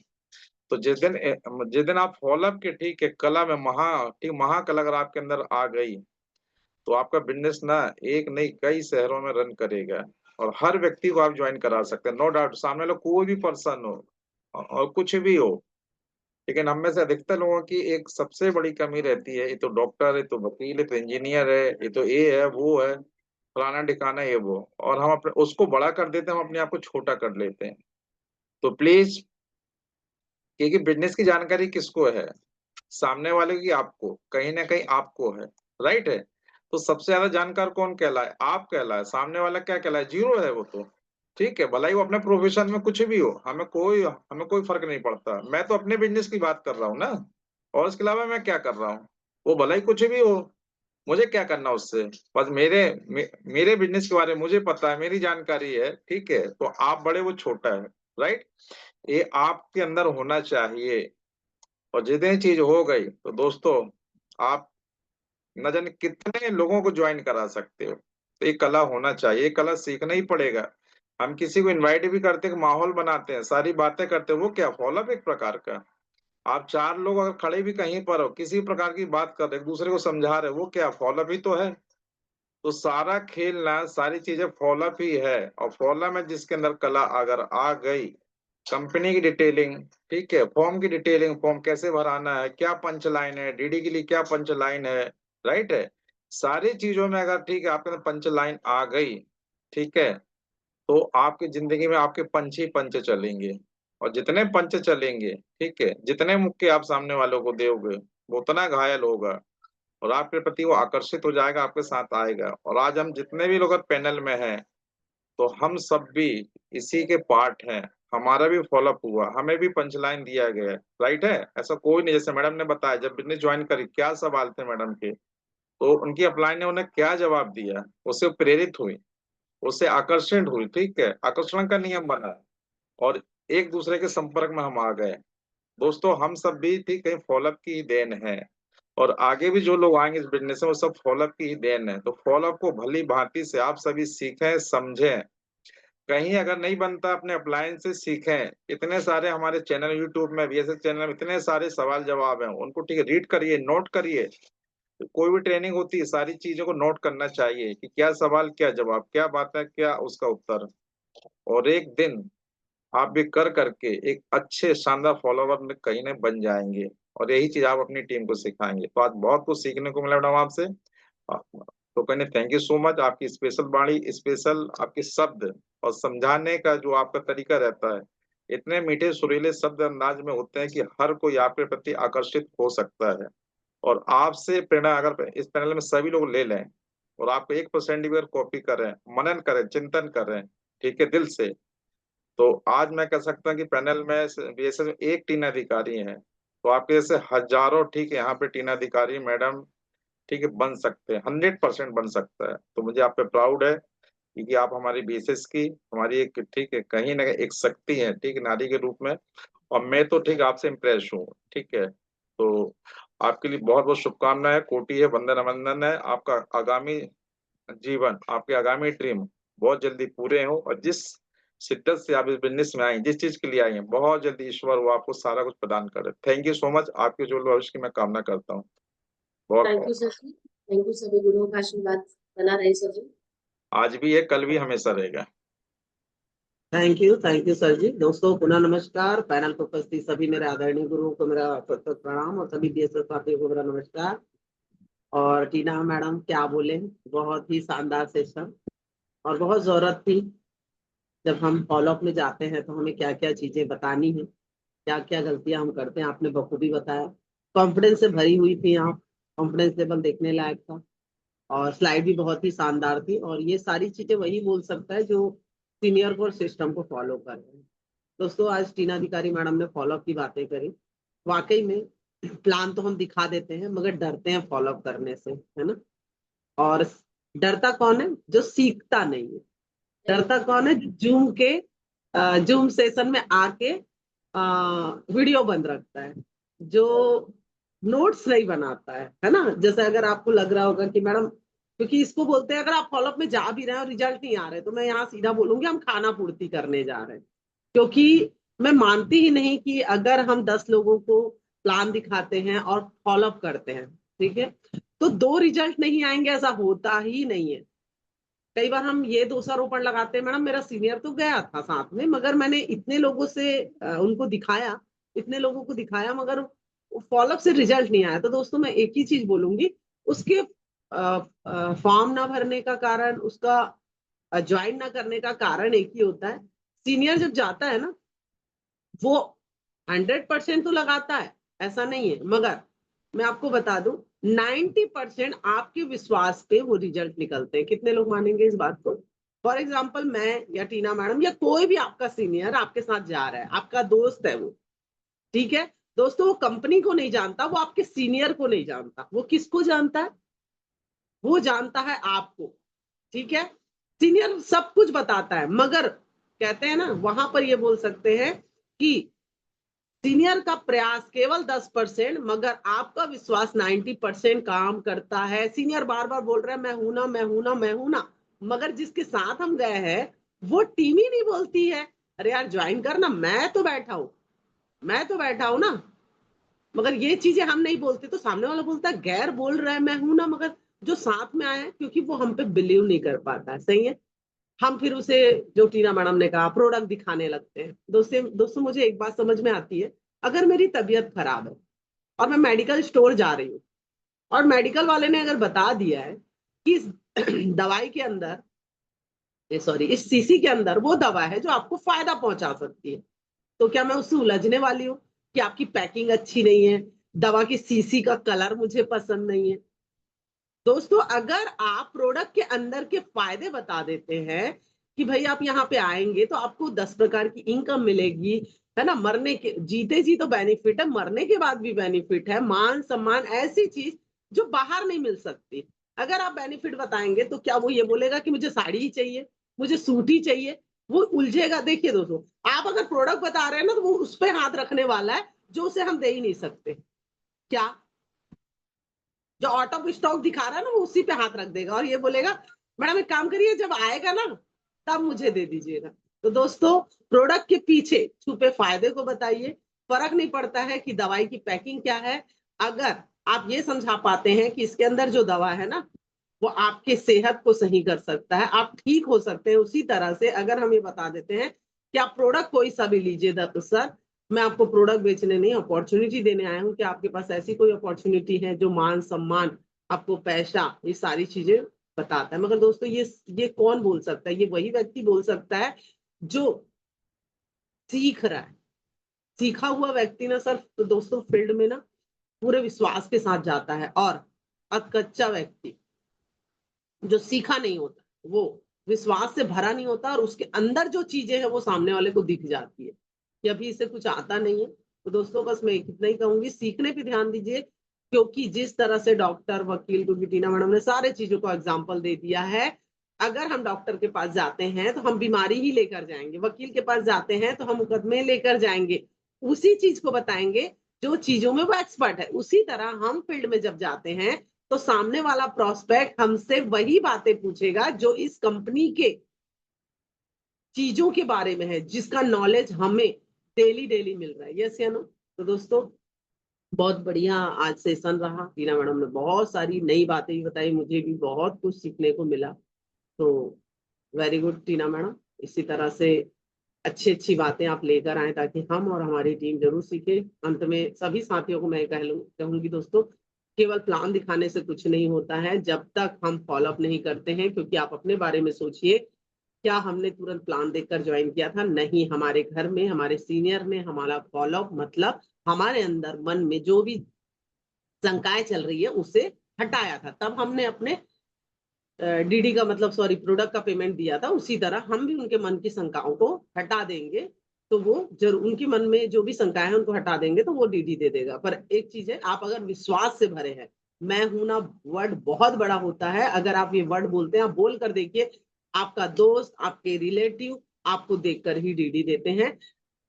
तो जिस दिन आप फॉलोअप के, ठीक है, कला में महाकला अगर आपके अंदर आ गई, तो आपका बिजनेस ना एक नहीं कई शहरों में रन करेगा। और हर व्यक्ति को आप ज्वाइन करा सकते हैं, नो डाउट, सामने लोग कोई भी पर्सन हो और कुछ भी हो। लेकिन हम में से अधिकतर लोगों की एक सबसे बड़ी कमी रहती है, ये तो डॉक्टर है, तो वकील है, तो इंजीनियर है, ये तो ये है, वो है, फलाना ठिकाना, ये वो, और हम अपने उसको बड़ा कर देते हैं, हम अपने आप को छोटा कर लेते हैं। तो प्लीज, क्योंकि बिजनेस की जानकारी किसको है? सामने वाले की, आपको, कहीं ना कहीं आपको है। राइट है। तो सबसे ज्यादा जानकार कौन कहलाए? आप कहलाए। सामने वाला क्या कहलाए? जीरो है वो तो। ठीक है, भला ही वो अपने प्रोफेशन में कुछ भी हो, हमें कोई फर्क नहीं पड़ता। मैं तो अपने बिजनेस की बात कर रहा हूँ ना, और इसके अलावा मैं क्या कर रहा हूँ, वो भला ही कुछ भी हो, मुझे क्या करना उससे। बस मेरे बिजनेस के बारे में मुझे पता है, मेरी जानकारी है। ठीक है, तो आप बड़े, वो छोटा है। राइट। ये आपके अंदर होना चाहिए। और जिस दिन चीज हो गई, तो दोस्तों, आप न जाने कितने लोगों को ज्वाइन करा सकते हो। तो ये कला होना चाहिए, ये कला सीखना ही पड़ेगा। हम किसी को इनवाइट भी करते हैं, माहौल बनाते हैं, सारी बातें करते हैं, वो क्या फॉलोअप एक प्रकार का। आप चार लोग अगर खड़े भी कहीं पर हो, किसी प्रकार की बात कर रहे, एक दूसरे को समझा रहे, वो क्या फॉलोअप ही तो है। तो सारा खेल ना, सारी चीजें फॉलोअप ही है। और फॉलोअप में जिसके अंदर कला अगर आ गई, कंपनी की डिटेलिंग, ठीक है, फॉर्म की डिटेलिंग, फॉर्म कैसे भराना है, क्या पंच लाइन है, डीडी के लिए क्या पंच लाइन है, राइट है, सारी चीजों में अगर, ठीक है, आपके अंदर पंच लाइन आ गई, ठीक है, तो आपकी जिंदगी में आपके पंच ही पंच चलेंगे। और जितने पंच चलेंगे, ठीक है, जितने मुक्के आप सामने वालों को दोगे, वो उतना घायल होगा, और आपके प्रति वो आकर्षित हो जाएगा, आपके साथ आएगा। और आज हम जितने भी लोग पैनल में हैं, तो हम सब भी इसी के पार्ट हैं। हमारा भी फॉलोअप हुआ, हमें भी पंचलाइन दिया गया है। राइट है। ऐसा कोई नहीं, जैसे मैडम ने बताया, जब बिजनेस ज्वाइन करी, क्या सवाल थे मैडम के, तो उनकी अपलाइन ने उन्हें क्या जवाब दिया, उससे प्रेरित हुई, उससे आकर्षित हुई, ठीक है, आकर्षण का नियम बना और एक दूसरे के संपर्क में हम आ गए। दोस्तों हम सब भी ठीक है फॉलोअप की ही देन है और आगे भी जो लोग आएंगे इस बिजनेस में वो सब फॉलोअप की ही देन है। तो फॉलोअप को भली भांति से आप सभी सीखें, समझें। कहीं अगर नहीं बनता अपने अप्लायंस से सीखें। इतने सारे हमारे चैनल यूट्यूब में बीएसएस चैनल में इतने सारे सवाल जवाब हैं, उनको ठीक है रीड करिए, नोट करिए। कोई भी ट्रेनिंग होती है सारी चीजों को नोट करना चाहिए कि क्या सवाल, क्या जवाब, क्या बात है, क्या उसका उत्तर। और एक दिन आप भी कर करके एक अच्छे शानदार फॉलोवर में कहीं न बन जाएंगे और यही चीज आप अपनी टीम को सिखाएंगे। तो आज बहुत कुछ सीखने को मिला मैडम आपसे। तो कहने थैंक यू सो मच। आपकी स्पेशल वाणी, स्पेशल आपके शब्द और समझाने का जो आपका तरीका रहता है, इतने मीठे सुरीले शब्द अंदाज में होते हैं कि हर कोई आपके प्रति आकर्षित हो सकता है। और आपसे प्रेरणा अगर इस पैनल में सभी लोग ले लें और आप 1% भी अगर कॉपी करें, मनन करें, चिंतन करें, ठीक है, दिल से, तो आज मैं कह सकता हूँ कि पैनल में बीएसएस में एक टीना अधिकारी है, तो आपके जैसे हजारों ठीक है यहाँ पे टीना अधिकारी मैडम ठीक है बन सकते हैं, 100% बन सकता है। तो मुझे आप पे प्राउड है क्योंकि आप हमारी बीएसएस की हमारी एक ठीक है कहीं ना कहीं एक शक्ति है, ठीक है, नारी के रूप में। और मैं तो ठीक आपसे इम्प्रेस हूँ, ठीक है। तो आपके लिए बहुत बहुत शुभकामनाएं, कोटि है, वंदन अभिनंदन है। आपका आगामी जीवन, आपके आगामी ड्रीम बहुत जल्दी पूरे हो और जिस शिद्दत से आप इस बिजनेस में आई, जिस चीज के लिए आई हैं, बहुत जल्दी ईश्वर वो आपको सारा कुछ प्रदान करे। Thank you so much. आपके जो भविष्य की मैं कामना करता हूँ। थैंक यू बहुत सर जी, थैंक यू। सभी गुरुओं का आशीर्वाद बना रहे सर जी। आज भी है, कल भी हमेशा रहेगा। थैंक यू सर जी। दोस्तों पुनः नमस्कार। पैनल पर उपस्थित सभी मेरे आदरणीय गुरुओं को मेरा सतत प्रणाम और सभी बीएसएस साथियों को मेरा नमस्कार। और टीना मैडम क्या बोले, बहुत ही शानदार सेशन और बहुत जरूरत थी। जब हम फॉलोअप में जाते हैं तो हमें क्या क्या चीजें बतानी है, क्या क्या गलतियां हम करते हैं, आपने बखूबी बताया। कॉन्फिडेंस से भरी हुई थी आप, कॉन्फिडेंस लेवल देखने लायक था और स्लाइड भी बहुत ही शानदार थी। और ये सारी चीजें वही बोल सकता है जो सीनियर कोर्स सिस्टम को फॉलो कर रहे हैं। दोस्तों आज टीना अधिकारी मैडम ने फॉलोअप की बातें करी। वाकई में प्लान तो हम दिखा देते हैं मगर डरते हैं फॉलोअप करने से, है ना। और डरता कौन है? जो सीखता नहीं है। डरता कौन है? जो जूम सेशन में आके वीडियो बंद रखता है, जो नोट्स नहीं बनाता है ना। जैसे अगर आपको लग रहा होगा कि मैडम, क्योंकि इसको बोलते हैं अगर आप फॉलोअप में जा भी रहे हैं और रिजल्ट नहीं आ रहे तो मैं यहाँ सीधा बोलूंगी हम खाना पूर्ति करने जा रहे हैं। क्योंकि मैं मानती ही नहीं कि अगर हम 10 लोगों को प्लान दिखाते हैं और फॉलोअप करते हैं, ठीक है, तो 2 रिजल्ट नहीं आएंगे, ऐसा होता ही नहीं है। कई बार हम ये दोषारोपण लगाते हैं, मैडम मेरा सीनियर तो गया था साथ में मगर मैंने इतने लोगों से उनको दिखाया, इतने लोगों को दिखाया मगर फॉलोअप से रिजल्ट नहीं आया। तो दोस्तों मैं एक ही चीज बोलूंगी, उसके फॉर्म ना भरने का कारण, उसका ज्वाइन ना करने का कारण एक ही होता है। सीनियर जब जाता है ना वो 100% तो लगाता है, ऐसा नहीं है, मगर मैं आपको बता दूं 90% आपके विश्वास पे वो रिजल्ट निकलते हैं। कितने लोग मानेंगे इस बात को? फॉर एग्जाम्पल मैं या टीना मैडम या कोई भी आपका सीनियर आपके साथ जा रहा है, आपका दोस्त है वो, ठीक है दोस्तों, वो कंपनी को नहीं जानता, वो आपके सीनियर को नहीं जानता, वो किसको जानता है? वो जानता है आपको, ठीक है। सीनियर सब कुछ बताता है मगर कहते हैं ना, वहां पर ये बोल सकते हैं कि सीनियर का प्रयास केवल 10% मगर आपका विश्वास 90% काम करता है। सीनियर बार बार बोल रहा है मैं हूं ना, मैं हूं ना, मैं हूं ना, मगर जिसके साथ हम गए हैं वो टीम ही नहीं बोलती है अरे यार ज्वाइन करना, मैं तो बैठा हूं, मैं तो बैठा हूं ना। मगर ये चीजें हम नहीं बोलते तो सामने वाला बोलता है गैर बोल रहा है मैं हूं ना, मगर जो साथ में आया है क्योंकि वो हम पे बिलीव नहीं कर पाता है, सही है। हम फिर उसे, जो टीना मैडम ने कहा, प्रोडक्ट दिखाने लगते हैं। दोस्तों मुझे एक बात समझ में आती है, अगर मेरी तबीयत खराब है और मैं मेडिकल स्टोर जा रही हूँ और मेडिकल वाले ने अगर बता दिया है कि इस दवाई के अंदर, सॉरी इस सीसी के अंदर वो दवा है जो आपको फायदा पहुंचा सकती है, तो क्या मैं उससे उलझने वाली हूँ कि आपकी पैकिंग अच्छी नहीं है, दवा की सीसी का कलर मुझे पसंद नहीं है? दोस्तों अगर आप प्रोडक्ट के अंदर के फायदे बता देते हैं कि भाई आप यहाँ पे आएंगे तो आपको 10 प्रकार की इनकम मिलेगी, है ना, मरने के जीते जी तो बेनिफिट है, मरने के बाद भी बेनिफिट है, मान सम्मान, ऐसी चीज जो बाहर नहीं मिल सकती। अगर आप बेनिफिट बताएंगे तो क्या वो ये बोलेगा कि मुझे साड़ी ही चाहिए, मुझे सूट ही चाहिए? वो उलझेगा। देखिए दोस्तों, आप अगर प्रोडक्ट बता रहे हैं ना, तो वो उस पे हाथ रखने वाला है जो उसे हम दे ही नहीं सकते। क्या जो आउट ऑफ स्टॉक दिखा रहा है ना, वो उसी पे हाथ रख देगा और ये बोलेगा मैडम एक काम करिए, जब आएगा ना तब मुझे दे दीजिएगा। तो दोस्तों, प्रोडक्ट के पीछे छुपे फायदे को बताइए। फर्क नहीं पड़ता है कि दवाई की पैकिंग क्या है, अगर आप ये समझा पाते हैं कि इसके अंदर जो दवा है ना, वो आपके सेहत को सही कर सकता है, आप ठीक हो सकते हैं। उसी तरह से अगर हम ये बता देते हैं कि आप प्रोडक्ट कोई सा भी लीजिए, तो सर मैं आपको प्रोडक्ट बेचने नहीं, अपॉर्चुनिटी देने आया हूँ कि आपके पास ऐसी कोई अपॉर्चुनिटी है जो मान सम्मान, आपको पैसा, ये सारी चीजें बताता है। मगर दोस्तों, ये कौन बोल सकता है? ये वही व्यक्ति बोल सकता है जो सीख रहा है। सीखा हुआ व्यक्ति ना सर, तो दोस्तों फील्ड में ना पूरे विश्वास के साथ जाता है, और कच्चा व्यक्ति जो सीखा नहीं होता, वो विश्वास से भरा नहीं होता, और उसके अंदर जो चीजें हैं वो सामने वाले को दिख जाती है कि अभी इसे कुछ आता नहीं है। तो दोस्तों, बस मैं इतना ही कहूंगी, सीखने पे ध्यान दीजिए। क्योंकि जिस तरह से डॉक्टर, वकील, क्योंकि टीना मैडम ने सारे चीजों को एग्जाम्पल दे दिया है, अगर हम डॉक्टर के पास जाते हैं तो हम बीमारी ही लेकर जाएंगे, वकील के पास जाते हैं तो हम मुकदमे लेकर जाएंगे, उसी चीज को बताएंगे जो चीजों में वो एक्सपर्ट है। उसी तरह हम फील्ड में जब जाते हैं तो सामने वाला प्रोस्पेक्ट हमसे वही बातें पूछेगा जो इस कंपनी के चीजों के बारे में है, जिसका नॉलेज हमें डेली डेली मिल रहा है। यस या नो? तो दोस्तों, बहुत बढ़िया आज सेशन रहा। टीना मैडम ने बहुत सारी नई बातें भी बताई, मुझे भी बहुत कुछ सीखने को मिला। तो वेरी गुड टीना मैडम, इसी तरह से अच्छी अच्छी बातें आप लेकर आए ताकि हम और हमारी टीम जरूर सीखे। अंत में सभी साथियों को मैं कहूंगी दोस्तों, केवल प्लान दिखाने से कुछ नहीं होता है जब तक हम फॉलोअप नहीं करते हैं। क्योंकि आप अपने बारे में सोचिए, क्या हमने तुरंत प्लान देखकर ज्वाइन किया था? नहीं, हमारे घर में हमारे सीनियर ने हमारा फॉलोअप, मतलब हमारे अंदर मन में जो भी शंकाएं चल रही है उसे हटाया था, तब हमने अपने डीडी का मतलब सॉरी प्रोडक्ट का पेमेंट दिया था। उसी तरह हम भी उनके मन की शंकाओं को हटा देंगे, तो वो जरूर उनके मन में जो भी शंकाएं हैं उनको हटा देंगे, तो वो डीडी दे देगा। पर एक चीज है, आप अगर विश्वास से भरे हैं, मैं हूं ना वर्ड बहुत बड़ा होता है। अगर आप ये वर्ड बोलते हैं, आप बोल कर देखिए, आपका दोस्त, आपके रिलेटिव आपको देखकर ही डीडी देते हैं।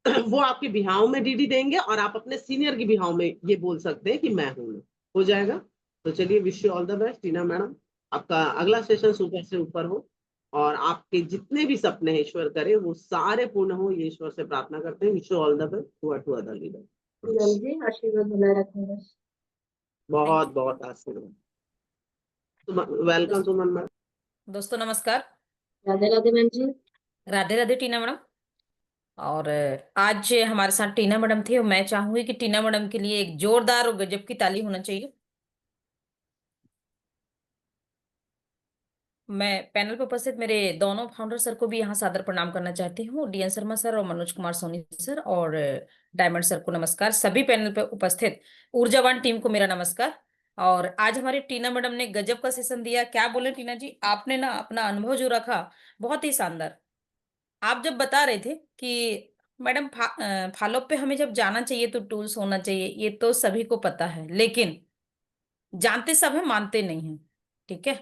वो आपके बिहाव में डीडी देंगे, और आप अपने सीनियर के बिहाव में ये बोल सकते हैं कि मैं हूं। हो जाएगा। तो चलिए, wish you all the best Tina madam. आपका अगला सेशन सुपर से ऊपर हो, और आपके जितने भी सपने हैं ईश्वर करे वो सारे पूर्ण हो, ये ईश्वर से प्रार्थना करते हैं। Wish you all the best to other leader. Ma'am ji, आशीर्वाद बनाए रखें बस। बहुत बहुत आशीर्वाद। Welcome Suman madam. दोस्तों नमस्कार। Radhe Radhe ma'am ji. Radhe Radhe Tina madam. और आज हमारे साथ टीना मैडम थी, और मैं चाहूंगी कि टीना मैडम के लिए एक जोरदार और गजब की ताली होना चाहिए। मैं पैनल पर उपस्थित मेरे दोनों फाउंडर सर को भी यहाँ सादर प्रणाम करना चाहती हूँ, डीएन शर्मा सर और मनोज कुमार सोनी सर, और डायमंड सर को नमस्कार। सभी पैनल पर उपस्थित ऊर्जावान टीम को मेरा नमस्कार। और आज हमारी टीना मैडम ने गजब का सेशन दिया। क्या बोले टीना जी, आपने ना अपना अनुभव जो रखा बहुत ही शानदार। आप जब बता रहे थे कि मैडम फॉलोअप पे हमें जब जाना चाहिए तो टूल्स होना चाहिए, ये तो सभी को पता है, लेकिन जानते सब हैं, मानते नहीं हैं। ठीक है,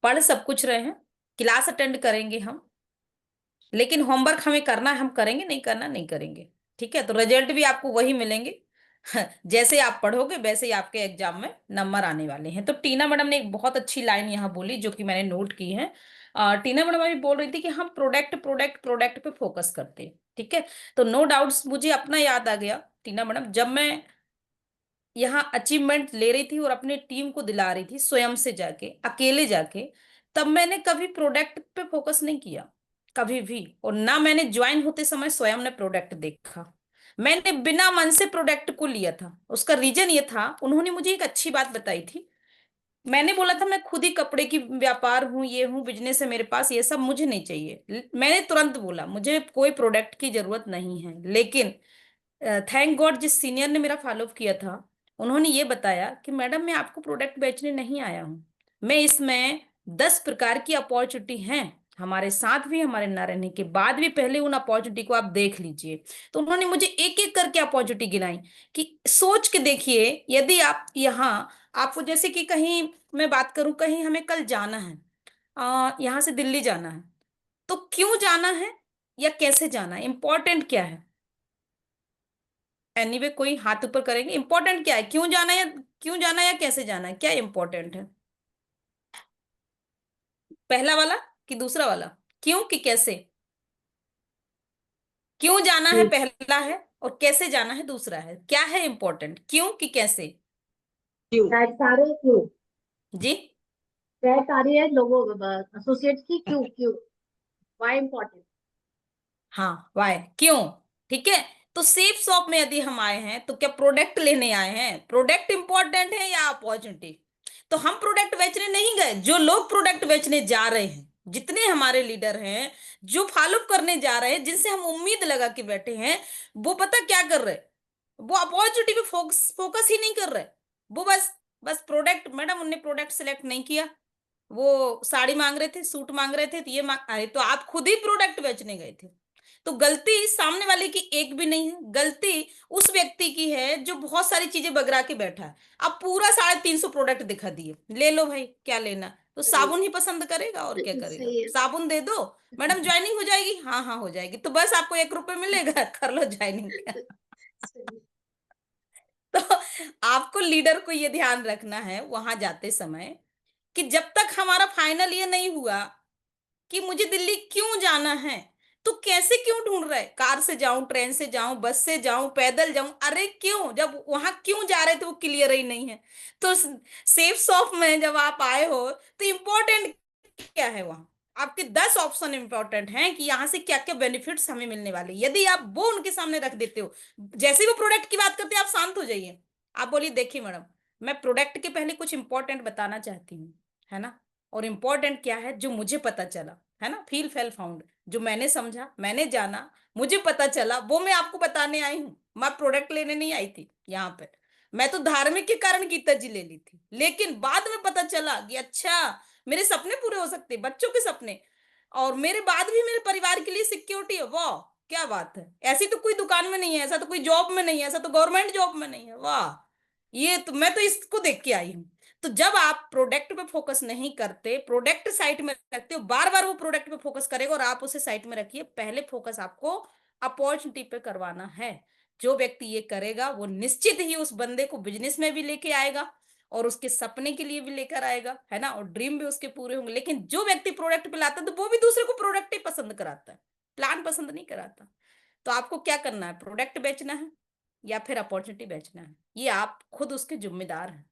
पढ़ सब कुछ रहे हैं, क्लास अटेंड करेंगे हम, लेकिन होमवर्क हमें करना है, हम करेंगे, नहीं करना नहीं करेंगे। ठीक है, तो रिजल्ट भी आपको वही मिलेंगे। जैसे आप पढ़ोगे वैसे ही आपके एग्जाम में नंबर आने वाले हैं। तो टीना मैडम ने एक बहुत अच्छी लाइन यहाँ बोली जो कि मैंने नोट की है। टीना मैडम अभी बोल रही थी कि हम प्रोडक्ट प्रोडक्ट प्रोडक्ट पे फोकस करते हैं। ठीक है, तो नो डाउट्स मुझे अपना याद आ गया टीना मैडम, जब मैं यहाँ अचीवमेंट ले रही थी और अपने टीम को दिला रही थी स्वयं से जाके, अकेले जाके, तब मैंने कभी प्रोडक्ट पे फोकस नहीं किया, कभी भी। और ना मैंने ज्वाइन होते समय स्वयं ने प्रोडक्ट देखा, मैंने बिना मन से प्रोडक्ट को लिया था। उसका रीजन ये था, उन्होंने मुझे एक अच्छी बात बताई थी। मैंने बोला था मैं खुद ही कपड़े की व्यापार हूँ, ये हूँ, बिजनेस है मेरे पास, ये सब मुझे नहीं चाहिए। मैंने तुरंत बोला मुझे कोई प्रोडक्ट की जरूरत नहीं है। लेकिन थैंक गॉड जिस सीनियर ने मेरा फॉलोअप किया था, उन्होंने ये बताया कि मैडम मैं आपको प्रोडक्ट बेचने नहीं आया हूँ, मैं इसमें 10 प्रकार की अपॉर्चुनिटी हैं हमारे साथ भी, हमारे ना रहने के बाद भी, पहले उन अपॉर्चुनिटी को आप देख लीजिए। तो उन्होंने मुझे एक एक करके अपॉर्चुनिटी गिनाई कि सोच के देखिए, यदि आप यहाँ आपको जैसे कि कहीं मैं बात करूं, कहीं हमें कल जाना है, यहाँ से दिल्ली जाना है, तो क्यों जाना है या कैसे जाना है, इंपॉर्टेंट क्या है? एनीवे कोई हाथ ऊपर करेंगे, इंपॉर्टेंट क्या है, क्यों जाना है या कैसे जाना है, क्या इंपॉर्टेंट है? पहला वाला कि दूसरा वाला? क्यों कि कैसे? क्यों जाना है क्यों पहला है, और कैसे जाना है दूसरा है। क्या है इंपॉर्टेंट, क्यों कि कैसे? क्यों शायद सारे क्यों, जी। शायद सारे है लोगों एसोसिएट्स की क्यों क्यों, व्हाई इम्पोर्टेंट। हाँ, वाई, क्यों। ठीक है। तो सेफ शॉप में यदि हम आए हैं तो क्या प्रोडक्ट लेने आए हैं? प्रोडक्ट इंपॉर्टेंट है या अपॉर्चुनिटी? तो हम प्रोडक्ट बेचने नहीं गए, जो लोग प्रोडक्ट बेचने जा रहे हैं, जितने हमारे लीडर हैं जो फॉलो करने जा रहे हैं, जिनसे हम उम्मीद लगा के बैठे हैं, वो पता क्या कर रहे? वो अपॉर्चुनिटी पे फोकस ही नहीं कर रहे। वो बस प्रोडक्ट, मैडम उनने प्रोडक्ट सिलेक्ट नहीं किया, वो साड़ी मांग रहे थे, सूट मांग रहे थे, तो ये मांग, अरे तो आप खुद ही प्रोडक्ट बेचने गए थे। तो गलती सामने वाले की एक भी नहीं है, गलती उस व्यक्ति की है जो बहुत सारी चीजें बगरा के बैठा है। अब पूरा 350 प्रोडक्ट दिखा दिए, ले लो भाई क्या लेना, तो साबुन ही पसंद करेगा और क्या करेगा? सही है। साबुन दे दो, मैडम ज्वाइनिंग हो जाएगी, हाँ हाँ हो जाएगी, तो बस आपको 1 रुपए मिलेगा, कर लो ज्वाइनिंग। सही। तो आपको लीडर को ये ध्यान रखना है वहां जाते समय कि जब तक हमारा फाइनल ये नहीं हुआ कि मुझे दिल्ली क्यों जाना है, तो कैसे क्यों ढूंढ रहे, कार से जाऊं, ट्रेन से जाऊं, बस से जाऊं, पैदल जाऊं, अरे क्यों, जब वहां क्यों जा रहे थे वो क्लियर ही नहीं है। तो सेफ शॉप में जब आप आए हो तो इम्पोर्टेंट क्या है वहां? आपके 10 ऑप्शन इंपॉर्टेंट हैं कि यहाँ से क्या क्या बेनिफिट्स हमें मिलने वाले, यदि आप वो उनके सामने रख देते हो, जैसे ही वो प्रोडक्ट की बात करते हैं आप शांत हो जाइए, आप बोलिए देखिए मैडम, मैं प्रोडक्ट के पहले कुछ इंपॉर्टेंट बताना चाहती हूँ, है ना, और इम्पोर्टेंट क्या है जो मुझे पता चला, है ना, फील फेल फाउंड, जो मैंने समझा, मैंने जाना, मुझे पता चला, वो मैं आपको बताने आई हूँ। मैं प्रोडक्ट लेने नहीं आई थी यहाँ पे, मैं तो धार्मिक के कारण गीता जी ले ली थी, लेकिन बाद में पता चला कि अच्छा मेरे सपने पूरे हो सकते हैं, बच्चों के सपने, और मेरे बाद भी मेरे परिवार के लिए सिक्योरिटी है। वाह क्या बात है, ऐसी तो कोई दुकान में नहीं है, ऐसा तो कोई जॉब में नहीं है, ऐसा तो गवर्नमेंट जॉब में नहीं है। वाह, ये तो मैं तो इसको देख के आई हूँ। तो जब आप प्रोडक्ट पे फोकस नहीं करते, प्रोडक्ट साइट में रखते हो, बार बार वो प्रोडक्ट पे फोकस करेगा और आप उसे साइट में रखिए, पहले फोकस आपको अपॉर्चुनिटी पे करवाना है। जो व्यक्ति ये करेगा वो निश्चित ही उस बंदे को बिजनेस में भी लेके आएगा और उसके सपने के लिए भी लेकर आएगा, है ना, और ड्रीम भी उसके पूरे होंगे। लेकिन जो व्यक्ति प्रोडक्ट पे लाता है तो वो भी दूसरे को प्रोडक्ट ही पसंद कराता है, प्लान पसंद नहीं कराता। तो आपको क्या करना है, प्रोडक्ट बेचना है या फिर अपॉर्चुनिटी बेचना है, ये आप खुद उसके जिम्मेदार हैं।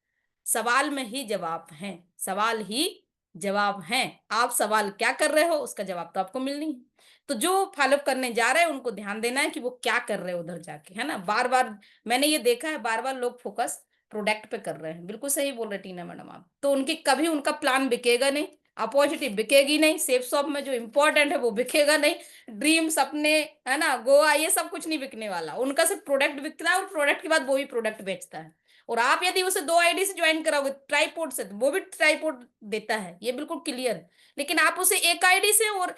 सवाल में ही जवाब है, सवाल ही जवाब है, आप सवाल क्या कर रहे हो उसका जवाब तो आपको मिलनी है। तो जो फॉलो करने जा रहे हैं उनको ध्यान देना है कि वो क्या कर रहे हैं उधर जाके, है ना। बार बार मैंने ये देखा है, बार बार लोग फोकस प्रोडक्ट पे कर रहे हैं, बिल्कुल सही बोल रहे टीना मैडम आप, तो उनकी कभी उनका प्लान बिकेगा नहीं, अपॉर्चुनिटी बिकेगी नहीं, सेफ शॉप में जो इंपॉर्टेंट है वो बिकेगा नहीं, ड्रीम, सपने, है ना, गोवा, ये सब कुछ नहीं बिकने वाला, उनका सिर्फ प्रोडक्ट बिकता है और प्रोडक्ट के बाद वो भी प्रोडक्ट बेचता है। और आप यदि उसे 2 आईडी से ज्वाइन कराओगे ट्राईपोर्ट से, तो वो भी ट्राईपोर्ट देता है, ये बिल्कुल क्लियर है। लेकिन आप उसे एक आईडी से और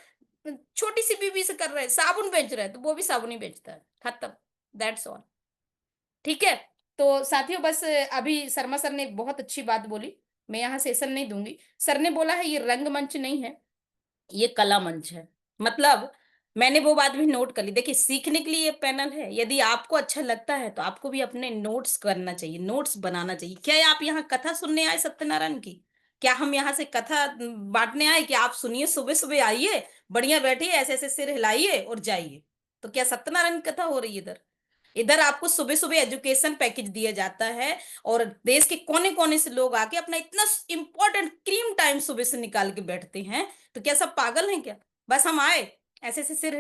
छोटी सी बीबी से कर रहे हैं, साबुन बेच रहे हैं, तो वो भी साबुन ही बेचता है, खत्म, दैट्स ऑल। ठीक है। तो साथियों बस अभी शर्मा सर ने एक बहुत अच्छी बात बोली, मैं यहाँ सेशन नहीं दूंगी। सर ने बोला है ये रंगमंच नहीं है, ये कला मंच है। मतलब मैंने वो बात भी नोट कर ली। देखिए सीखने के लिए ये पैनल है, यदि आपको अच्छा लगता है तो आपको भी अपने नोट्स करना चाहिए, नोट्स बनाना चाहिए। क्या आप यहाँ कथा सुनने आए सत्यनारायण की? क्या हम यहाँ से कथा बांटने आए कि आप सुनिए, सुबह सुबह आइए, बढ़िया बैठिए, ऐसे ऐसे सिर हिलाइए और जाइए? तो क्या सत्यनारायण की कथा हो रही है इधर? इधर आपको सुबह सुबह एजुकेशन पैकेज दिया जाता है और देश के कोने कोने से लोग आके अपना इतना इंपॉर्टेंट क्रीम टाइम सुबह से निकाल के बैठते हैं। तो क्या सब पागल हैं क्या? बस हम आए, ऐसे ऐसे सिर